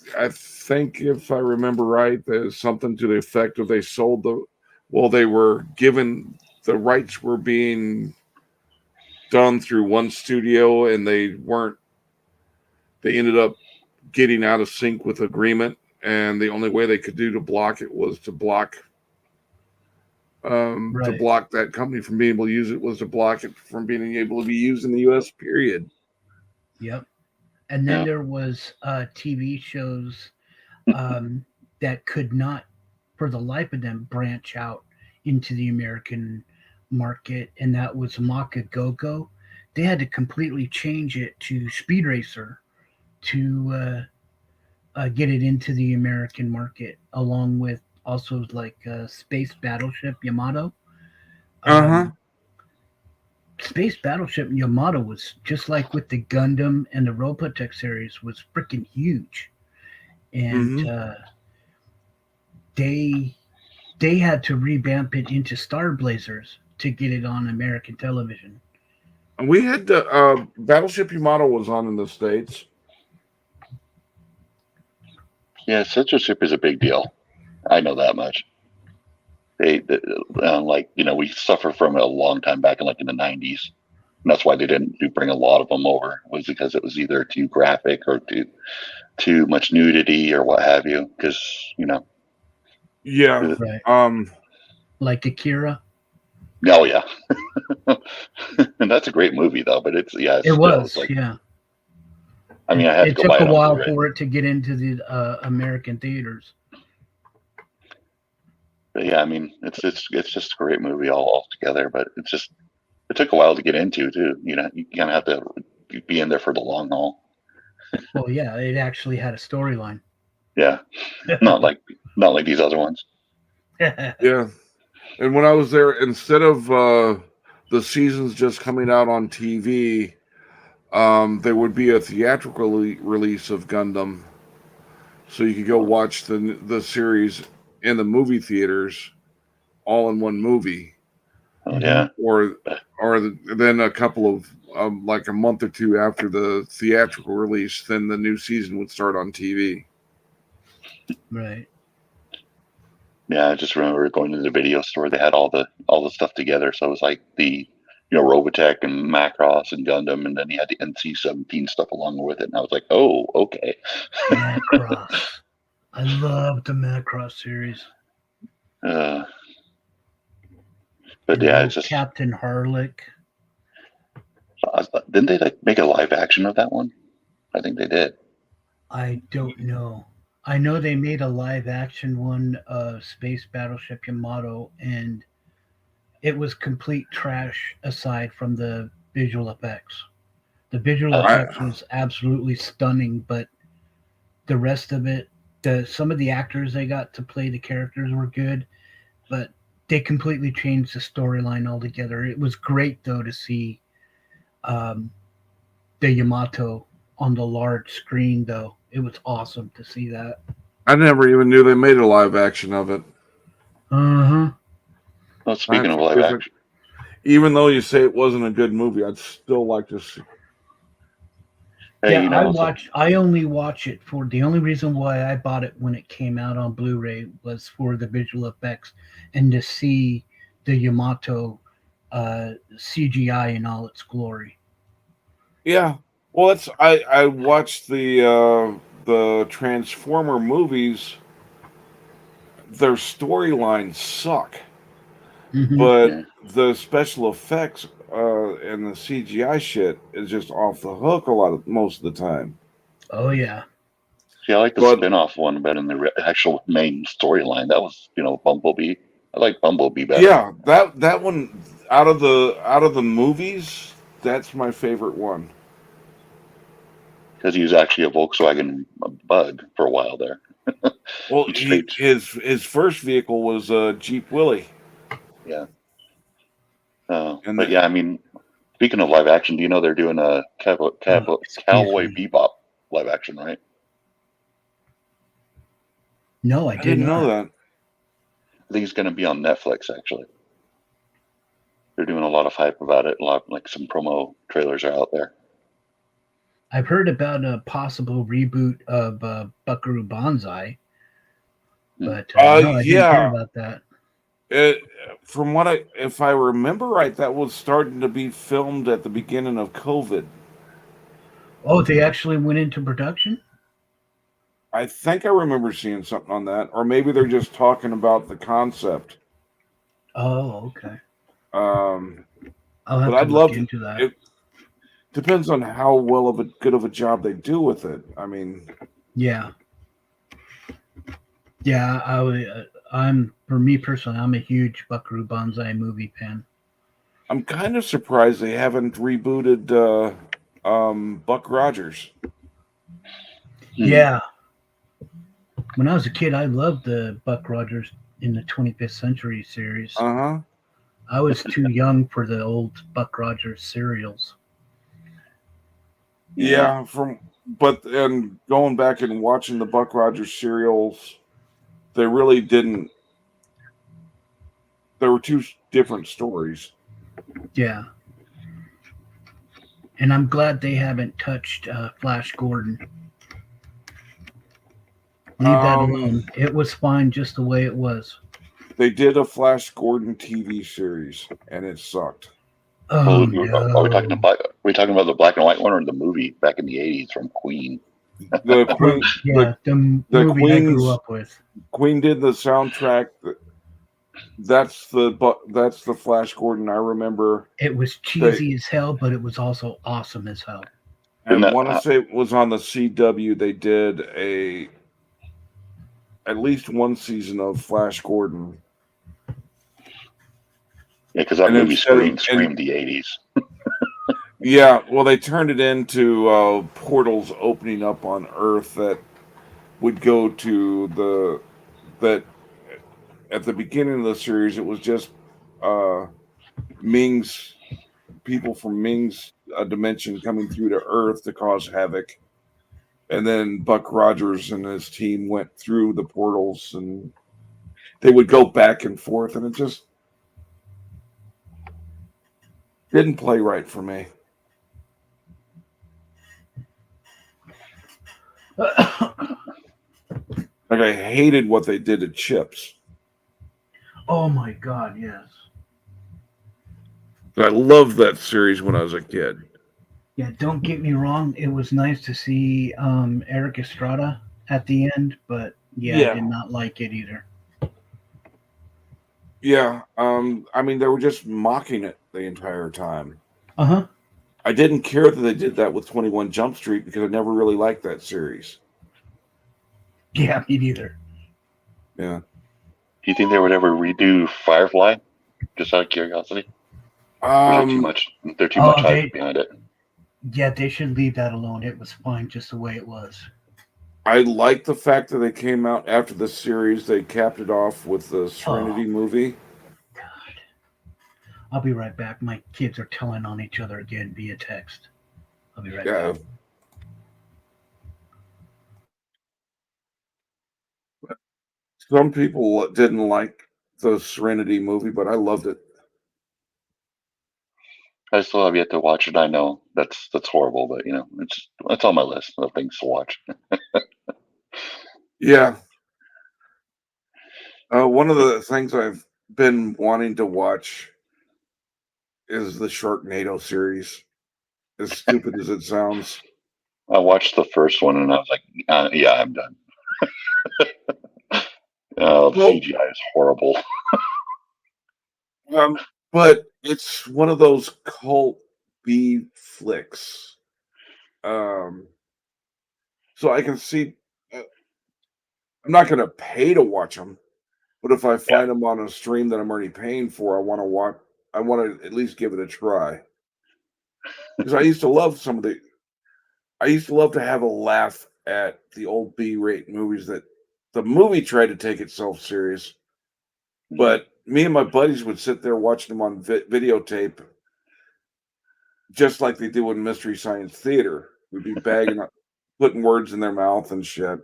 if I remember right, there's something to the effect of they were given the rights were being done through one studio and they ended up getting out of sync with agreement, and the only way they could do to block it was to block that company from being able to use it, was to block it from being able to be used in the US, period. Yep. And then there was TV shows that could not, for the life of them, branch out into the American market, and that was Maka Go-Go. They had to completely change it to Speed Racer to get it into the American market, along with also like Space Battleship Yamato. Space Battleship Yamato was just like with the Gundam and the Robotech series, was freaking huge, and they had to revamp it into Star Blazers to get it on American television. We had Battleship Yamato was on in the States. Yeah, censorship is a big deal. I know that much. We suffer from it a long time back in the 90s. And that's why they didn't bring a lot of them over, was because it was either too graphic or too much nudity or what have you. Because, Yeah. Right. Like Akira. Oh, yeah. And that's a great movie, though. But it was. Yeah. I mean, I had to go buy it. It took a while for it to get into the American theaters. But yeah, I mean, it's just a great movie all together. But it took a while to get into too. You kind of have to be in there for the long haul. Well, yeah, it actually had a storyline. Yeah, not like these other ones. Yeah, and when I was there, instead of the seasons just coming out on TV, there would be a theatrical release of Gundam, so you could go watch the series in the movie theaters, all in one movie. Oh yeah. Or then a couple of like a month or two after the theatrical release, then the new season would start on TV. Right. Yeah, I just remember going to the video store. They had all the stuff together, so it was like the Robotech and Macross and Gundam, and then he had the NC-17 stuff along with it. And I was like, oh, okay. Macross. I love the Macross series. But And yeah, old it's just Captain Harlock. didn't they like make a live action of that one? I think they did. I don't know. I know they made a live action one of Space Battleship Yamato, and it was complete trash aside from the visual effects. The visual effects was absolutely stunning, but the rest of it, some of the actors they got to play the characters were good, but they completely changed the storyline altogether. It was great though to see the Yamato on the large screen, though. It was awesome to see that. I never even knew they made a live action of it. Uh-huh. Well, speaking of live action, even though you say it wasn't a good movie, I'd still like to see. Hey, I only watch it for the only reason why I bought it when it came out on Blu-ray was for the visual effects and to see the Yamato CGI in all its glory. Yeah, well, I watched the Transformer movies. Their storylines suck, but the special effects and the CGI shit is just off the hook most of the time. Oh yeah. See, I like the spin-off one better than the actual main storyline. That was, Bumblebee. I like Bumblebee better. Yeah, that one out of the movies, that's my favorite one. Because he was actually a Volkswagen Bug for a while there. Well, his first vehicle was a Jeep Willie. Yeah. But yeah, I mean, speaking of live action, do you know they're doing a Cowboy Bebop live action, right? No, I didn't know that. I think it's going to be on Netflix, actually. They're doing a lot of hype about it. Some promo trailers are out there. I've heard about a possible reboot of Buckaroo Banzai, but no, I didn't hear about that. If I remember right, that was starting to be filmed at the beginning of COVID. Oh, they actually went into production? I think I remember seeing something on that, or maybe they're just talking about the concept. Oh, okay. I'll have to look into that. It depends on how good of a job they do with it. I mean, yeah. For me personally, I'm a huge Buckaroo Banzai movie fan. I'm kind of surprised they haven't rebooted Buck Rogers. Yeah. When I was a kid, I loved the Buck Rogers in the 25th Century series. Uh-huh. I was too young for the old Buck Rogers serials. Yeah, and going back and watching the Buck Rogers serials, they really didn't. There were two different stories. Yeah. And I'm glad they haven't touched Flash Gordon. Leave that alone. It was fine just the way it was. They did a Flash Gordon TV series, and it sucked. Oh, no. Are we talking about the black and white one or the movie back in the 80s from Queen? The Queen, the movie Queen's, I grew up with. Queen did the soundtrack. That's the Flash Gordon I remember. It was cheesy as hell, but it was also awesome as hell. I want to say it was on the CW. They did at least one season of Flash Gordon. Yeah, because that movie screamed the 80s. Yeah, well, they turned it into portals opening up on Earth that would go to at the beginning of the series, it was just Ming's people from Ming's dimension coming through to Earth to cause havoc. And then Buck Rogers and his team went through the portals and they would go back and forth, and it just didn't play right for me. Like, I hated what they did to Chips. Oh my God, yes. I loved that series when I was a kid. Yeah, don't get me wrong. It was nice to see Eric Estrada at the end, but yeah, I did not like it either. Yeah. I mean, they were just mocking it the entire time. Uh-huh. I didn't care that they did that with 21 Jump Street because I never really liked that series. Yeah, me neither. Yeah. Do you think they would ever redo Firefly? Just out of curiosity. Or is there too much? There's too much hype behind it. Yeah, they should leave that alone. It was fine just the way it was. I like the fact that they came out after the series. They capped it off with the Serenity movie. God. I'll be right back. My kids are telling on each other again via text. I'll be right back. Some people didn't like the Serenity movie, but I loved it. I still have yet to watch it. I know that's horrible, but you know, it's on my list of things to watch. Yeah. One of the things I've been wanting to watch is the Sharknado series. As stupid as it sounds. I watched the first one and I was like, yeah, I'm done. The CGI is horrible. But it's one of those cult B flicks. So I can see. I'm not going to pay to watch them, but if I find them on a stream that I'm already paying for, I want to watch. I want to at least give it a try. Because I used to love some of the. I used to love to have a laugh at the old B-rate movies that the movie tried to take itself serious, but me and my buddies would sit there watching them on videotape, just like they do in Mystery Science Theater. We'd be bagging up, putting words in their mouth and shit.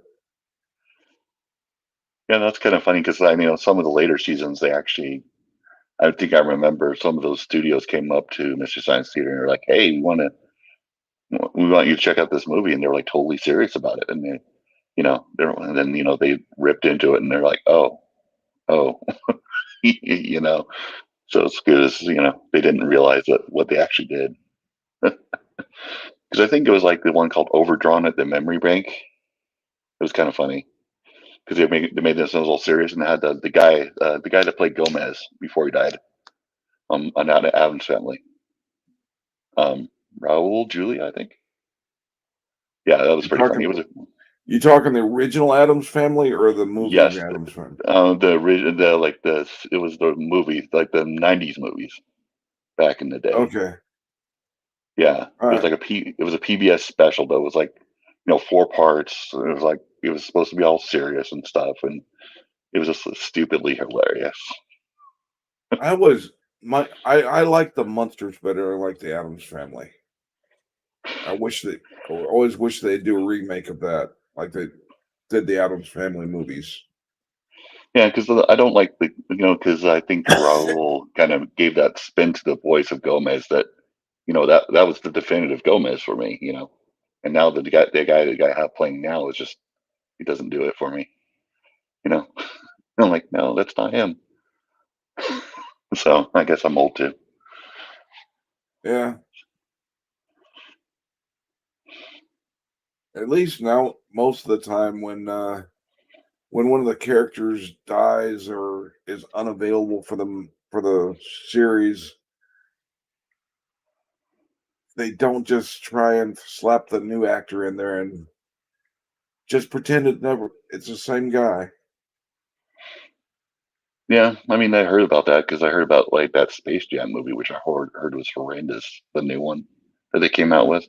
Yeah, that's kind of funny because I know some of the later seasons they actually. I think I remember some of those studios came up to Mystery Science Theater and they're like, "Hey, we want you to check out this movie," and they were like totally serious about it, and they, you know, and then you know they ripped into it and they're like, "Oh, you know." So it's good as you know they didn't realize what they actually did. Because I think it was like the one called Overdrawn at the Memory Bank. It was kind of funny because they made this all serious and they had the guy that played Gomez before he died on Adam's Family. Raul Julia, I think. Yeah, that was pretty funny. It was. You talking the original Adams Family or the movie Adams Family? It was the movies, like the '90s movies back in the day. Okay. Yeah, it was a PBS special, but it was like, you know, 4 parts. It was like it was supposed to be all serious and stuff, and it was just stupidly hilarious. I like the Munsters better. I like the Adams Family. I always wish they'd do a remake of that, like they did the Adams Family movies. Yeah, because I don't like because I think Raul kind of gave that spin to the voice of Gomez that, you know, that was the definitive Gomez for me, you know, and now the guy I have playing now is just he doesn't do it for me, you know. I'm like, no, that's not him. So I guess I'm old too. Yeah. At least now, most of the time, when one of the characters dies or is unavailable for the series, they don't just try and slap the new actor in there and just pretend it's the same guy. Yeah, I mean, I heard about that because I heard about like that Space Jam movie, which I heard was horrendous. The new one that they came out with.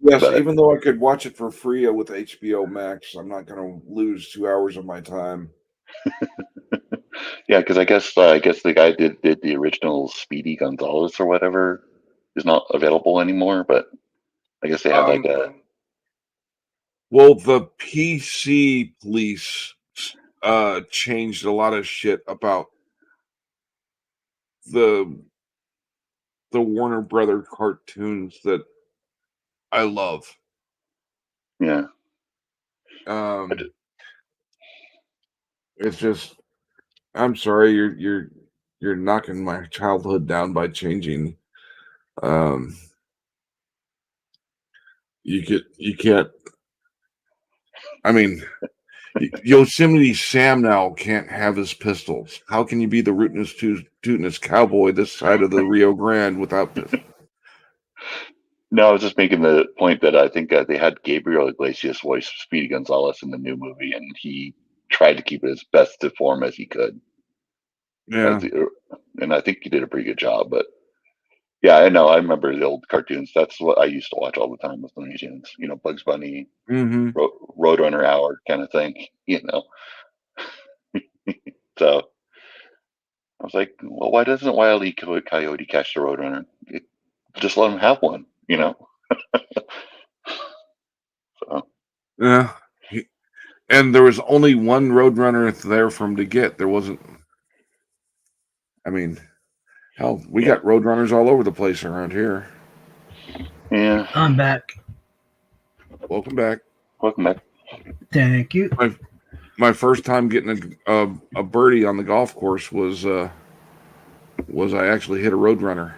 Yes, even though I could watch it for free with HBO Max, I'm not going to lose 2 hours of my time. Yeah, because I guess the guy did the original Speedy Gonzalez or whatever is not available anymore. But I guess they have like a. Well, the PC police changed a lot of shit about the Warner Brother cartoons that I love. Yeah. It's just, I'm sorry, you're knocking my childhood down by changing. You can't. I mean, Yosemite Sam now can't have his pistols. How can you be the rootinest cowboy this side of the Rio Grande without pistols? No, I was just making the point that I think they had Gabriel Iglesias voice Speedy Gonzalez in the new movie, and he tried to keep it as best to form as he could. Yeah. And I think he did a pretty good job. But yeah, I know. I remember the old cartoons. That's what I used to watch all the time with Looney Tunes. You know, Bugs Bunny, Mm-hmm. Roadrunner Hour kind of thing. You know. So I was like, well, why doesn't Wile E. Coyote catch the Roadrunner? Just let him have one. You know. So. Yeah. And there was only one Roadrunner there for him to get. There wasn't. I mean, hell, we got Roadrunners all over the place around here. Yeah. I'm back. Welcome back. Welcome back. Thank you. My first time getting a birdie on the golf course was I actually hit a Roadrunner.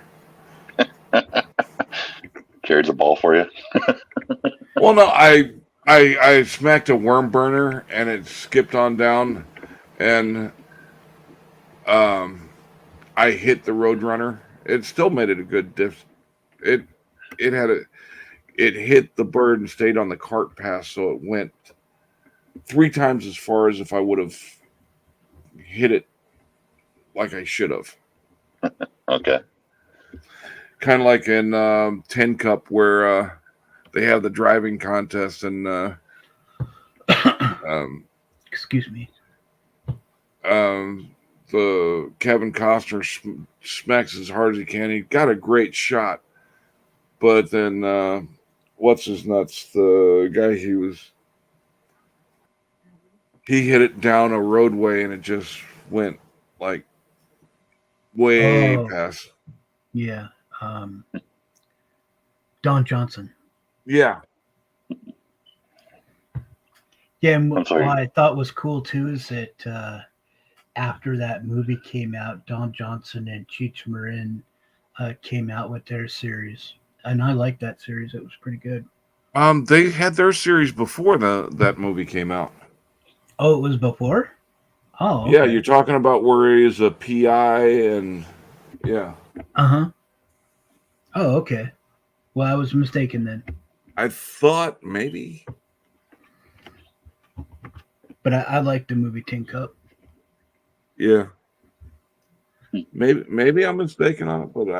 Carried the ball for you. Well, no, I smacked a worm burner and it skipped on down, and I hit the Roadrunner. It still made it a good diff. It hit the bird and stayed on the cart path, so it went 3 times as far as if I would have hit it like I should have. Okay. Kind of like in 10 Cup where they have the driving contest and excuse me. The Kevin Costner smacks as hard as he can. He got a great shot, but then what's his nuts? The guy he hit it down a roadway and it just went like way past. Yeah. Don Johnson. Yeah. Yeah, and what I thought was cool too is that after that movie came out, Don Johnson and Cheech Marin came out with their series, and I liked that series. It was pretty good. They had their series before that movie came out. Oh, it was before? Oh, okay. Yeah, you're talking about where he's a PI and yeah. Uh-huh. Oh, okay. Well, I was mistaken then. I thought maybe. But I liked the movie Tin Cup. Yeah. Maybe I'm mistaken on it, but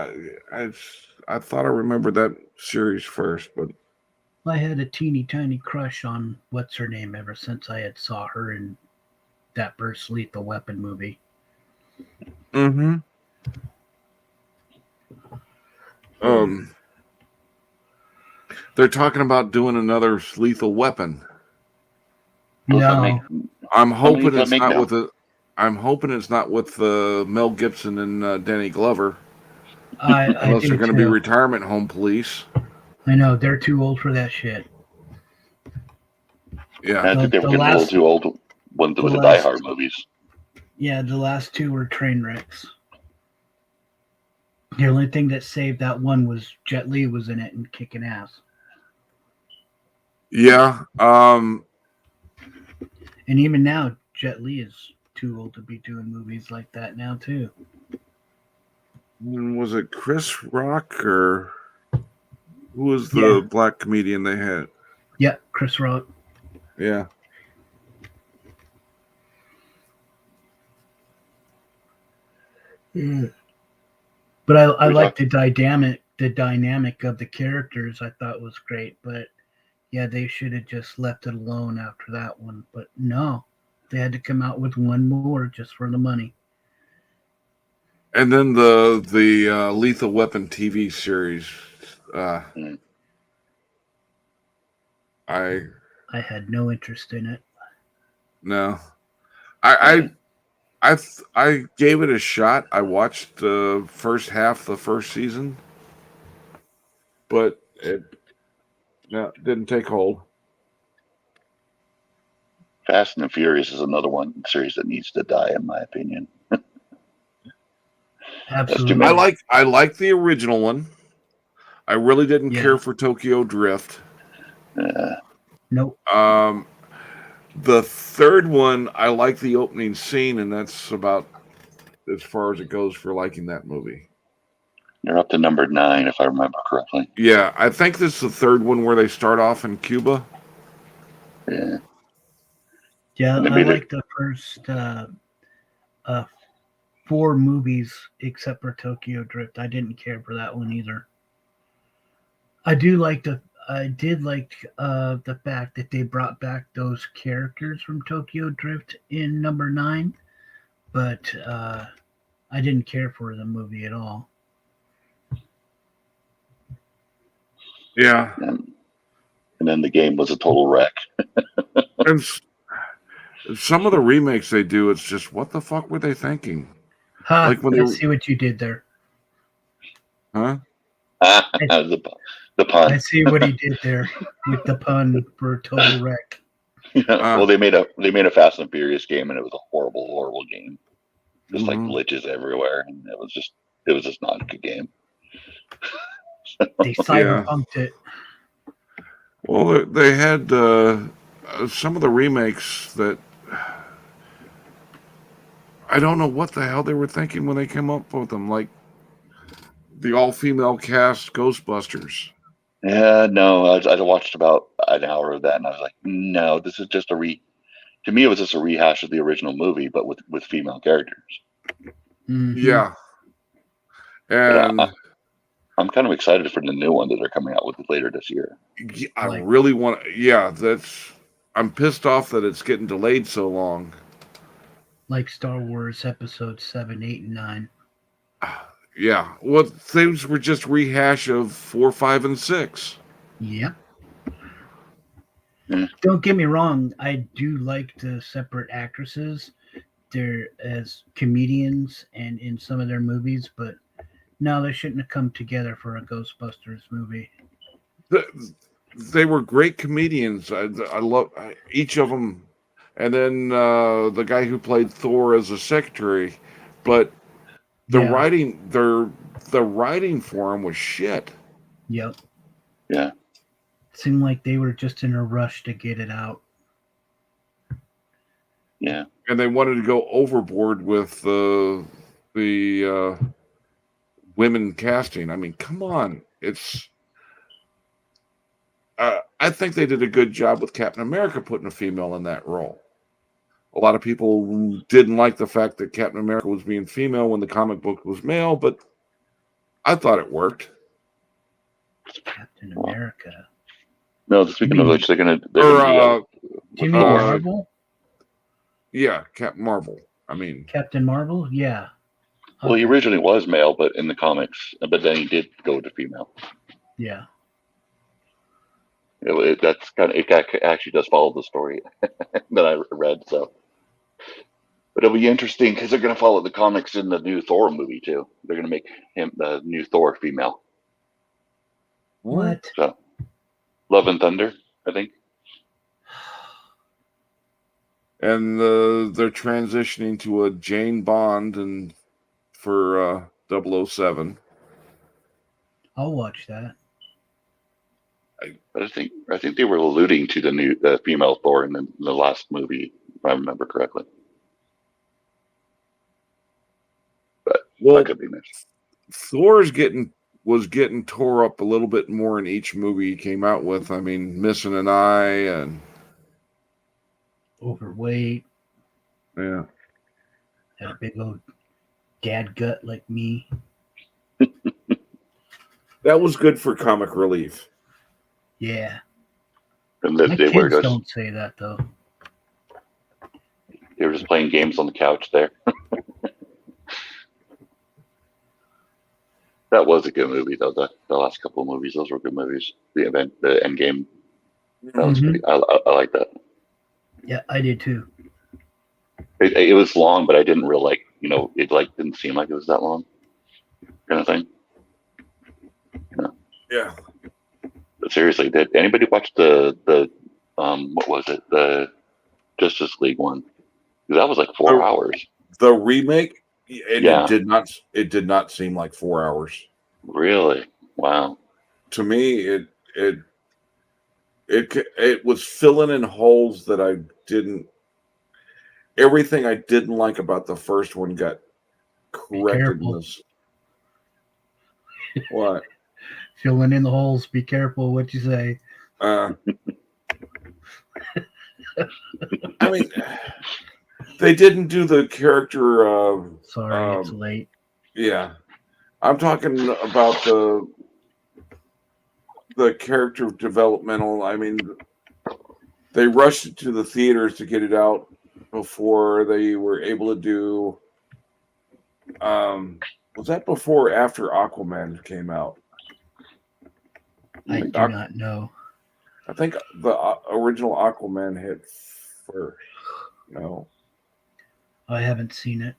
I thought I remembered that series first, but I had a teeny tiny crush on what's her name ever since I had saw her in that first Lethal Weapon movie. Mm-hmm. They're talking about doing another Lethal Weapon. No. I'm hoping it's not with I'm hoping it's not with Mel Gibson and Danny Glover. Unless they're going to be retirement home police. I know, they're too old for that shit. Yeah. I think they were getting a little too old with the Die Hard movies. Yeah, the last 2 were train wrecks. The only thing that saved that one was Jet Li was in it and kicking ass. Yeah. And even now, Jet Li is too old to be doing movies like that now, too. Was it Chris Rock or who was the black comedian they had? Yeah, Chris Rock. Yeah. But I like the dynamic of the characters. I thought was great, but yeah, they should have just left it alone after that one. But no, they had to come out with one more just for the money. And then the Lethal Weapon TV series. I had no interest in it. No, I gave it a shot. I watched the first half, the first season, but it didn't take hold. Fast and the Furious is another one series that needs to die, in my opinion. Absolutely. I like the original one. I really didn't Yeah. care for Tokyo Drift. Nope. The third one, I like the opening scene, and that's about as far as it goes for liking that movie. You're up to number 9, if I remember correctly. Yeah, I think this is the third one where they start off in Cuba. Yeah. Yeah, And they I made like the first 4 movies except for Tokyo Drift. I didn't care for that one either. I did like the fact that they brought back those characters from Tokyo Drift in number 9, but I didn't care for the movie at all. Yeah. And then the game was a total wreck. And some of the remakes they do, it's just, what the fuck were they thinking? Ha, Like when I they see what you did there. Huh? the pun. I see what he did there with the pun for Total Wreck. Well, they made a Fast and Furious game, and it was a horrible game. Just like Mhm. glitches everywhere, and it was just not a good game. They cyberpunked it. Well, they had some of the remakes that I don't know what the hell they were thinking when they came up with them, like the all-female cast Ghostbusters. Yeah, no, I watched about an hour of that, and I was like, no, this is just to me, it was just a rehash of the original movie, but with female characters. Mhm. Yeah. And I'm kind of excited for the new one that they're coming out with later this year. I really want. Yeah, I'm pissed off that it's getting delayed so long. Like Star Wars Episode 7, 8, and 9. Yeah, well, things were just rehash of 4, 5, and 6. Yep. Mm. Don't get me wrong, I do like the separate actresses. They're as comedians and in some of their movies, but no, they shouldn't have come together for a Ghostbusters movie. They were great comedians. I love each of them. And then the guy who played Thor as a secretary, but the writing for him was shit. Yep. Yeah. Seemed like they were just in a rush to get it out. Yeah. And they wanted to go overboard with the women casting. I mean, come on. It's I think they did a good job with Captain America putting a female in that role. A lot of people didn't like the fact that Captain America was being female when the comic book was male, but I thought it worked. Captain America. No, speaking of which, they're gonna Jimmy Marvel? Yeah, Captain Marvel. I mean, Captain Marvel? Yeah. Well, he originally was male, but in the comics, but then he did go to female. Yeah. It actually does follow the story that I read. So, but it'll be interesting because they're going to follow the comics in the new Thor movie too. They're going to make him the new Thor female. What? So, Love and Thunder, I think. And they're transitioning to a Jane Bond and for 007. I'll watch that. But I think they were alluding to the new female Thor in the last movie, if I remember correctly. But I could be missed. Thor was getting tore up a little bit more in each movie he came out with. I mean, missing an eye and Overweight. Yeah. Had a big old dad gut like me. That was good for comic relief. Yeah. And My they were kids just don't say that though. they were just playing games on the couch there. That was a good movie though. The last couple of movies, those were good movies. The End Game. That was pretty. I like that. Yeah, I did too. It was long, but I didn't realize, it didn't seem like it was that long, kind of thing. Yeah. But seriously, did anybody watch the what was it, the Justice League one? That was like 4 hours. The remake, Yeah. It did not seem like 4 hours. Really? Wow. To me, it was filling in holes that I didn't. Everything I didn't like about the first one got corrected in careful. this. What? Filling in the holes. Be careful what you say. I mean, they didn't do the character. Sorry, it's late. Yeah, I'm talking about the character developmental. I mean, they rushed it to the theaters to get it out before they were able to do. Was that before or after Aquaman came out? I do not know. I think the original Aquaman hit first. No, I haven't seen it.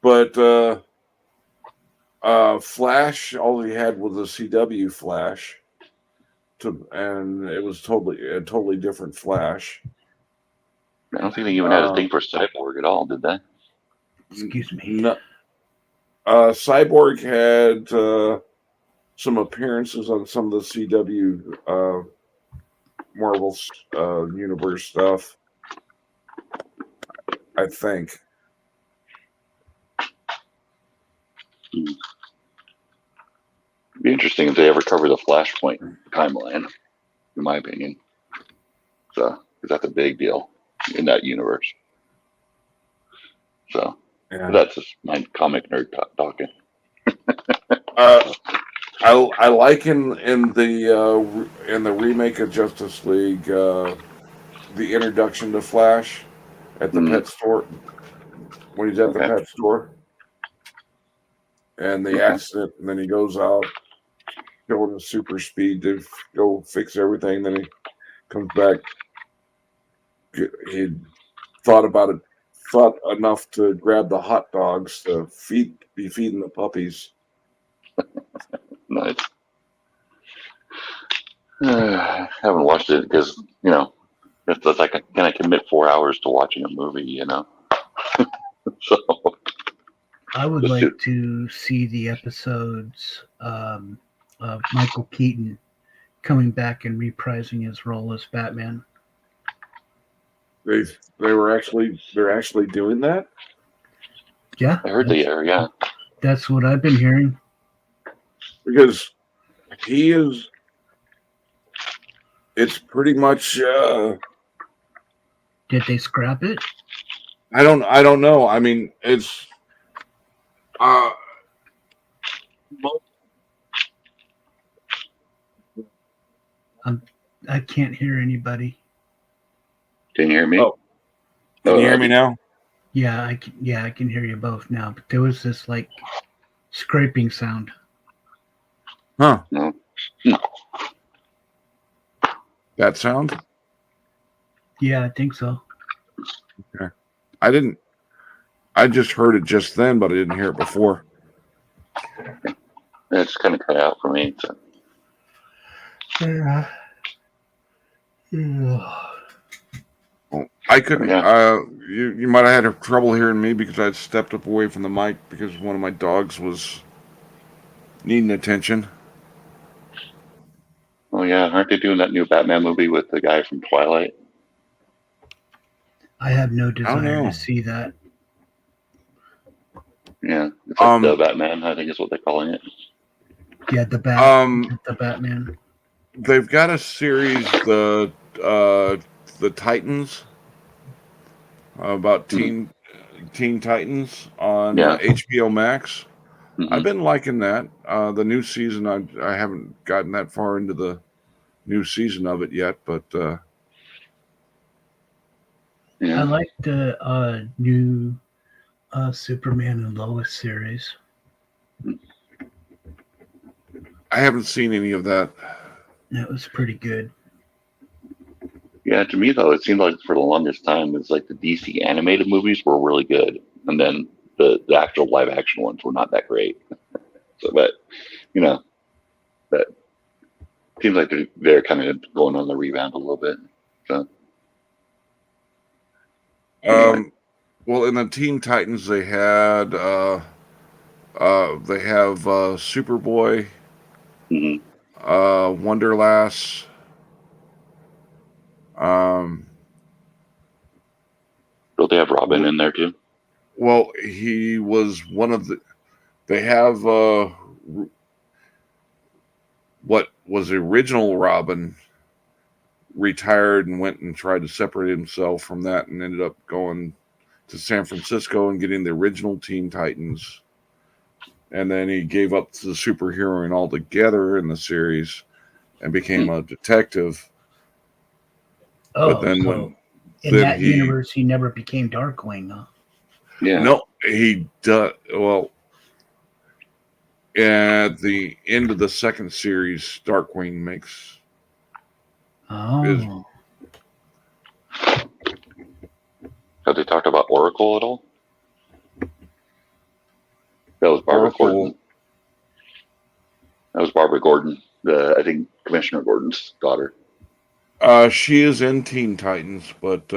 but Flash, all he had was a CW Flash, and it was a totally different Flash. I don't think they even had a thing for Cyborg at all, did they? Excuse me. No. Cyborg had some appearances on some of the CW Marvel's universe stuff, I think. It'd be interesting if they ever cover the Flashpoint timeline, in my opinion. So, because that's a big deal in that universe. So, Yeah. that's just my comic nerd talking. I like in the remake of Justice League the introduction to Flash at the pet store when he's at the pet store and the accident, and then he goes out going to super speed to go fix everything. Then he comes back. He thought enough to grab the hot dogs to be feeding the puppies. Nice. I haven't watched it because, it's like, can I commit 4 hours to watching a movie, So I would like to see the episodes of Michael Keaton coming back and reprising his role as Batman. They're actually doing that? Yeah. I heard they are, yeah. That's what I've been hearing. Because it's pretty much Did they scrap it? I don't know. I mean, it's I can't hear anybody. Can you hear me? Oh. Can you hear me now? Yeah, I can hear you both now. But there was this like scraping sound. Huh. No. That sound? Yeah, I think so. Okay. I just heard it just then, but I didn't hear it before. It's kind of cut out for me. So. I couldn't. You might have had trouble hearing me because I stepped up away from the mic because one of my dogs was needing attention. Oh yeah, aren't they doing that new Batman movie with the guy from Twilight? I have no desire to see that. Yeah, it's like the Batman, I think is what they're calling it. Yeah, the Batman. They've got a series, the Titans, about Teen Titans on HBO Max. Mm-hmm. I've been liking that. The new season, I haven't gotten that far into the new season of it yet, but I like the new Superman and Lois series. I haven't seen any of that. That was pretty good. Yeah, to me though, it seemed like for the longest time, it's like the DC animated movies were really good, and then the actual live action ones were not that great. So, but that seems like they're kind of going on the rebound a little bit. So, Well, in the Teen Titans, they had they have Superboy, Wonderlass. Don't they have Robin in there too? Well, he was one of the. They have what was the original Robin retired and went and tried to separate himself from that and ended up going to San Francisco and getting the original Teen Titans. And then he gave up the superheroing altogether in the series and became a detective. Oh, but then so in that universe, he never became Darkwing, huh? Yeah. No, he does. Well, at the end of the second series, Darkwing makes. Oh. Have they talked about Oracle at all? That was Barbara Gordon. That was Barbara Gordon, I think Commissioner Gordon's daughter. She is in Teen Titans, but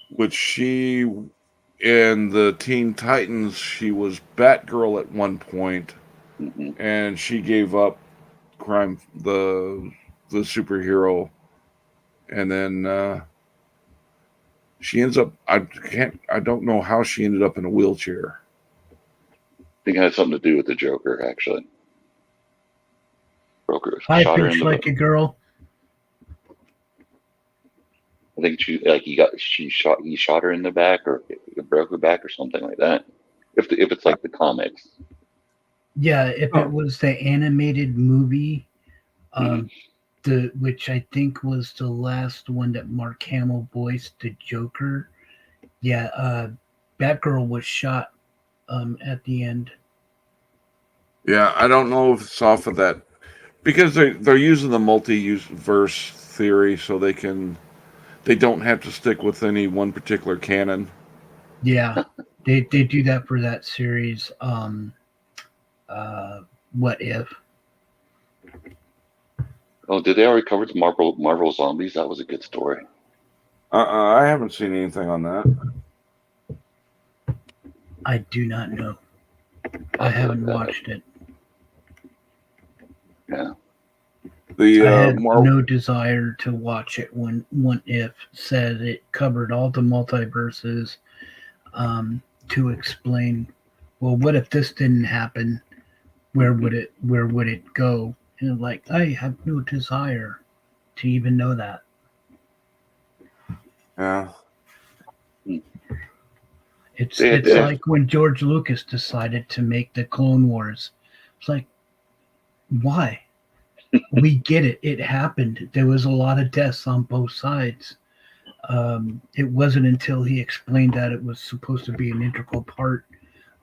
which she in the Teen Titans, she was Batgirl at one point, and she gave up crime, the superhero, and then she ends up. I don't know how she ended up in a wheelchair. I think it had something to do with the Joker, actually. Joker I shot her pitch in the like a girl. I think he shot her in the back or broke her back or something like that. If it's like the comics. Yeah, if it was the animated movie, which I think was the last one that Mark Hamill voiced the Joker. Yeah, Batgirl was shot at the end. Yeah, I don't know if it's off of that because they're using the multi-verse theory, so they don't have to stick with any one particular canon. Yeah, they do that for that series. What If? Oh, did they already cover the Marvel Zombies? That was a good story. I haven't seen anything on that. I do not know. I haven't watched it. Yeah. I had no desire to watch it when What If said it covered all the multiverses to explain, well, what if this didn't happen? Where would it go? And like, I have no desire to even know that. Yeah. It's like when George Lucas decided to make the Clone Wars. It's like, why? We get it. It happened. There was a lot of deaths on both sides. It wasn't until he explained that it was supposed to be an integral part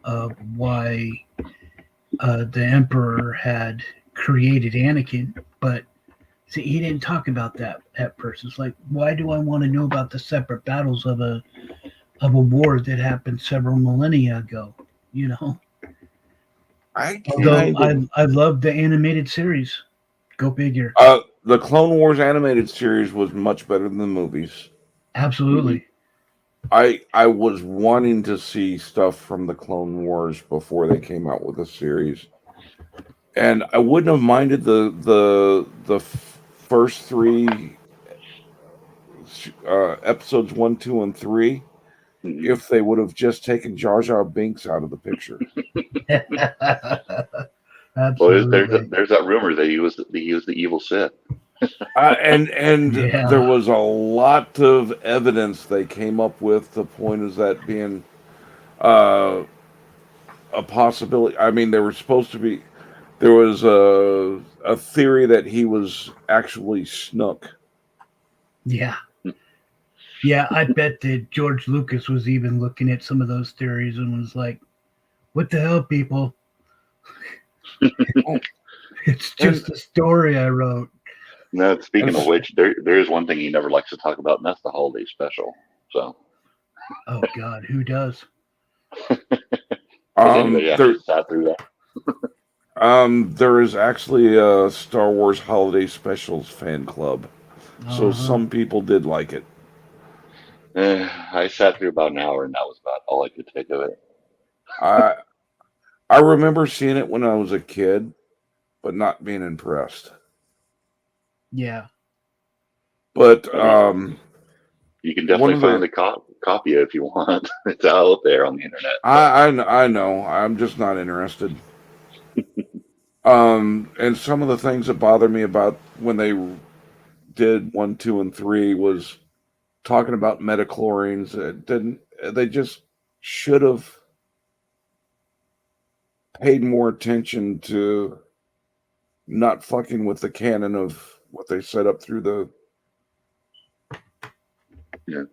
of why the Emperor had created Anakin, but see, he didn't talk about that at first. It's like, why do I want to know about the separate battles of a war that happened several millennia ago? You know. Although I love the animated series. Go figure. The Clone Wars animated series was much better than the movies. Absolutely. I was wanting to see stuff from the Clone Wars before they came out with the series, and I wouldn't have minded the first three episodes 1, 2, and 3 if they would have just taken Jar Jar Binks out of the picture. Absolutely. Well, there's that rumor that he was the evil Sith. And Yeah. There was a lot of evidence they came up with. The point is that being a possibility. I mean, there was a theory that he was actually Snook. Yeah. Yeah, I bet that George Lucas was even looking at some of those theories and was like, what the hell, people? It's just a story I wrote. No, speaking of which, there is one thing he never likes to talk about, and that's the holiday special. So. Oh God, who does? Anybody actually sat through that? There is actually a Star Wars Holiday Specials fan club. So some people did like it. I sat through about an hour, and that was about all I could take of it. I remember seeing it when I was a kid, but not being impressed. Yeah. But you can definitely find a copy if you want. It's out there on the internet. I know. I'm just not interested. And some of the things that bother me about when they did 1, 2, and 3 was talking about metachlorines. It didn't. They just should have paid more attention to not fucking with the canon of what they set up through the. Yeah.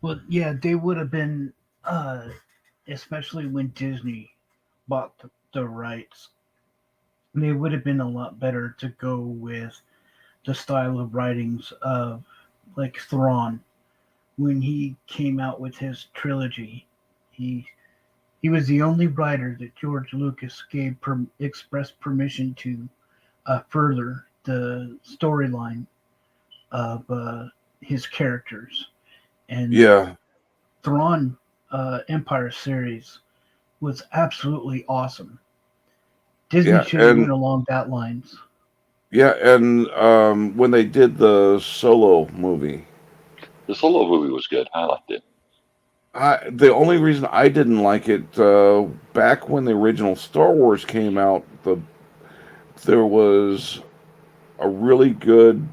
Well, yeah, they would have been, especially when Disney bought the rights. They would have been a lot better to go with the style of writings of like Thrawn when he came out with his trilogy. He was the only writer that George Lucas gave express permission to further the storyline of his characters. And Yeah. Thrawn Empire series was absolutely awesome. Disney should have went along that lines. Yeah, and when they did the Solo movie. The Solo movie was good. I liked it. The only reason I didn't like it, back when the original Star Wars came out, there was a really good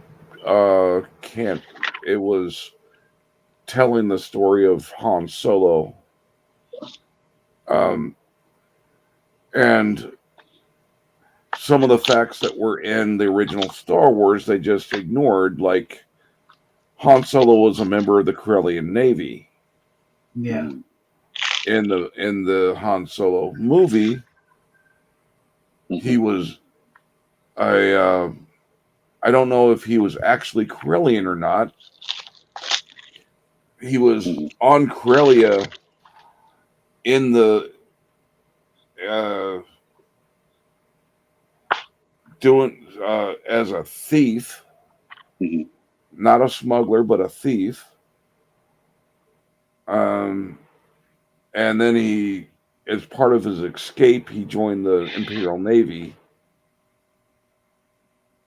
it was telling the story of Han Solo. And some of the facts that were in the original Star Wars, they just ignored, like Han Solo was a member of the Corellian Navy. Yeah. In the Han Solo movie, he was I don't know if he was actually Corellian or not. He was on Corellia in the doing as a thief, not a smuggler, but a thief. And then he, as part of his escape, he joined the Imperial Navy.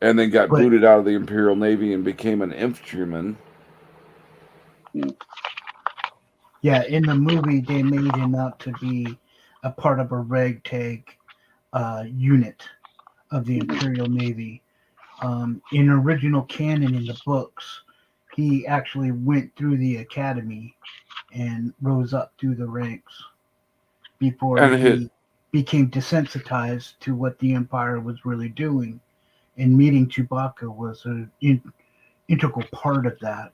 And then got booted out of the Imperial Navy and became an infantryman. Yeah, in the movie, they made him out to be a part of a ragtag unit of the Imperial Navy. In original canon in the books, he actually went through the academy and rose up through the ranks before he became desensitized to what the Empire was really doing. And meeting Chewbacca was an integral part of that,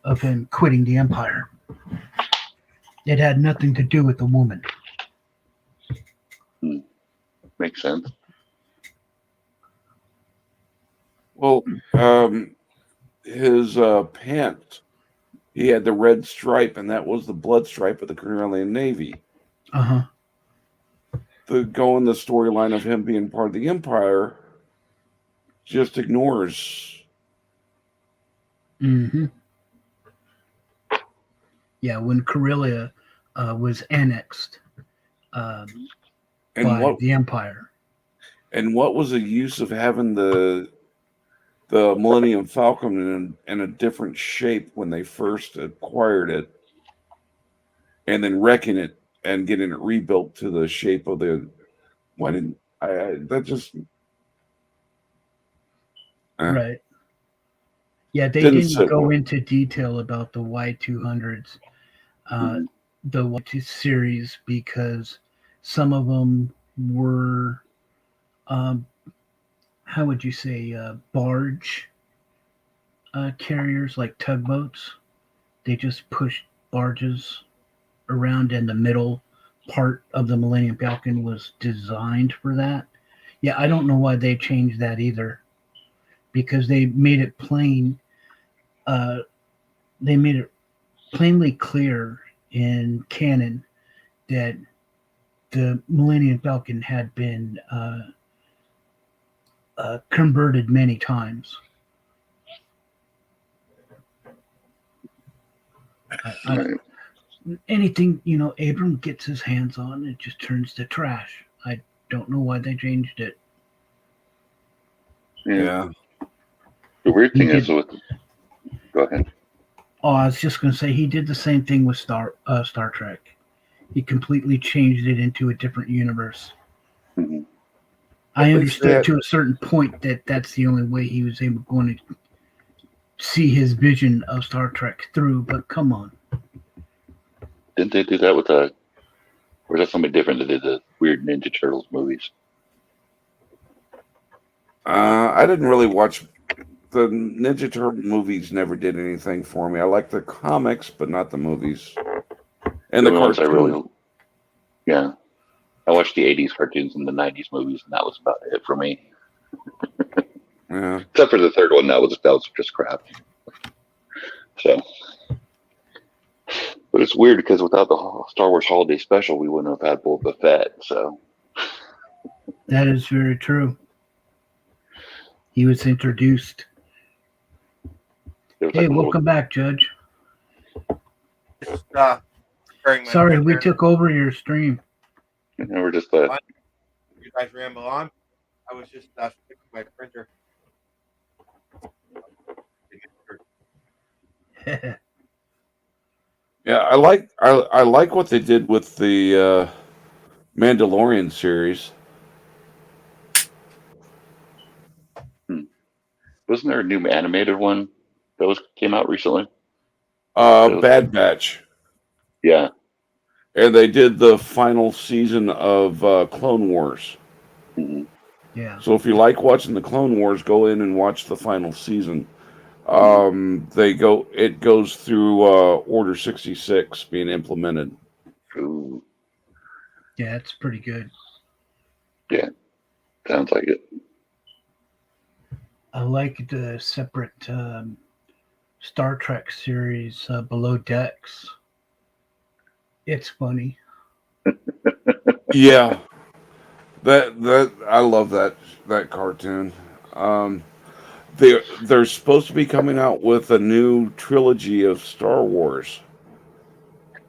of him quitting the Empire. It had nothing to do with the woman. Makes sense. Well, his pants, he had the red stripe, and that was the blood stripe of the Corellian Navy. The storyline of him being part of the Empire just ignores. Yeah, when Corellia was annexed by the Empire. And what was the use of having the Millennium Falcon in a different shape when they first acquired it, and then wrecking it and getting it rebuilt to the shape of the right. Yeah, they didn't go into detail about the Y200s, the Y2 series, because some of them were, how would you say, barge carriers, like tugboats. They just pushed barges around, and the middle part of the Millennium Falcon was designed for that. Yeah, I don't know why they changed that either, because they made it plain. They made it plainly clear in canon that the Millennium Falcon had been converted many times Right. Anything Abram gets his hands on, it just turns to trash. I don't know why they changed it. Yeah. The weird thing is with. Go ahead. Oh, I was just going to say he did the same thing with Star Trek. He completely changed it into a different universe. Mm-hmm. I understood to a certain point that that's the only way he was able going to see his vision of Star Trek through. But come on, Didn't they do that with or was that somebody different that did the weird Ninja Turtles movies? I didn't really watch the Ninja Turtle movies. Never did anything for me. I like the comics, but not the movies. And the ones cartoons. Yeah. I watched the 80s cartoons and the 90s movies, and that was about it for me. Yeah. Except for the third one, that was just crap. So, but it's weird because without the Star Wars Holiday Special, we wouldn't have had Boba Fett. So that is very true. He was introduced. Hey, welcome back, Judge. Just, sorry, we took over your stream. And we're just you guys ramble on. I was just sticking my printer. Yeah, I like what they did with the Mandalorian series. Wasn't there a new animated one that came out recently? Bad Batch. Yeah. And they did the final season of Clone Wars. Mm-hmm. Yeah. So if you like watching the Clone Wars, go in and watch the final season. It goes through Order 66 being implemented. Ooh. Yeah, it's pretty good. Yeah, sounds like it. I like the separate Star Trek series, Below Decks. It's funny. Yeah, that I love that cartoon. They're supposed to be coming out with a new trilogy of Star Wars.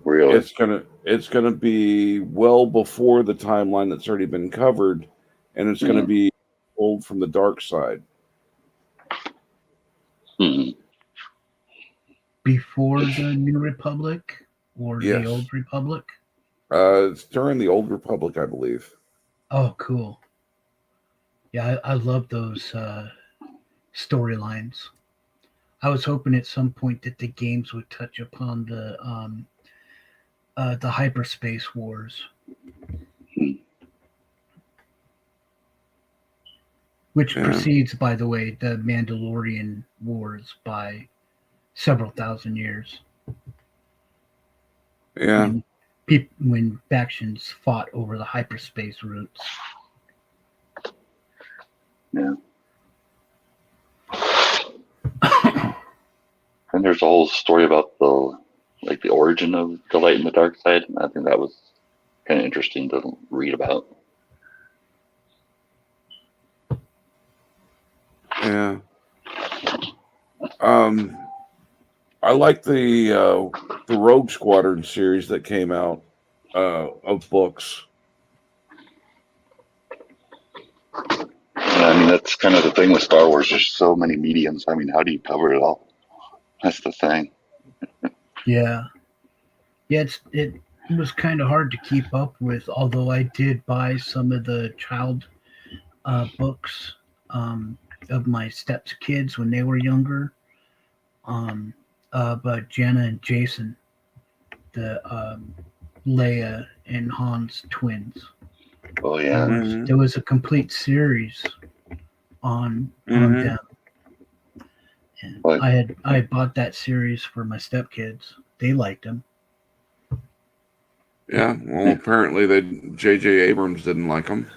Really? It's gonna be well before the timeline that's already been covered, and it's gonna be told from the dark side. Mm-hmm. Before the New Republic or the Old Republic? It's during the Old Republic, I believe. Oh, cool. Yeah, I love those storylines. I was hoping at some point that the games would touch upon the hyperspace wars, which precedes, by the way, the Mandalorian wars by several thousand years. Yeah. When factions fought over the hyperspace routes. Yeah. And there's a whole story about the origin of the light and the dark side. I think that was kind of interesting to read about. Yeah. I like the Rogue Squadron series that came out of books. Yeah, I mean, that's kind of the thing with Star Wars. There's so many mediums. I mean, how do you cover it all? That's the thing. Yeah. Yeah, it was kind of hard to keep up with, although I did buy some of the child books of my stepkids when they were younger. But Jenna and Jason, the Leia and Han's twins. Oh, yeah. There was a complete series on them. And I had bought that series for my stepkids. They liked them. Yeah, well, apparently J.J. Abrams didn't like them.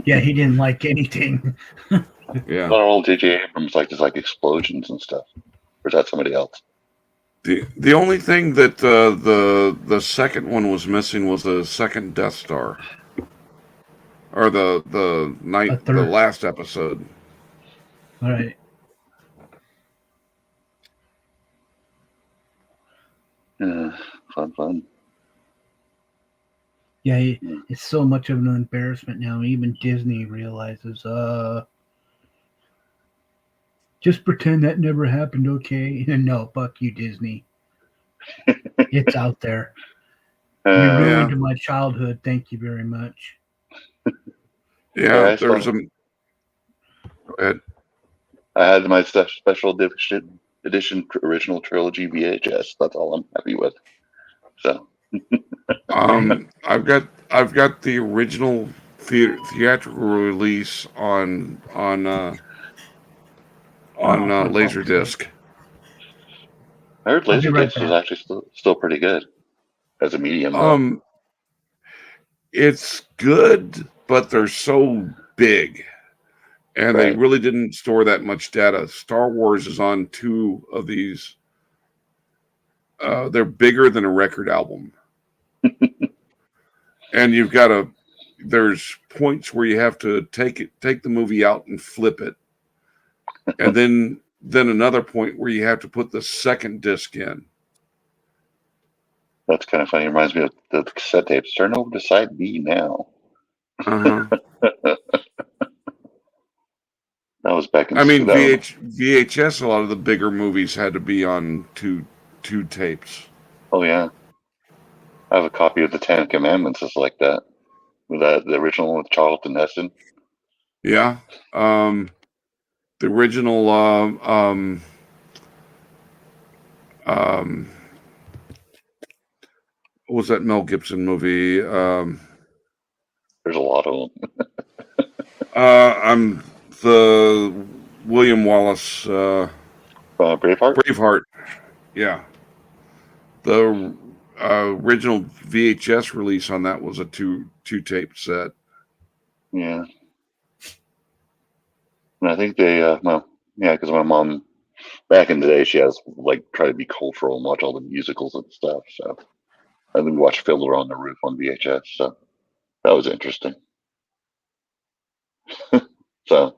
Yeah, he didn't like anything. Not Yeah. all J.J. Abrams liked is explosions and stuff. Or is that somebody else? The only thing that the second one was missing was a second Death Star, or the last episode. All right. Yeah, fun. Yeah, it's so much of an embarrassment now. Even Disney realizes, just pretend that never happened, okay? And no, fuck you, Disney. It's out there. You ruined my childhood. Thank you very much. Yeah, there's a. Go ahead. I had my special edition original trilogy VHS. That's all I'm happy with. So. I've got the original theatrical release on Laserdisc. I heard Laserdisc was actually still pretty good as a medium. It's good, but they're so big, and they really didn't store that much data. Star Wars is on 2 of these. They're bigger than a record album. And you've got there's points where you have to take the movie out and flip it. And then another point where you have to put the second disc in. That's kind of funny. It reminds me of the cassette tapes. Turn over to side B now. Uh-huh. That was back in VHS, a lot of the bigger movies had to be on two tapes. Oh, yeah. I have a copy of the 10 Commandments that's like that. The original with Charlton Heston. Yeah. The original what was that Mel Gibson movie? There's a lot of them. I'm the William Wallace Braveheart? Braveheart. Yeah. The original VHS release on that was a two tape set. Yeah. And I think they, because my mom, back in the day, she has try to be cultural and watch all the musicals and stuff. So I think we watched Fiddler on the Roof on VHS. So that was interesting. So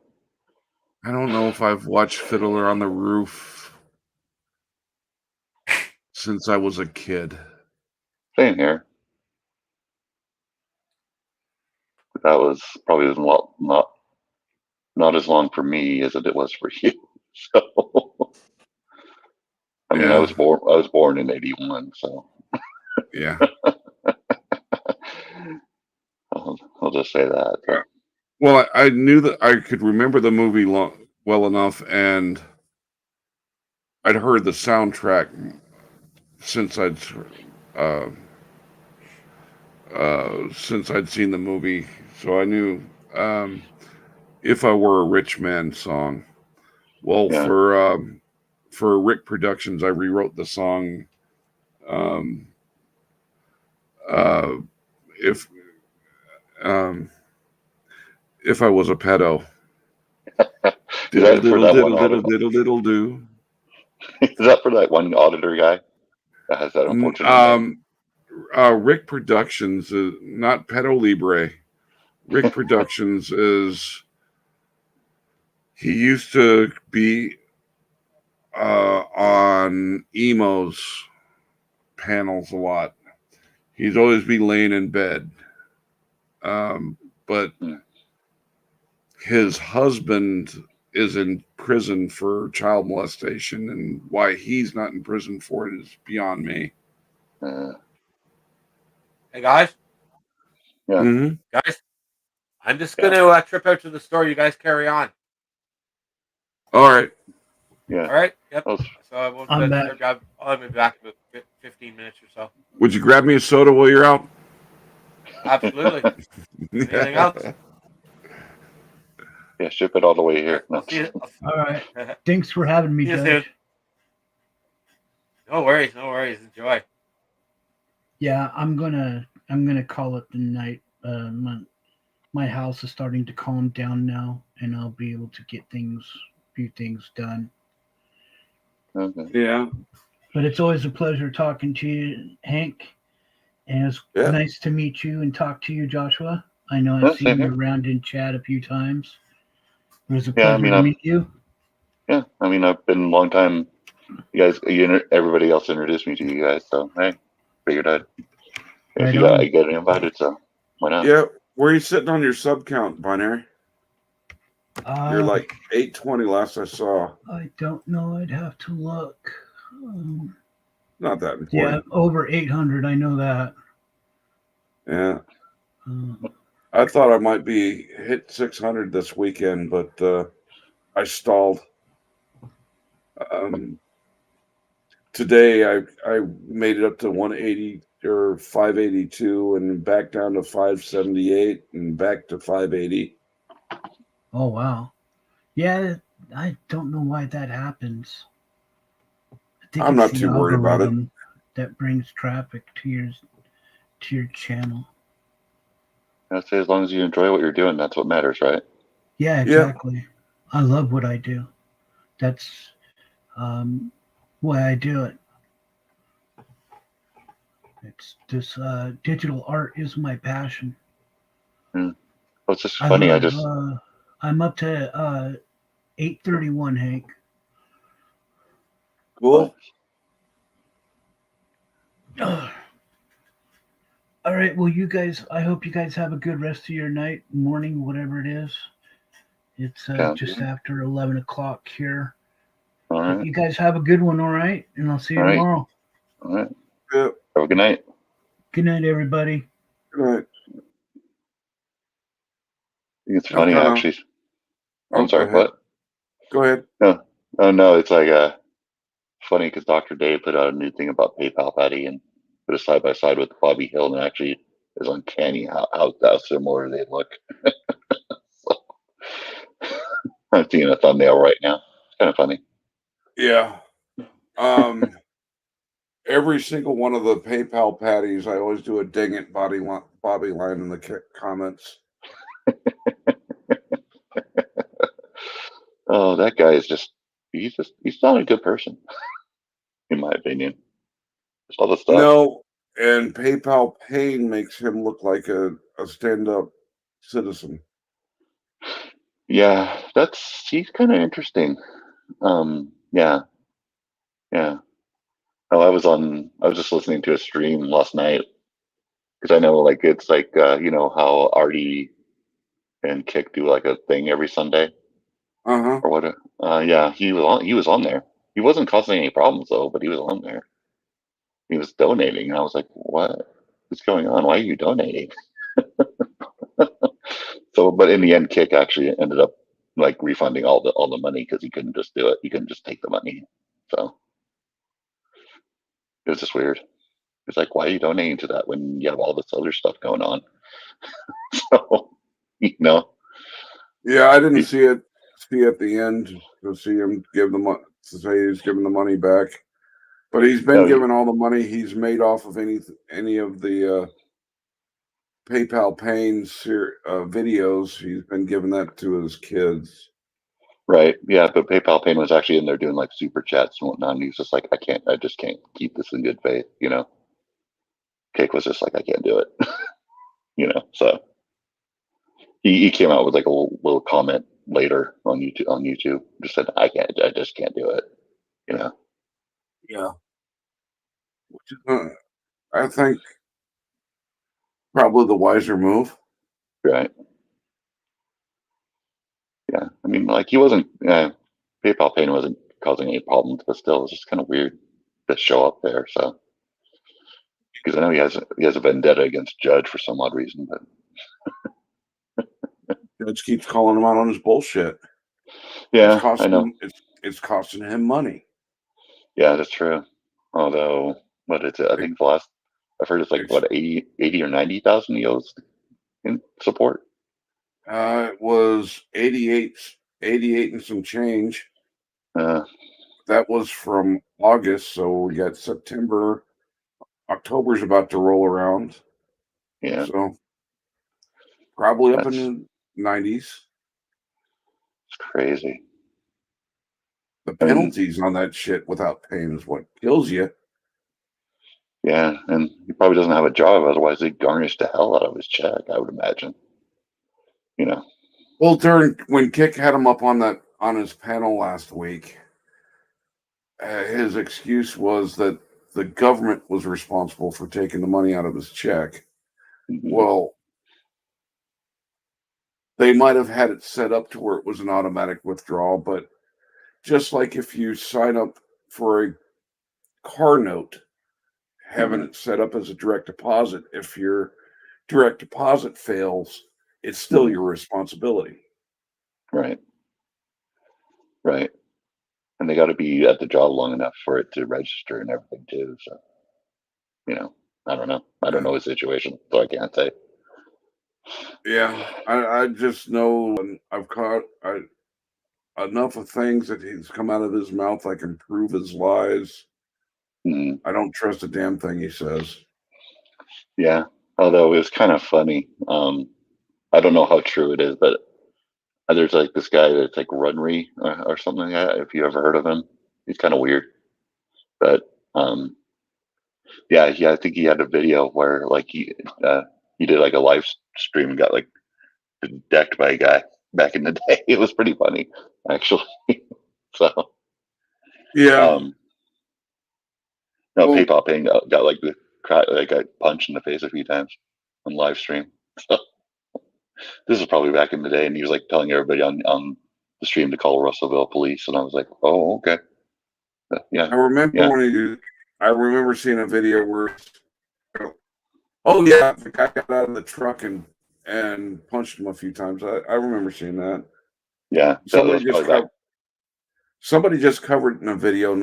I don't know if I've watched Fiddler on the Roof since I was a kid. Same here. That was probably not as long for me as it was for you. So I mean, I was born in 81, so yeah. I'll just say that. But. Well, I knew that I could remember the movie well enough, and I'd heard the soundtrack since I'd seen the movie, so I knew If I Were a Rich Man song. Well, for Rick Productions, I rewrote the song. If I Was a Pedo. Diddle diddle do. Is that for that one auditor guy that has that unfortunate name? Rick Productions is not Pedo Libre. Rick Productions is. He used to be on Emo's panels a lot. He'd always be laying in bed. But his husband is in prison for child molestation, and why he's not in prison for it is beyond me. Hey, guys. Yeah. Mm-hmm. Guys, I'm just going to trip out to the store. You guys carry on. All right. Yeah. All right. Yep. So I won't I'm back. I'll be back in about 15 minutes or so. Would you grab me a soda while you're out? Absolutely. Anything else? Yeah, ship it all the way here. No. All right. Thanks for having me, Judge. No worries. Enjoy. Yeah, I'm gonna call it the night. My house is starting to calm down now, and I'll be able to get a few things done. Okay. Yeah. But it's always a pleasure talking to you, Hank. And it's nice to meet you and talk to you, Joshua. I know I've seen you around in chat a few times. It was a pleasure to meet you. Yeah, I mean, I've been a long time Everybody else introduced me to you guys, so hey, figured I'd. If Right on. I get invited, so why not? Yeah, where are you sitting on your sub count, Binary? You're like 820 last I saw. I don't know. I'd have to look. Not that important. Yeah, over 800. I know that. Yeah. I thought I might be hit 600 this weekend, but I stalled. Today I made it up to 180 or 582 and back down to 578 and back to 580. Oh wow. Yeah, I don't know why that happens. I think I'm it's not too worried about it. that brings traffic to your channel. I'd say as long as you enjoy what you're doing, that's what matters, right? Yeah, exactly. Yeah. I love what I do. That's why I do it. It's this digital art is my passion. Well, it's just funny. I'm up to 831, Hank. Cool. All right. Well, you guys, I hope you guys have a good rest of your night, morning, whatever it is. It's just after 11 o'clock here. All right. You guys have a good one, all right? And I'll see you tomorrow. All right. Yep. Have a good night. Good night, everybody. Good night. It's funny, actually. I'm sorry, what? Go ahead. No. Oh, no, it's like funny because Dr. Dave put out a new thing about PayPal Patty and put it side by side with Bobby Hill, and it actually is uncanny how similar they look. So, I'm seeing a thumbnail right now. It's kind of funny. Yeah. Every single one of the PayPal patties, I always do a dang it Bobby line in the comments. Oh, that guy is he's not a good person, in my opinion. Just all the stuff. No, and PayPal Pain makes him look like a stand-up citizen. Yeah, he's kind of interesting. Yeah. Oh, I was just listening to a stream last night because I know like it's like how Artie and Kick do like a thing every Sunday. Uh-huh. Or what? Yeah, he was on there. He wasn't causing any problems though, but he was on there. He was donating. And I was like, what's going on? Why are you donating? So, but in the end, Kick actually ended up like refunding all the money because he couldn't just do it. He couldn't just take the money. So it was just weird. It's like, why are you donating to that when you have all this other stuff going on? So, Yeah, I didn't see at the end to see him give the to say he's giving the money back, but he's been given all the money he's made off of any of the PayPal Pains videos. He's been giving that to his kids. Right. Yeah, but PayPal Pain was actually in there doing like super chats and whatnot. And he was just like, I just can't keep this in good faith, Cake was just like, I can't do it. So he came out with like a little comment later on YouTube, just said, I just can't do it, Yeah. Which is, I think probably the wiser move. Right. Yeah. I mean, like he wasn't, PayPal Pain wasn't causing any problems, but still, it's just kind of weird to show up there. So, because I know he has a vendetta against Judge for some odd reason, but Judge keeps calling him out on his bullshit. Yeah, I know. It's costing him money. Yeah, that's true. Although, what is it? I think I've heard it's like what 80 or 90,000 he owes in support. It was 88 and some change. That was from August, so we got September. October's about to roll around. Yeah. So probably up in the 90s. It's crazy. The penalties on that shit without paying is what kills you. Yeah, and he probably doesn't have a job, otherwise they'd garnish the hell out of his check, I would imagine. Well, when Kick had him up on his panel last week, his excuse was that the government was responsible for taking the money out of his check. Well, they might have had it set up to where it was an automatic withdrawal, but just like if you sign up for a car note, having it set up as a direct deposit, if your direct deposit fails, it's still your responsibility. Right. Right. And they got to be at the job long enough for it to register and everything too. So, I don't know. I don't know his situation, so I can't say. Yeah, I just know I've caught enough of things that he's come out of his mouth. I can prove his lies. I don't trust a damn thing he says. Yeah, although it was kind of funny. I don't know how true it is, but there's like this guy that's like Runry or something like that. If you ever heard of him, he's kind of weird. But yeah, I think he had a video where like he did like a live stream and got like decked by a guy back in the day. It was pretty funny, actually. So yeah, no, PayPal paying got like got punched in the face a few times on live stream. So this is probably back in the day, and he was like telling everybody on the stream to call Russellville police, and I was like, oh, okay, yeah. I remember I remember seeing a video where, oh yeah, the guy got out of the truck and punched him a few times. I remember seeing that. Yeah, somebody just covered in a video.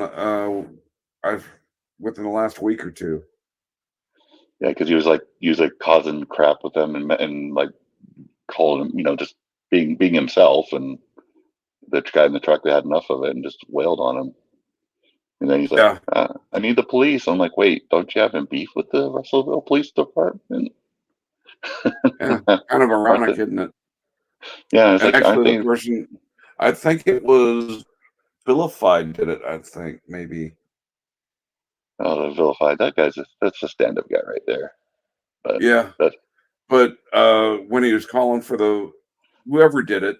Within the last week or two. Yeah, because he was like causing crap with them and like calling him, just being himself, and the guy in the truck, they had enough of it and just wailed on him. And then he's like, I need the police. I'm like, wait, don't you have any beef with the Russellville Police Department? Yeah, kind of ironic, isn't it? Yeah, it's like, actually, the person, I think it was Vilified did it. I think maybe. Oh, the Vilified. That's a stand-up guy right there. But, yeah, but when he was calling for whoever did it,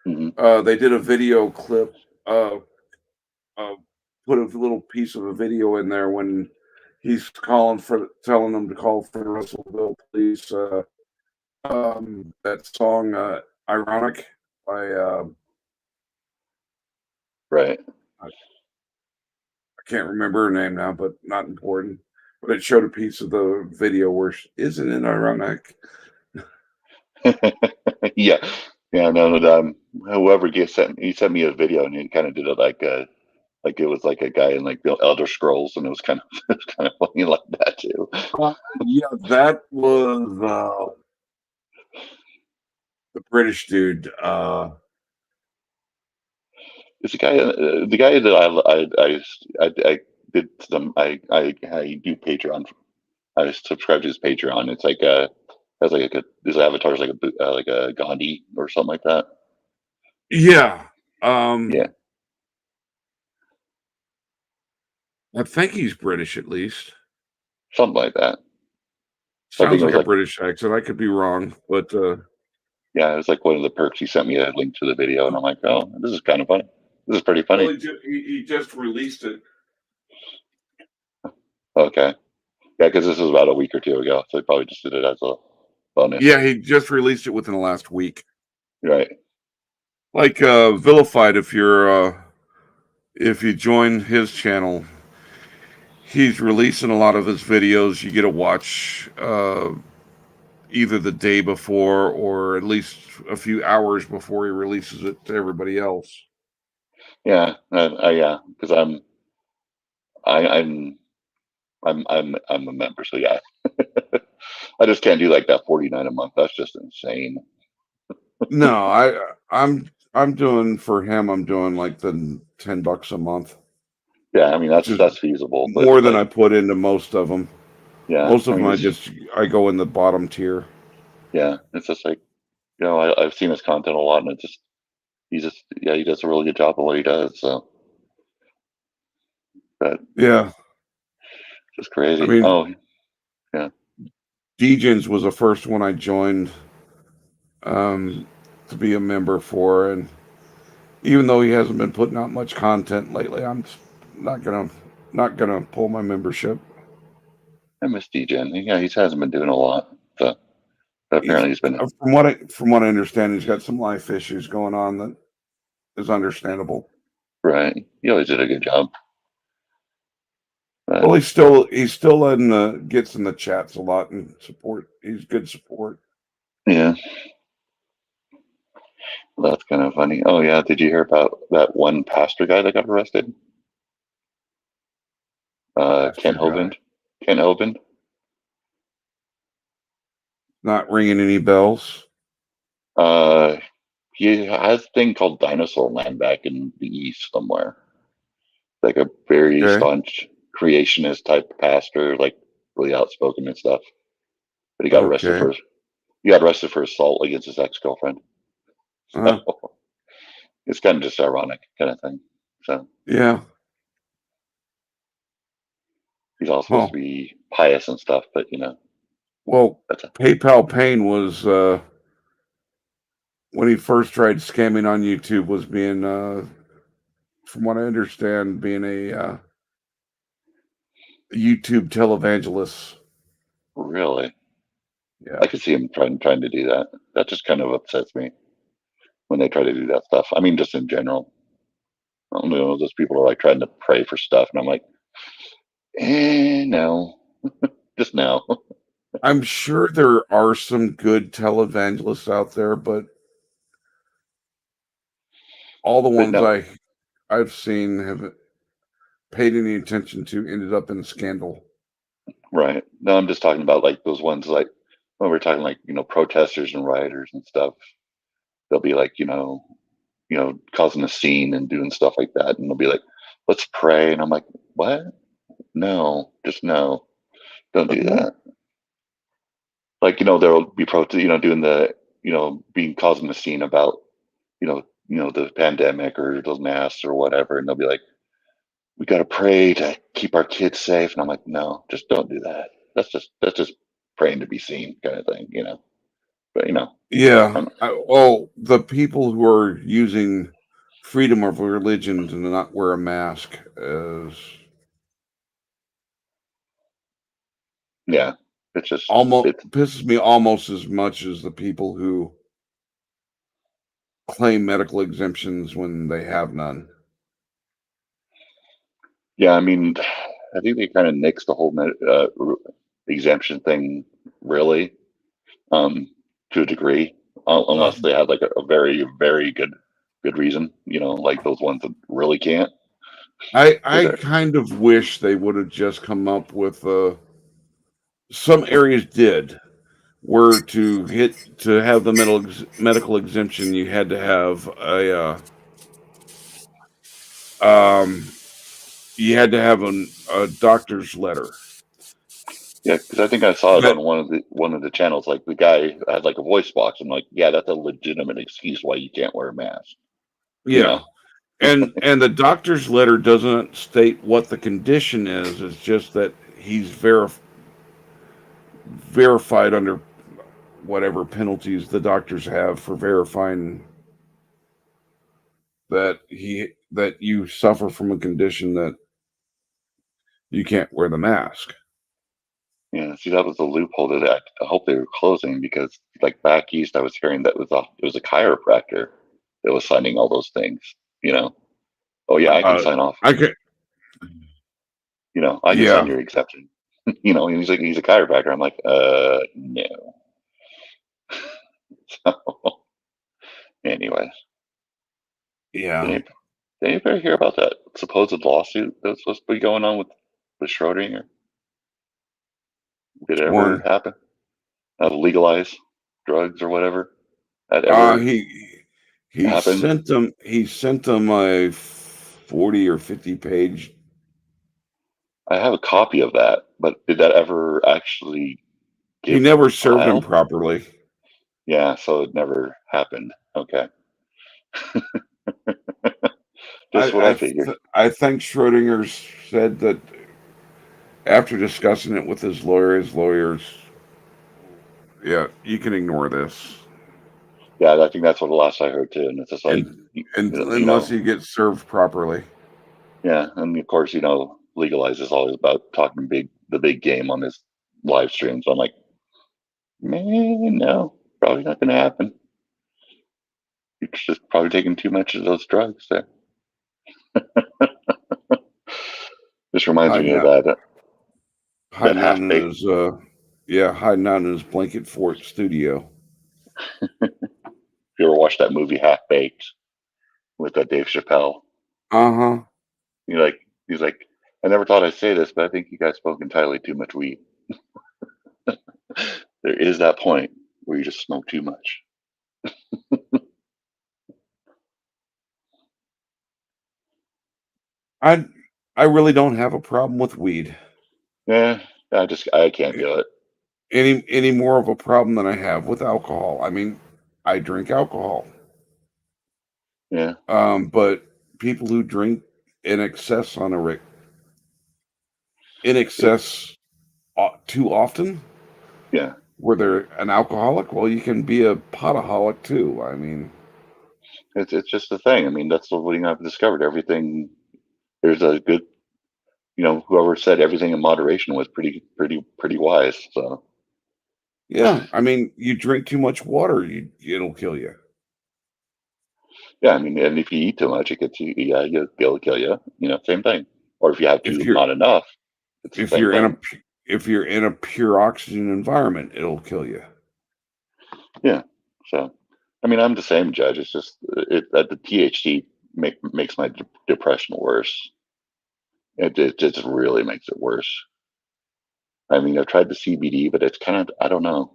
they did a video clip. Put a little piece of a video in there when he's telling them to call for the Russellville police. That song, "Ironic" by right. I can't remember her name now, but not important. But it showed a piece of the video where isn't it ironic? Yeah. No. Whoever he sent me a video, and he kind of did it like it was like a guy in like the Elder Scrolls, and it was kind of funny like that too. Yeah, that was the British dude. It's the guy that I did some I do Patreon. I subscribe to his Patreon. It's like has like his avatar is like a Gandhi or something like that. Yeah. Yeah. I think he's British at least. Something like that. Sounds like a British accent. I could be wrong, but yeah, it was like one of the perks. He sent me a link to the video, and I'm like, oh, this is kind of funny. This is pretty funny. Well, he just released it. Okay. Yeah, because this was about a week or two ago, so he probably just did it as a bonus. Yeah, he just released it within the last week. Right. Like Vilified, if you join his channel, he's releasing a lot of his videos. You get to watch either the day before or at least a few hours before he releases it to everybody else. Yeah, yeah, because I'm a member, so yeah. I just can't do like that $49 a month. That's just insane. No, I'm doing for him. I'm doing like the $10 a month. Yeah, I mean that's feasible. More than I put into most of them. Yeah, most of them I go in the bottom tier. Yeah, it's just like I've seen his content a lot, and he does a really good job of what he does. So, but yeah, just crazy. I mean, yeah. Degens was the first one I joined to be a member for, and even though he hasn't been putting out much content lately, I'm not gonna pull my membership. I miss DJing. Yeah, he hasn't been doing a lot. So but apparently he's been from what I understand, he's got some life issues going on that is understandable. right. He always did a good job. But, Well, he's still in the gets in the chats a lot and support. He's good support. yeah. Well, that's kind of funny. Oh yeah, did you hear about that one pastor guy that got arrested? Ken Hovind. Ken Hovind. Not ringing any bells. He has a thing called Dinosaur Land back in the East somewhere. Like a very staunch creationist type pastor, like really outspoken and stuff. But he got arrested for assault against his ex-girlfriend. So it's kind of just ironic kind of thing. So yeah. He's all supposed to be pious and stuff, but Well, PayPal Pain was when he first tried scamming on YouTube was being, from what I understand, being a YouTube televangelist. Really? Yeah. I could see him trying to do that. That just kind of upsets me when they try to do that stuff. I mean, just in general. I don't know, those people are like trying to pray for stuff, and I'm like, no, just no. I'm sure there are some good televangelists out there, but all the ones I've seen haven't paid any attention to ended up in scandal. Right. No, I'm just talking about like those ones like when we're talking like, protesters and rioters and stuff. They'll be like, causing a scene and doing stuff like that. And they'll be like, let's pray. And I'm like, what? No, just no. Don't do that. Like, there'll be doing the, being causing a scene about, the pandemic or those masks or whatever. And they'll be like, we got to pray to keep our kids safe. And I'm like, no, just don't do that. That's just praying to be seen kind of thing, but yeah. Well, the people who are using freedom of religion to not wear a mask is it's just pisses me almost as much as the people who claim medical exemptions when they have none. Yeah, I mean, I think they kind of nixed the whole exemption thing, really, to a degree, unless they had like a very, very good reason, like those ones that really can't. I kind of wish they would have just come up with some areas did were to have the medical exemption. You had to have a doctor's letter. Yeah, because I think I saw it on one of the channels. Like the guy had like a voice box. I'm like, yeah, that's a legitimate excuse why you can't wear a mask. Yeah, and the doctor's letter doesn't state what the condition is. It's just that he's verified under whatever penalties the doctors have for verifying that you suffer from a condition that you can't wear the mask. Yeah, see, that was the loophole that I hope they were closing, because like back east, I was hearing that it was a chiropractor that was signing all those things. Oh yeah, I can sign off. I can. I can sign your exception. And he's like, he's a chiropractor. I'm like, no. So, anyways. Yeah. Did anybody hear about that supposed lawsuit that's supposed to be going on with Schrodinger? Did it ever happen? Legalize drugs or whatever? He sent them a 40 or 50 page. I have a copy of that, but did that ever actually He never served him properly. Yeah, so it never happened. Okay. Just what I figured. I think Schrodinger said that after discussing it with his lawyers, yeah, you can ignore this. Yeah, I think that's what the last I heard too. And it's just like, unless you get served properly. Yeah, and of course, Legalize is always about talking the big game on his live stream. So I'm like, man, no, probably not going to happen. You're just probably taking too much of those drugs there. This reminds me of that hiding out in half-baked. his hiding out in his blanket fort studio. If you ever watched that movie Half Baked with Dave Chappelle, he's like, I never thought I'd say this, but I think you guys smoke entirely too much weed. There is that point where you just smoke too much. I really don't have a problem with weed. Yeah, I can't do it. Any more of a problem than I have with alcohol. I mean, I drink alcohol. Yeah. But people who drink in excess too often, yeah, where they're an alcoholic, well, you can be a potaholic too. I mean, it's just the thing. I mean, that's the thing I've discovered. Everything, there's a good, whoever said everything in moderation was pretty wise. So yeah, I mean, you drink too much water, it'll kill you. Yeah, I mean, and if you eat too much, it gets you. Yeah, it'll kill you. Same thing. Or if you have not enough, it's the same thing. If you're in a pure oxygen environment, it'll kill you. Yeah. So, I mean, I'm the same, Judge. It's just that the THC makes my depression worse. It just really makes it worse. I mean, I've tried the CBD, but it's kind of, I don't know.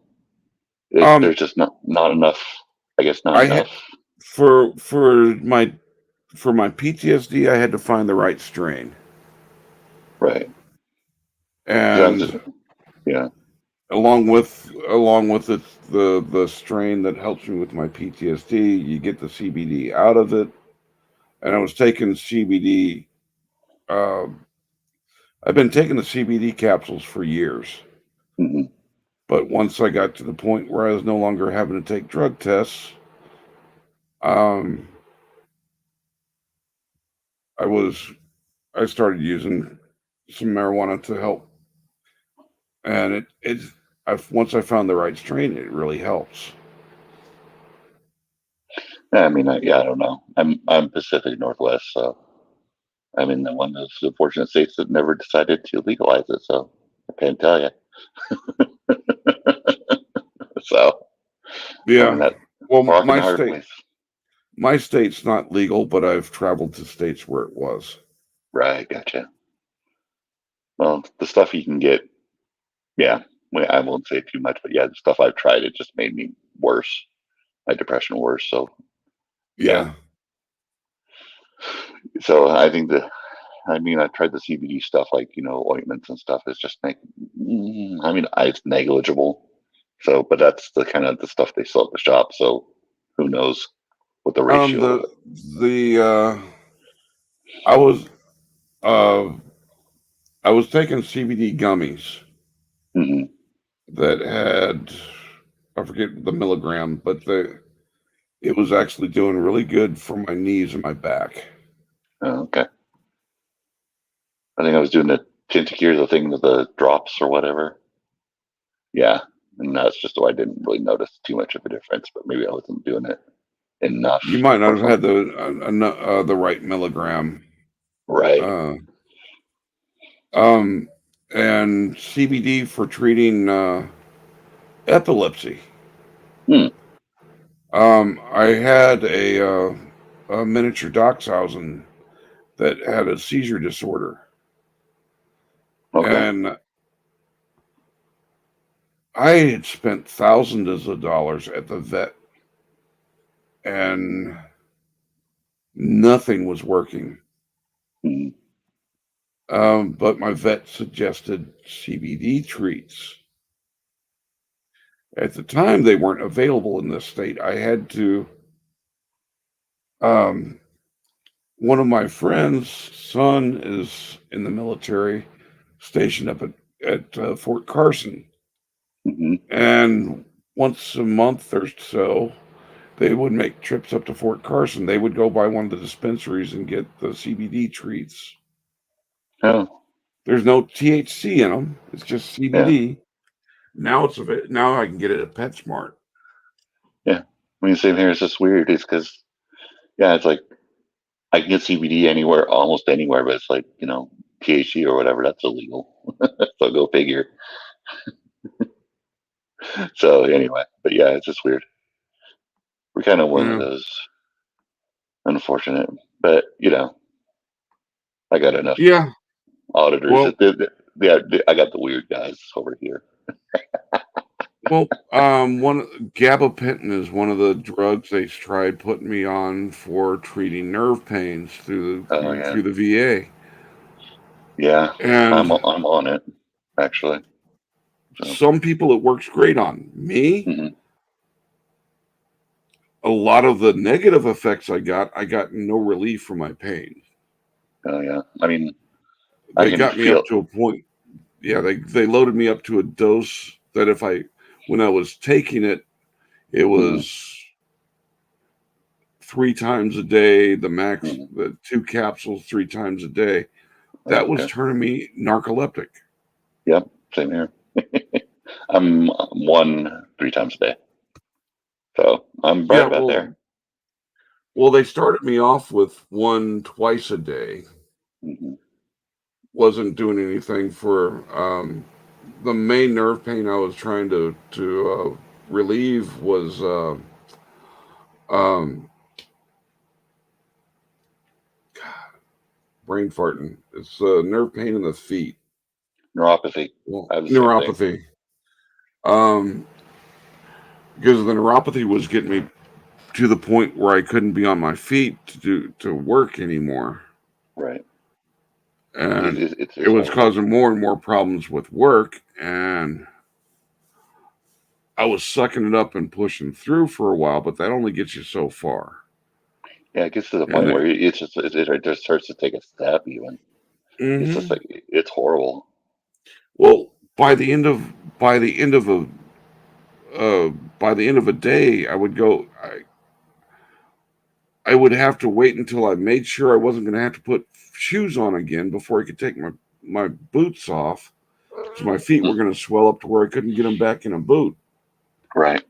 There's just not enough. I guess not enough. For my PTSD, I had to find the right strain. Right. And along with the strain that helps me with my PTSD, you get the CBD out of it. And I was taking CBD. I've been taking the CBD capsules for years. Mm-hmm. But once I got to the point where I was no longer having to take drug tests, I started using some marijuana to help, and once I found the right strain, it really helps. I mean, I don't know. I'm Pacific Northwest, so I'm in one of the fortunate states that never decided to legalize it. So I can't tell you. So yeah, I mean, well, my state's not legal, but I've traveled to states where it was. Right, gotcha. Well, the stuff you can get, yeah, I won't say too much, but yeah, the stuff I've tried, it just made me worse, my depression worse. So yeah. So I think I've tried the CBD stuff, like ointments and stuff. It's just it's negligible. So, but that's the kind of the stuff they sell at the shop. So, who knows what the ratio is? I was taking CBD gummies that had, I forget the milligram, but it was actually doing really good for my knees and my back. Oh, okay. I think I was doing the Tinticure, the thing with the drops or whatever. Yeah, and that's just why I didn't really notice too much of a difference. But maybe I wasn't doing it enough. You might not have had the right milligram. Right. And CBD for treating epilepsy. I had a miniature dachshund that had a seizure disorder. Okay. And I had spent thousands of dollars at the vet, and nothing was working. But my vet suggested CBD treats. At the time, they weren't available in this state. I had to. One of my friends' son is in the military, stationed up at Fort Carson. And once a month or so, they would make trips up to Fort Carson. They would go by one of the dispensaries and get the CBD treats. Oh, There's no THC in them. It's just CBD. Now now I can get it at PetSmart. yeah. When you say here, it's just weird. It's because, yeah, it's like I can get CBD anywhere, almost anywhere, but it's like, THC or whatever, that's illegal. So go figure. So anyway, but yeah, it's just weird. We're kind of one of those unfortunate, but I got enough auditors. Well, I got the weird guys over here. Well, gabapentin is one of the drugs they tried putting me on for treating nerve pains through the VA. Yeah, and I'm on it actually. So. Some people it works great on. Me, a lot of the negative effects I got no relief from my pain. Oh yeah, I mean, they got me up to a point. Yeah, they loaded me up to a dose that when I was taking it, it was 3 times a day, the max, the 2 capsules 3 times a day. That was turning me narcoleptic. Yep, same here. I'm 1 3 times a day. So I'm right about there. Well, they started me off with 1 twice a day. Wasn't doing anything for the main nerve pain I was trying to relieve was brain farting. It's nerve pain in the feet. Neuropathy. Well, neuropathy. Because the neuropathy was getting me to the point where I couldn't be on my feet to work anymore. Right. And it was causing more and more problems with work, and I was sucking it up and pushing through for a while, but that only gets you so far. Yeah, it gets to the point where it just starts to take a step even. It's just like it's horrible. Well, by the end of a day, I would go. I would have to wait until I made sure I wasn't going to have to put shoes on again before I could take my boots off, because my feet were going to swell up to where I couldn't get them back in a boot. Right.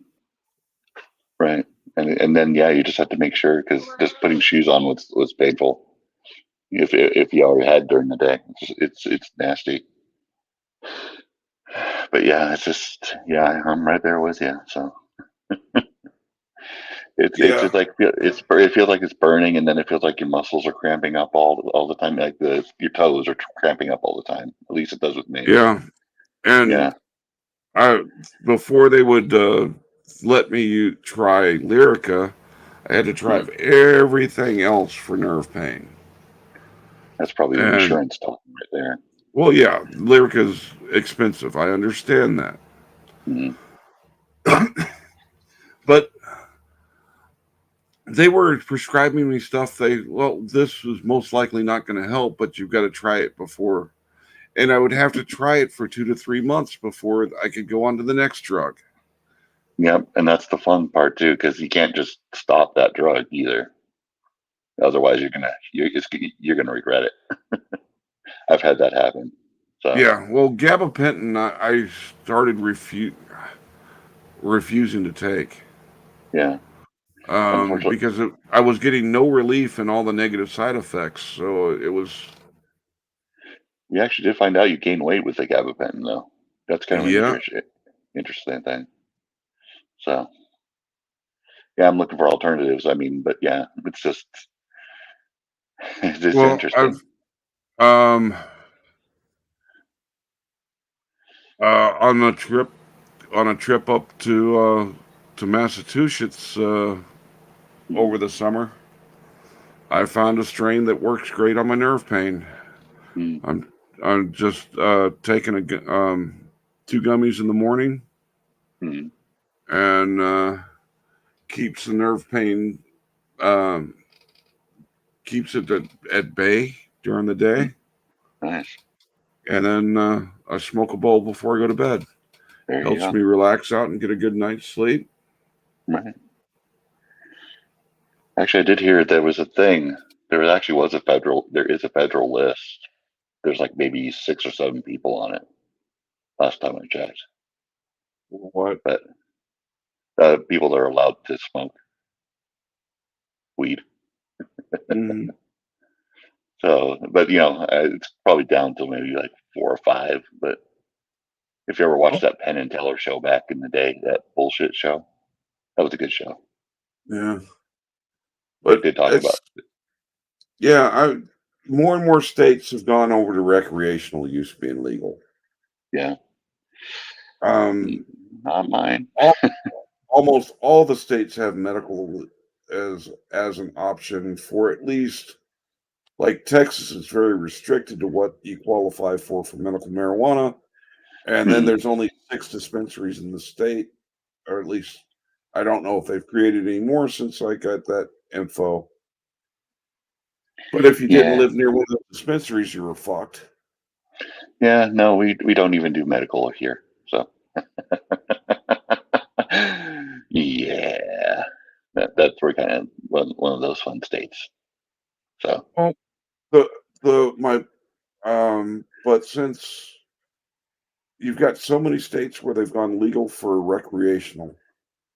Right. And then you just have to make sure, because just putting shoes on was painful. If you already had during the day, it's nasty. But yeah, it's just I'm right there with you. So it's just like it feels like it's burning, and then it feels like your muscles are cramping up all the time, like your toes are cramping up all the time. At least it does with me. Yeah, and before they would let me try Lyrica, I had to try everything else for nerve pain. That's probably the insurance talking right there. Well, yeah, Lyrica's expensive. I understand that. But they were prescribing me stuff. This was most likely not going to help, but you've got to try it before. And I would have to try it for 2 to 3 months before I could go on to the next drug. Yep, and that's the fun part too, because you can't just stop that drug either. Otherwise, you're gonna regret it. I've had that happen. So yeah, well, gabapentin, I started refusing to take. Yeah, because I was getting no relief and all the negative side effects. So it was. You actually did find out you gained weight with the gabapentin, though. That's kind of an interesting thing. So, yeah, I'm looking for alternatives. I mean, but yeah, it's just interesting. On a trip up to Massachusetts over the summer, I found a strain that works great on my nerve pain. I'm just taking 2 gummies in the morning, and keeps the nerve pain, keeps it at bay during the day. Nice. And then I smoke a bowl before I go to bed. Helps me relax out and get a good night's sleep. Right. Actually, I did hear there was a thing. There is a federal list. There's like maybe 6 or 7 people on it. Last time I checked, What? but people that are allowed to smoke weed. Mhm. So, but it's probably down to maybe like 4 or 5. But if you ever watched that Penn and Teller show back in the day, that bullshit show, that was a good show. Yeah. They But did talk about yeah, more and more states have gone over to recreational use being legal. yeah, not mine. Almost all the states have medical as an option for at least, like Texas is very restricted to what you qualify for medical marijuana, and then there's only 6 dispensaries in the state, or at least I don't know if they've created any more since I got that info. But if you didn't live near one of those dispensaries, you were fucked. Yeah, no, we don't even do medical here. So yeah, that's we're kind of one of those fun states. So But since you've got so many states where they've gone legal for recreational,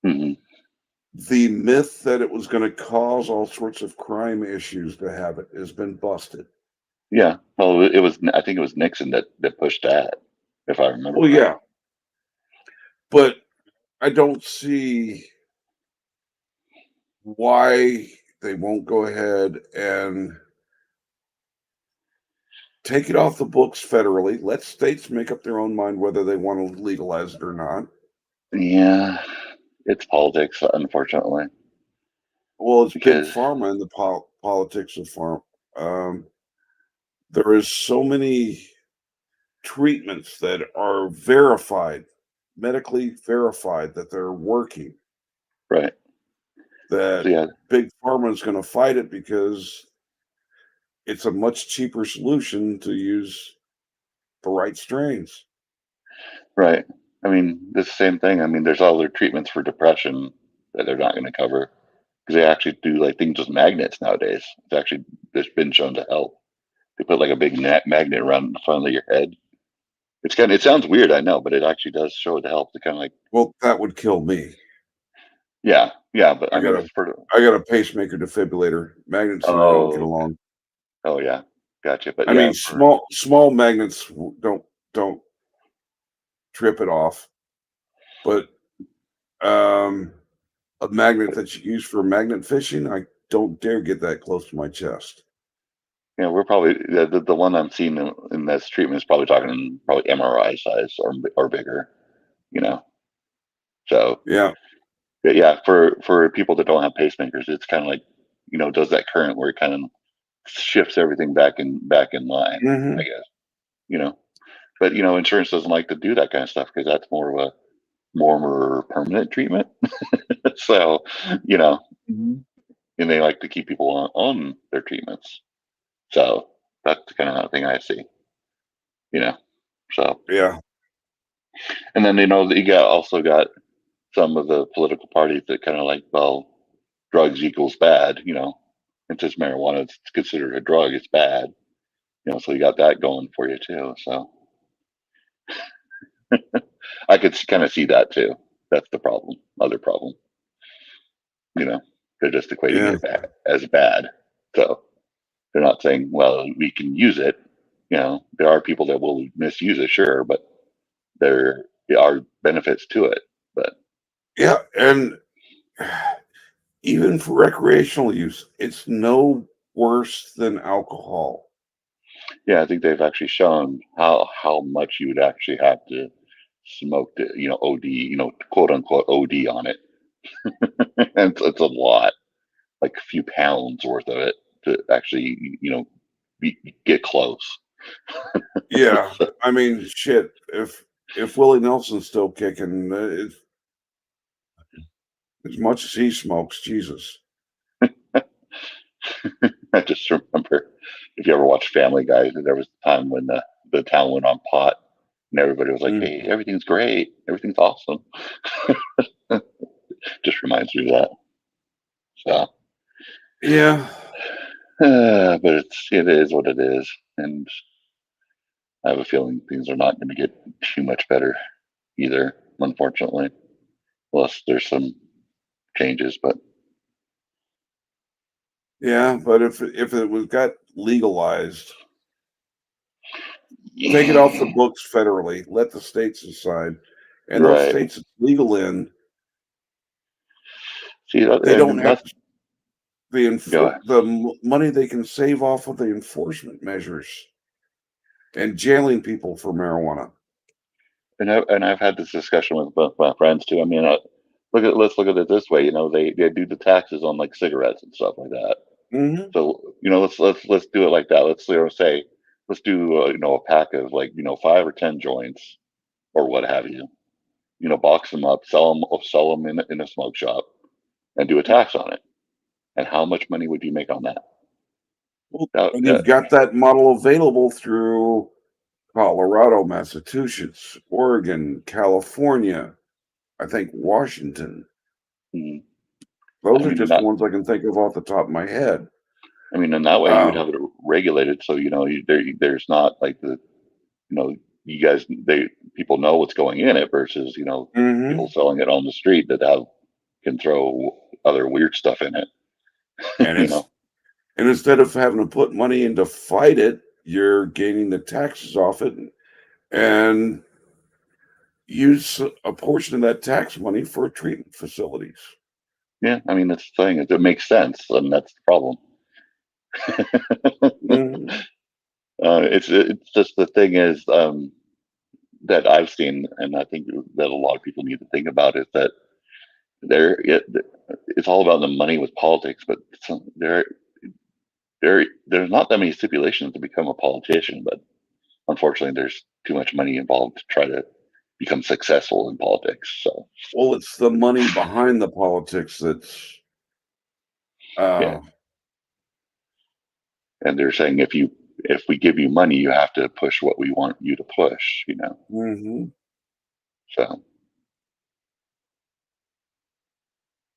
the myth that it was going to cause all sorts of crime issues to have it has been busted. yeah, well, I think it was Nixon that pushed that, if I remember. Well, right. yeah, but I don't see why they won't go ahead and take it off the books federally. Let states make up their own mind whether they want to legalize it or not. Yeah, it's politics, unfortunately. Well, it's because big pharma and the politics of farm. There is so many treatments that are verified, medically verified that they're working. Right. That big pharma is going to fight it because it's a much cheaper solution to use the right strains. Right. I mean, the same thing. I mean, there's other treatments for depression that they're not going to cover because they actually do like things with magnets nowadays. It's been shown to help. They put like a big magnet around the front of your head. It sounds weird, I know, but it actually does show to help to kind of like. Well, that would kill me. Yeah, but I got a pacemaker defibrillator. Magnets and I don't get along. Oh yeah, gotcha. But I mean, small magnets don't trip it off, but a magnet that you use for magnet fishing, I don't dare get that close to my chest. Yeah, we're probably the one I'm seeing in this treatment is probably talking MRI size or bigger, So yeah, for people that don't have pacemakers, it's kind of like does that current where it kind of shifts everything back in line, I guess, But insurance doesn't like to do that kind of stuff because that's more of a more permanent treatment. So and they like to keep people on their treatments. So that's the kind of thing I see. So yeah. And then you also got some of the political parties that kind of like, well, drugs equals bad, and since marijuana is considered a drug, it's bad, so you got that going for you too. So I could kind of see that too. That's the problem. Other problem. They're just equating it as bad. So they're not saying, well, we can use it. There are people that will misuse it, sure, but there are benefits to it. But yeah, and even for recreational use, it's no worse than alcohol. Yeah, I think they've actually shown how much you would actually have to smoke to, OD, quote unquote OD on it. And it's a lot, like a few pounds worth of it to actually, get close. Yeah, I mean, shit. If Willie Nelson's still kicking, as much as he smokes, Jesus. I just remember, if you ever watched Family Guy, there was a time when the town went on pot, and everybody was like, "Hey, everything's great, everything's awesome." Just reminds me of that. So, Yeah. But it is what it is, and I have a feeling things are not going to get too much better either, unfortunately, unless there's some changes. But Yeah, but if it was got legalized, take it off the books federally, let the states decide, and those right. states it's legal in, See, they don't have that's the money they can save off of the enforcement measures and jailing people for marijuana. and I've had this discussion with both my friends too. I mean, let's look at it this way. You know, they do the taxes on like cigarettes and stuff like that. Mm-hmm. So let's do it like that. Let's say let's do a pack of like 5 or 10 joints or what have you. Box them up, sell them in a smoke shop, and do a tax on it. And how much money would you make on that? Well, and you've got that model available through Colorado, Massachusetts, Oregon, California, I think Washington. Mhm. Those are just ones I can think of off the top of my head. I mean, in that way, you'd have it regulated, so there's not like you guys people know what's going in it versus Mm-hmm. people selling it on the street that can throw other weird stuff in it. And and instead of having to put money in to fight it, you're gaining the taxes off it and use a portion of that tax money for treatment facilities. Yeah, I mean, that's the thing. It makes sense, and that's the problem. Mm-hmm. It's just the thing is that I've seen, and I think that a lot of people need to think about is that it's all about the money with politics, but there's not that many stipulations to become a politician, but unfortunately, there's too much money involved to try to become successful in politics. So, well, it's the money behind the politics that's yeah. And they're saying if we give you money, you have to push what we want you to push. Mm-hmm. So,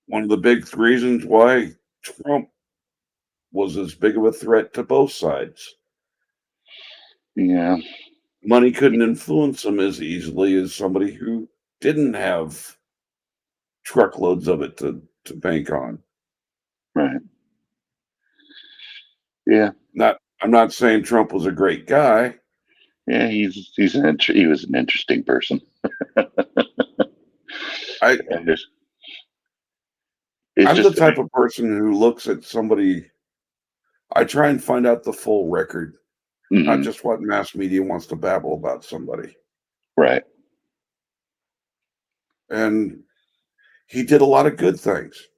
one of the big reasons why Trump was as big of a threat to both sides. Yeah. Money couldn't influence him as easily as somebody who didn't have truckloads of it to bank on. Right. Yeah. I'm not saying Trump was a great guy. Yeah, he was an interesting person. I'm the type of person who looks at somebody. I try and find out the full record, not just what mass media wants to babble about somebody. Right. And he did a lot of good things.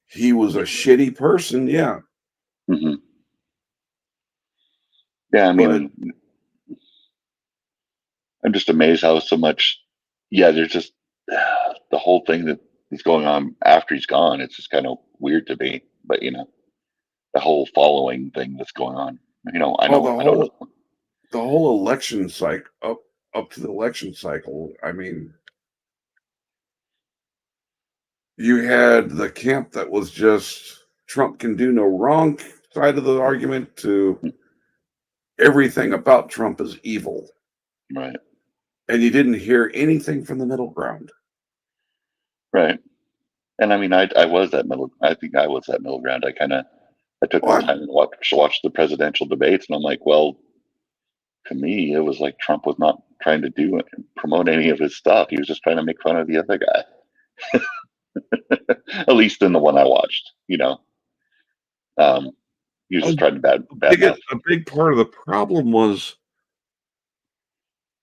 He was a shitty person, yeah. Mm-hmm. Yeah, I mean, I'm just amazed how so much. Yeah, there's just the whole thing that is going on after he's gone. It's just kind of weird to me, but the whole following thing that's going on. I don't know. The whole election cycle up to the election cycle. I mean, you had the camp that was just Trump can do no wrong side of the argument to everything about Trump is evil. Right. And you didn't hear anything from the middle ground. Right. And I mean, I think I was that middle ground. I took the time and watched the presidential debates, and I'm like, well, to me, it was like Trump was not trying to promote any of his stuff. He was just trying to make fun of the other guy. At least in the one I watched, he was just trying to bad mouth. A big part of the problem was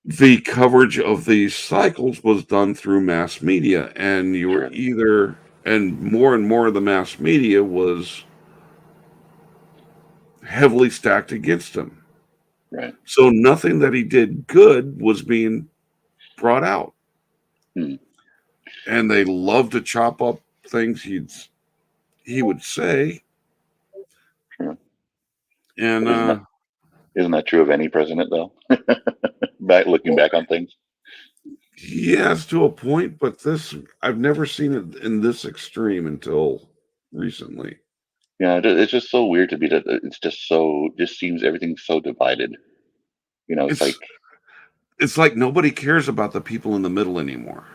the coverage of these cycles was done through mass media, and you were and more of the mass media was heavily stacked against him. Right. So nothing that he did good was being brought out. And they love to chop up things he would say. True. And isn't that true of any president, though? Looking back on things. Yes, to a point, but I've never seen it in this extreme until recently. Yeah, it's just so weird to me that it's just so. Just seems everything's so divided. It's like It's like nobody cares about the people in the middle anymore.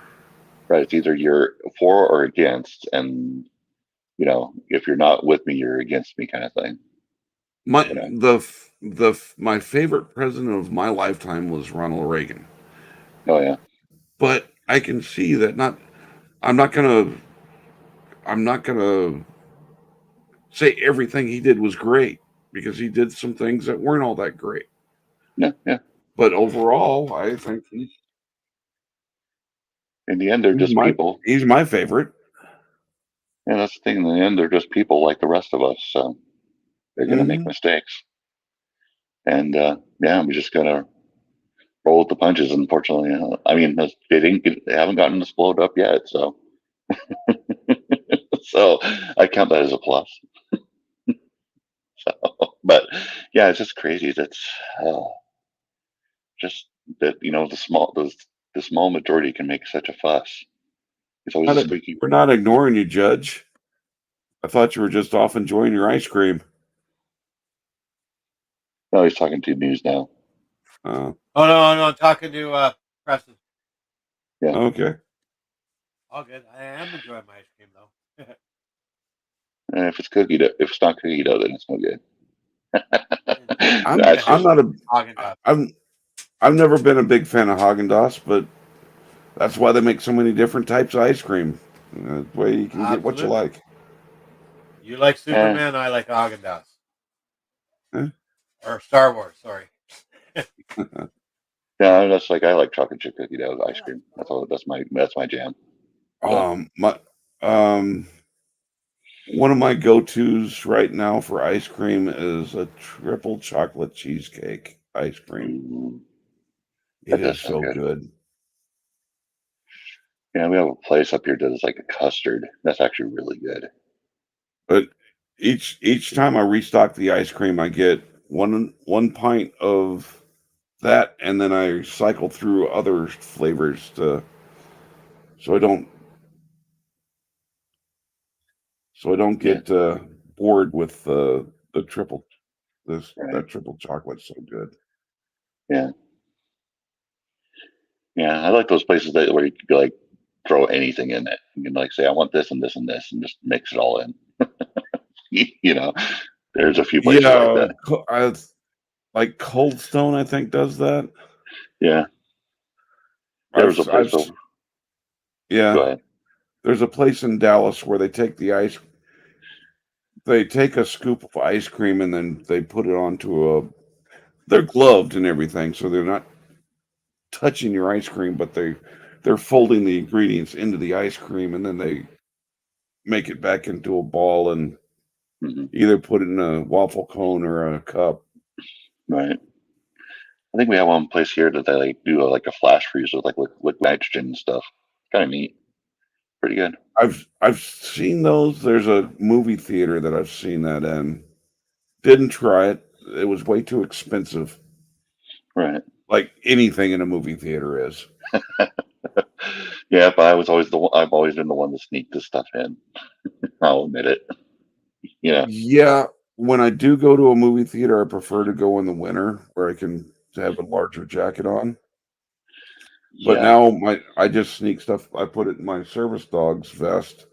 right. It's either you're for or against, and if you're not with me, you're against me, kind of thing. My favorite president of my lifetime was Ronald Reagan. Oh yeah. But I can see that I'm not gonna say everything he did was great, because he did some things that weren't all that great. Yeah. But overall, I think in the end, they're just people. He's my favorite. Yeah, that's the thing. In the end, they're just people like the rest of us. So they're going to make mistakes. And we just got to roll with the punches, unfortunately. I mean, they haven't gotten us blowed up yet. So, so I count that as a plus. But yeah, it's just crazy. That's just that, the small majority can make such a fuss. It's always a squeaky. We're not ignoring you, Judge. I thought you were just off enjoying your ice cream. No, he's talking to news now. Oh no, I'm talking to Preston. Yeah. Okay. All good. I am enjoying my ice cream though. And if it's if it's not cookie dough, then it's no good. I've never been a big fan of Haagen-Dazs, but that's why they make so many different types of ice cream. That way you can get what you like. You like Superman, I like Haagen-Dazs. Or Star Wars, sorry. Yeah, that's like I like chocolate chip cookie dough ice cream. That's my jam. One of my go-tos right now for ice cream is a triple chocolate cheesecake ice cream. It is so good. Yeah, we have a place up here that is like a custard. That's actually really good. But each time I restock the ice cream, I get one pint of that, and then I cycle through other flavors so I don't get bored with the triple. That triple chocolate's so good. Yeah. Yeah, I like those places where you can like throw anything in it. You can like say, I want this and this and this, and just mix it all in. There's a few places like that. Like Cold Stone, I think, does that. Yeah. There's a place over. Yeah. Go ahead. There's a place in Dallas where they take a scoop of ice cream and then they put it onto they're gloved and everything, so they're not touching your ice cream, but they're folding the ingredients into the ice cream, and then they make it back into a ball and either put it in a waffle cone or a cup. Right. I think we have one place here that they like do like a flash freeze with like liquid nitrogen and stuff. Kind of neat. Pretty good. I've seen those. There's a movie theater that I've seen that in. Didn't try it. It was way too expensive. Right. Like anything in a movie theater is. Yeah, but I've always been the one to sneak this stuff in. I'll admit it. Yeah. When I do go to a movie theater, I prefer to go in the winter where I can have a larger jacket on. But now I just sneak stuff. I put it in my service dog's vest.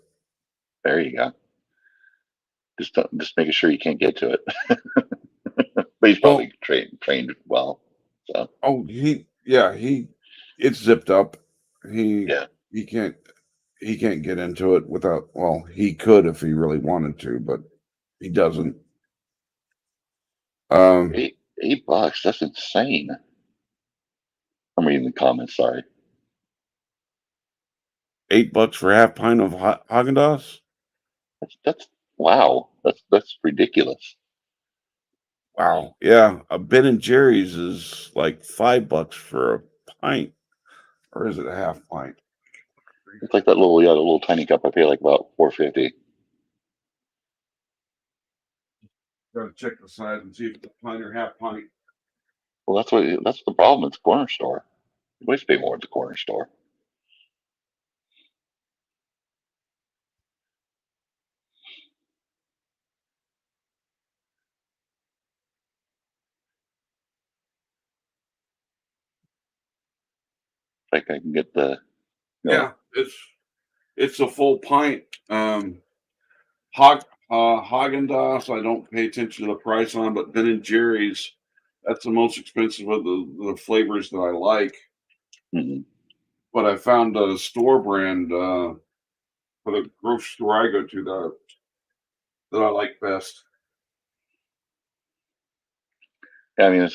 There you go. Just making sure you can't get to it. But he's probably trained well. So. Oh, it's zipped up. He can't get into it without. Well, he could if he really wanted to, but he doesn't. $8, that's insane. I'm reading the comments. Sorry. $8 for a half pint of Haagen-Dazs. That's wow. That's ridiculous. Wow. Yeah, a Ben and Jerry's is like $5 for a pint, or is it a half pint? It's like that little tiny cup. I pay like about $4.50. Gotta check the size and see if it's a pint or half pint. Well, that's the problem. It's a corner store. You always pay more at the corner store. Like I can get the. Yeah, it's a full pint. Haagen-Dazs, I don't pay attention to the price on, but Ben and Jerry's, that's the most expensive of the flavors that I like. Mhm. But I found a store brand for the grocery store I go to that I like best. Yeah, I mean,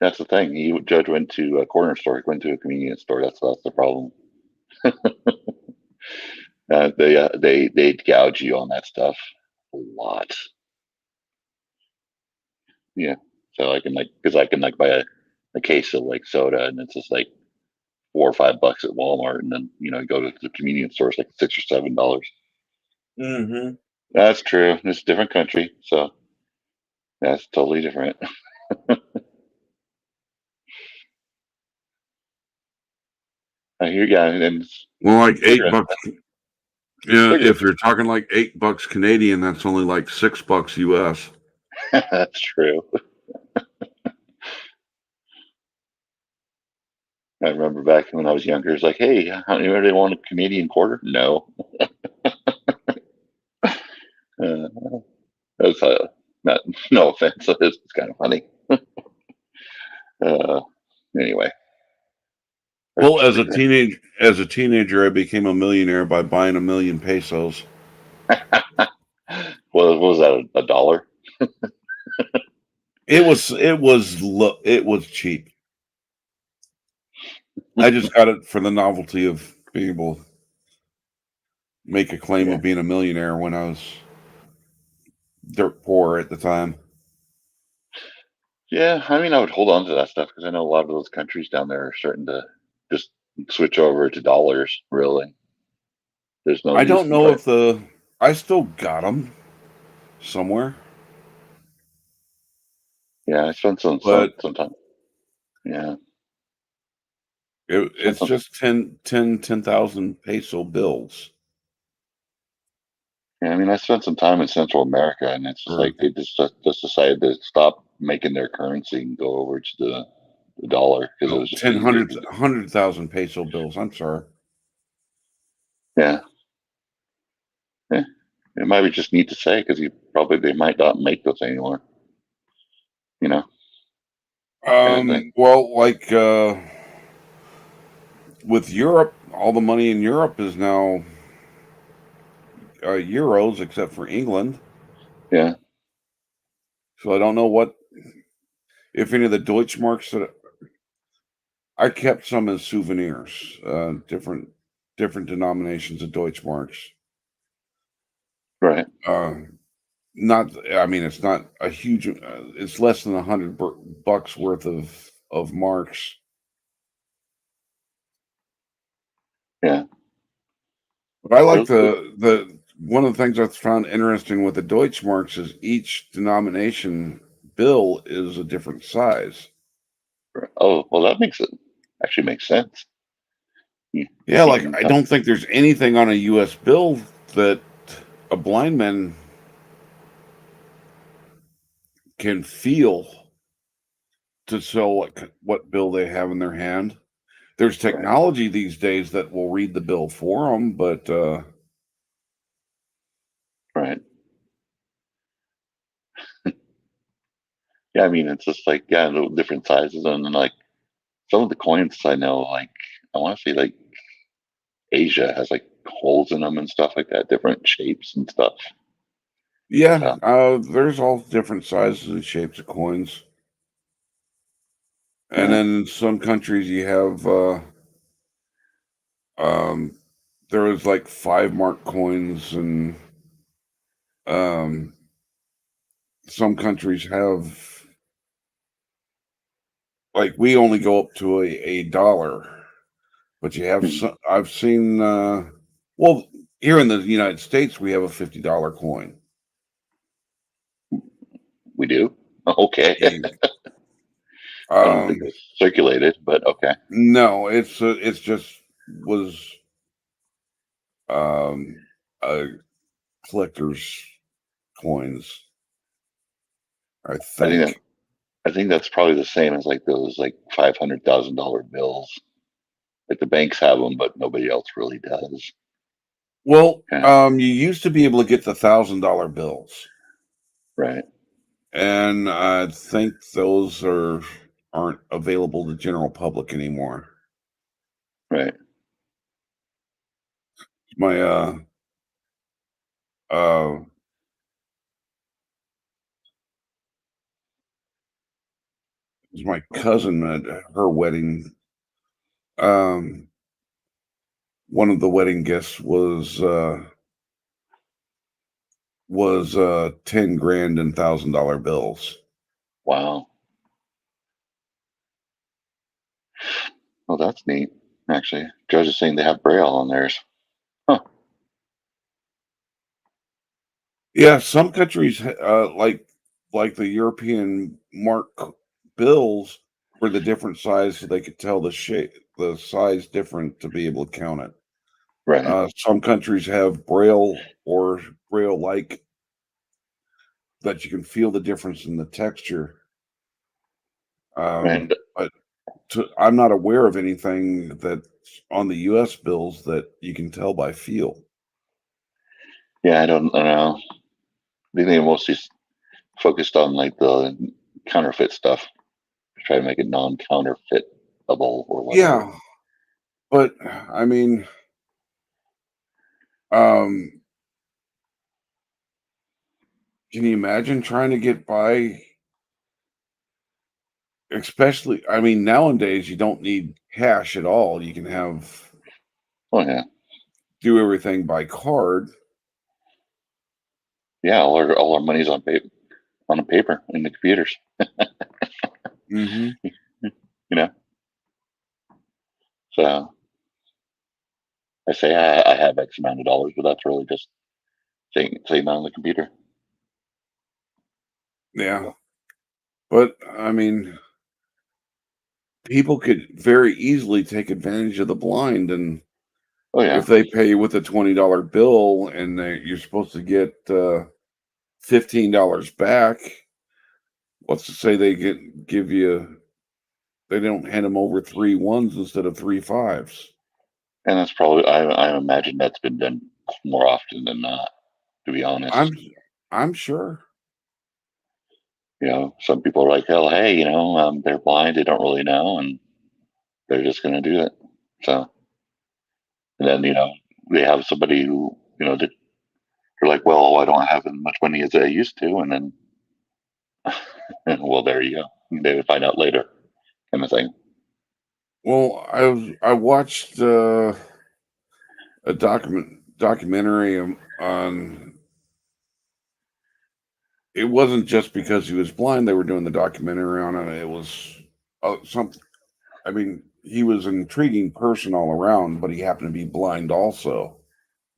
that's the thing. Judge went to a corner store, went to a convenience store. That's the problem. They gouge you on that stuff a lot. Yeah, so I can buy a case of like soda, and it's just like $4 or $5 at Walmart, and then go to the convenience store, it's like $6 or $7. Mm-hmm. That's true. It's a different country, so that's totally different. I hear you, and Well, like $8. Yeah, bigger. if you're talking like $8 Canadian, that's only like $6 US. That's true. I remember back when I was younger, it's like, hey, anybody want a Canadian quarter? No. That's not, no offense. It's kind of funny. Anyway. Well, as a teenager, I became a millionaire by buying 1,000,000 pesos. What was that? $1? It was cheap. I just got it for the novelty of being able to make a claim of being a millionaire when I was dirt poor at the time. Yeah, I mean, I would hold on to that stuff because I know a lot of those countries down there are starting to just switch over to dollars. Really, there's no. I use don't in know trying- if I still got them somewhere. Yeah, I spent some time. Yeah, It's just 10,000 peso bills. Yeah, I mean, I spent some time in Central America, and it's just like they just decided to stop making their currency and go over to the dollar because it was just easier. 100,000 peso bills. I'm sorry. Yeah. It might be just neat to say because they might not make those anymore. Well, like with Europe, all the money in Europe is now euros, except for England. Yeah. So I don't know if any of the Deutschmarks that I kept some as souvenirs, different denominations of Deutschmarks. Right. I mean, it's not a huge. It's less than $100 worth of marks. Yeah. But I like the one of the things I found interesting with the Deutschmarks is each denomination bill is a different size. Oh, well, that actually makes sense. Yeah, like I don't think there's anything on a U.S. bill that a blind man can feel to tell what bill they have in their hand. There's technology these days that will read the bill for them, but right. Yeah, I mean, it's just like the different sizes, and then like some of the coins I know, like I want to say like Asia has like holes in them and stuff like that, different shapes and stuff. yeah, there's all different sizes and shapes of coins. And then in some countries you have there was like 5 mark coins, and some countries have, like, we only go up to a dollar, but you have I've seen well, here in the United States we have a $50 coin. We do? Okay. I don't think it's circulated, but okay. No, it's just was a collector's coins, I think. I think that's probably the same as like those like $500,000 bills. Like the banks have them, but nobody else really does. Well, Yeah. you used to be able to get the $1,000 bills, Right. and I think those aren't available to the general public anymore. Right. My uh it was my cousin at her wedding. One of the wedding gifts was 10 grand in $1,000 bills. Wow. Well, that's neat. Actually, Judge is saying they have Braille on theirs. Huh. Yeah, some countries like the European mark bills were the different size, so they could tell the size different to be able to count it. Right. Some countries have Braille or Braille-like that you can feel the difference in the texture. And But I'm not aware of anything that's on the U.S. bills that you can tell by feel. yeah, I don't know. I think they mostly focused on like the counterfeit stuff to try to make it non-counterfeitable or whatever. Yeah, but I mean, um, can you imagine trying to get by? Especially, I mean, nowadays you don't need cash at all. You can Oh yeah, do everything by card. yeah. All our money's on paper, on a paper in the computers. Mm-hmm. You know. So I say I have X amount of dollars, but that's really just saying on the computer. Yeah, but I mean, people could very easily take advantage of the blind, and Oh yeah, if they pay you with a $20 bill and you're supposed to get $15 back, what's to say give you? They don't hand them over 3 ones instead of 3 5s. and that's probably I imagine that's been done more often than not. To be honest, I'm sure. you know, some people are like, "Hell, hey, you know, they're blind, they don't really know, and they're just going to do it." So, and then they have somebody who they're like, "Well, I don't have as much money as I used to," and then, well, there you go. They would find out later, kind of thing. Well, I watched a documentary on. It wasn't just because he was blind; they were doing the documentary on it. It was something. I mean, he was an intriguing person all around, but he happened to be blind also.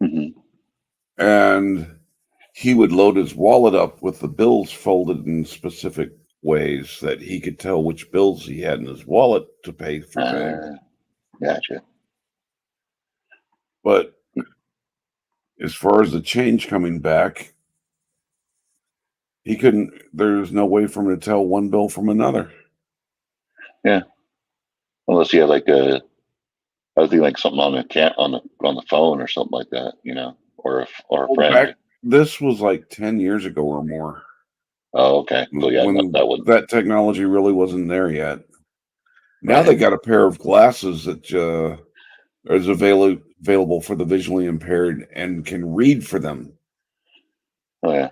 Hmm. And he would load his wallet up with the bills folded in specific ways that he could tell which bills he had in his wallet to pay for things. Gotcha. But as far as the change coming back, he couldn't. There's no way for him to tell one bill from another. Yeah, unless you had like I was thinking like something on the phone or something like that, or a Well, friend. this was like 10 years ago or more. Oh, okay. So yeah, when that one. that technology really wasn't there yet. Now Right. they got a pair of glasses that is available for the visually impaired and can read for them. Oh yeah.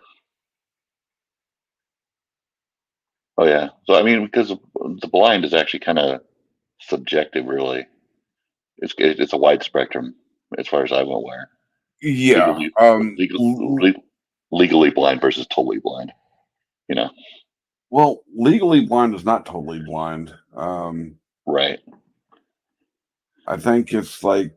Oh yeah. So I mean, because the blind is actually kind of subjective, really. It's a wide spectrum as far as I'm aware. Yeah. Legally, legally blind versus totally blind. Well, legally blind is not totally blind. Right. I think it's like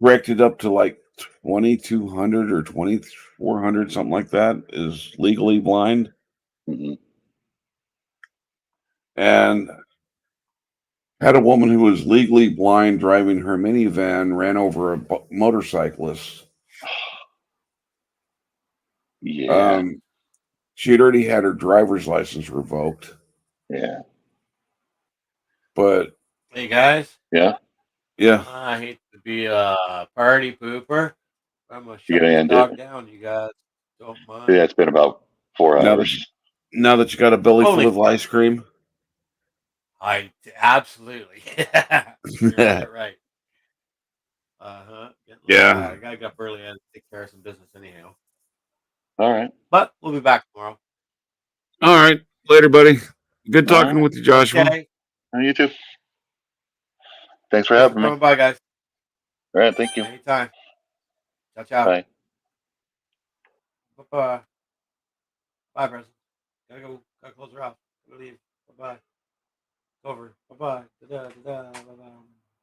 corrected up to like 2,200 or 2,400, something like that, is legally blind. Hmm. And had a woman who was legally blind driving her minivan ran over a motorcyclist. Yeah. She had already had her driver's license revoked. Yeah. But Hey guys, Yeah. I hate to be a party pooper. I'm gonna You shut gotta this end dog it. down. You guys don't Yeah, mind? it's been about 4 now hours. that you got a belly Holy full of fuck. ice cream. I absolutely. You're right. Yeah. I gotta get up early and take care of some business anyhow. All right. But we'll be back tomorrow. All right. Later, buddy. Good All talking right. with you, Joshua. Okay. You too. Thanks for Thanks having for me. coming by, guys. All right. Thank you. Anytime. Ciao, ciao. Bye. Bye. Bye, President. Gotta close her off. Gotta leave. Bye bye. Over. Bye bye. Bye bye.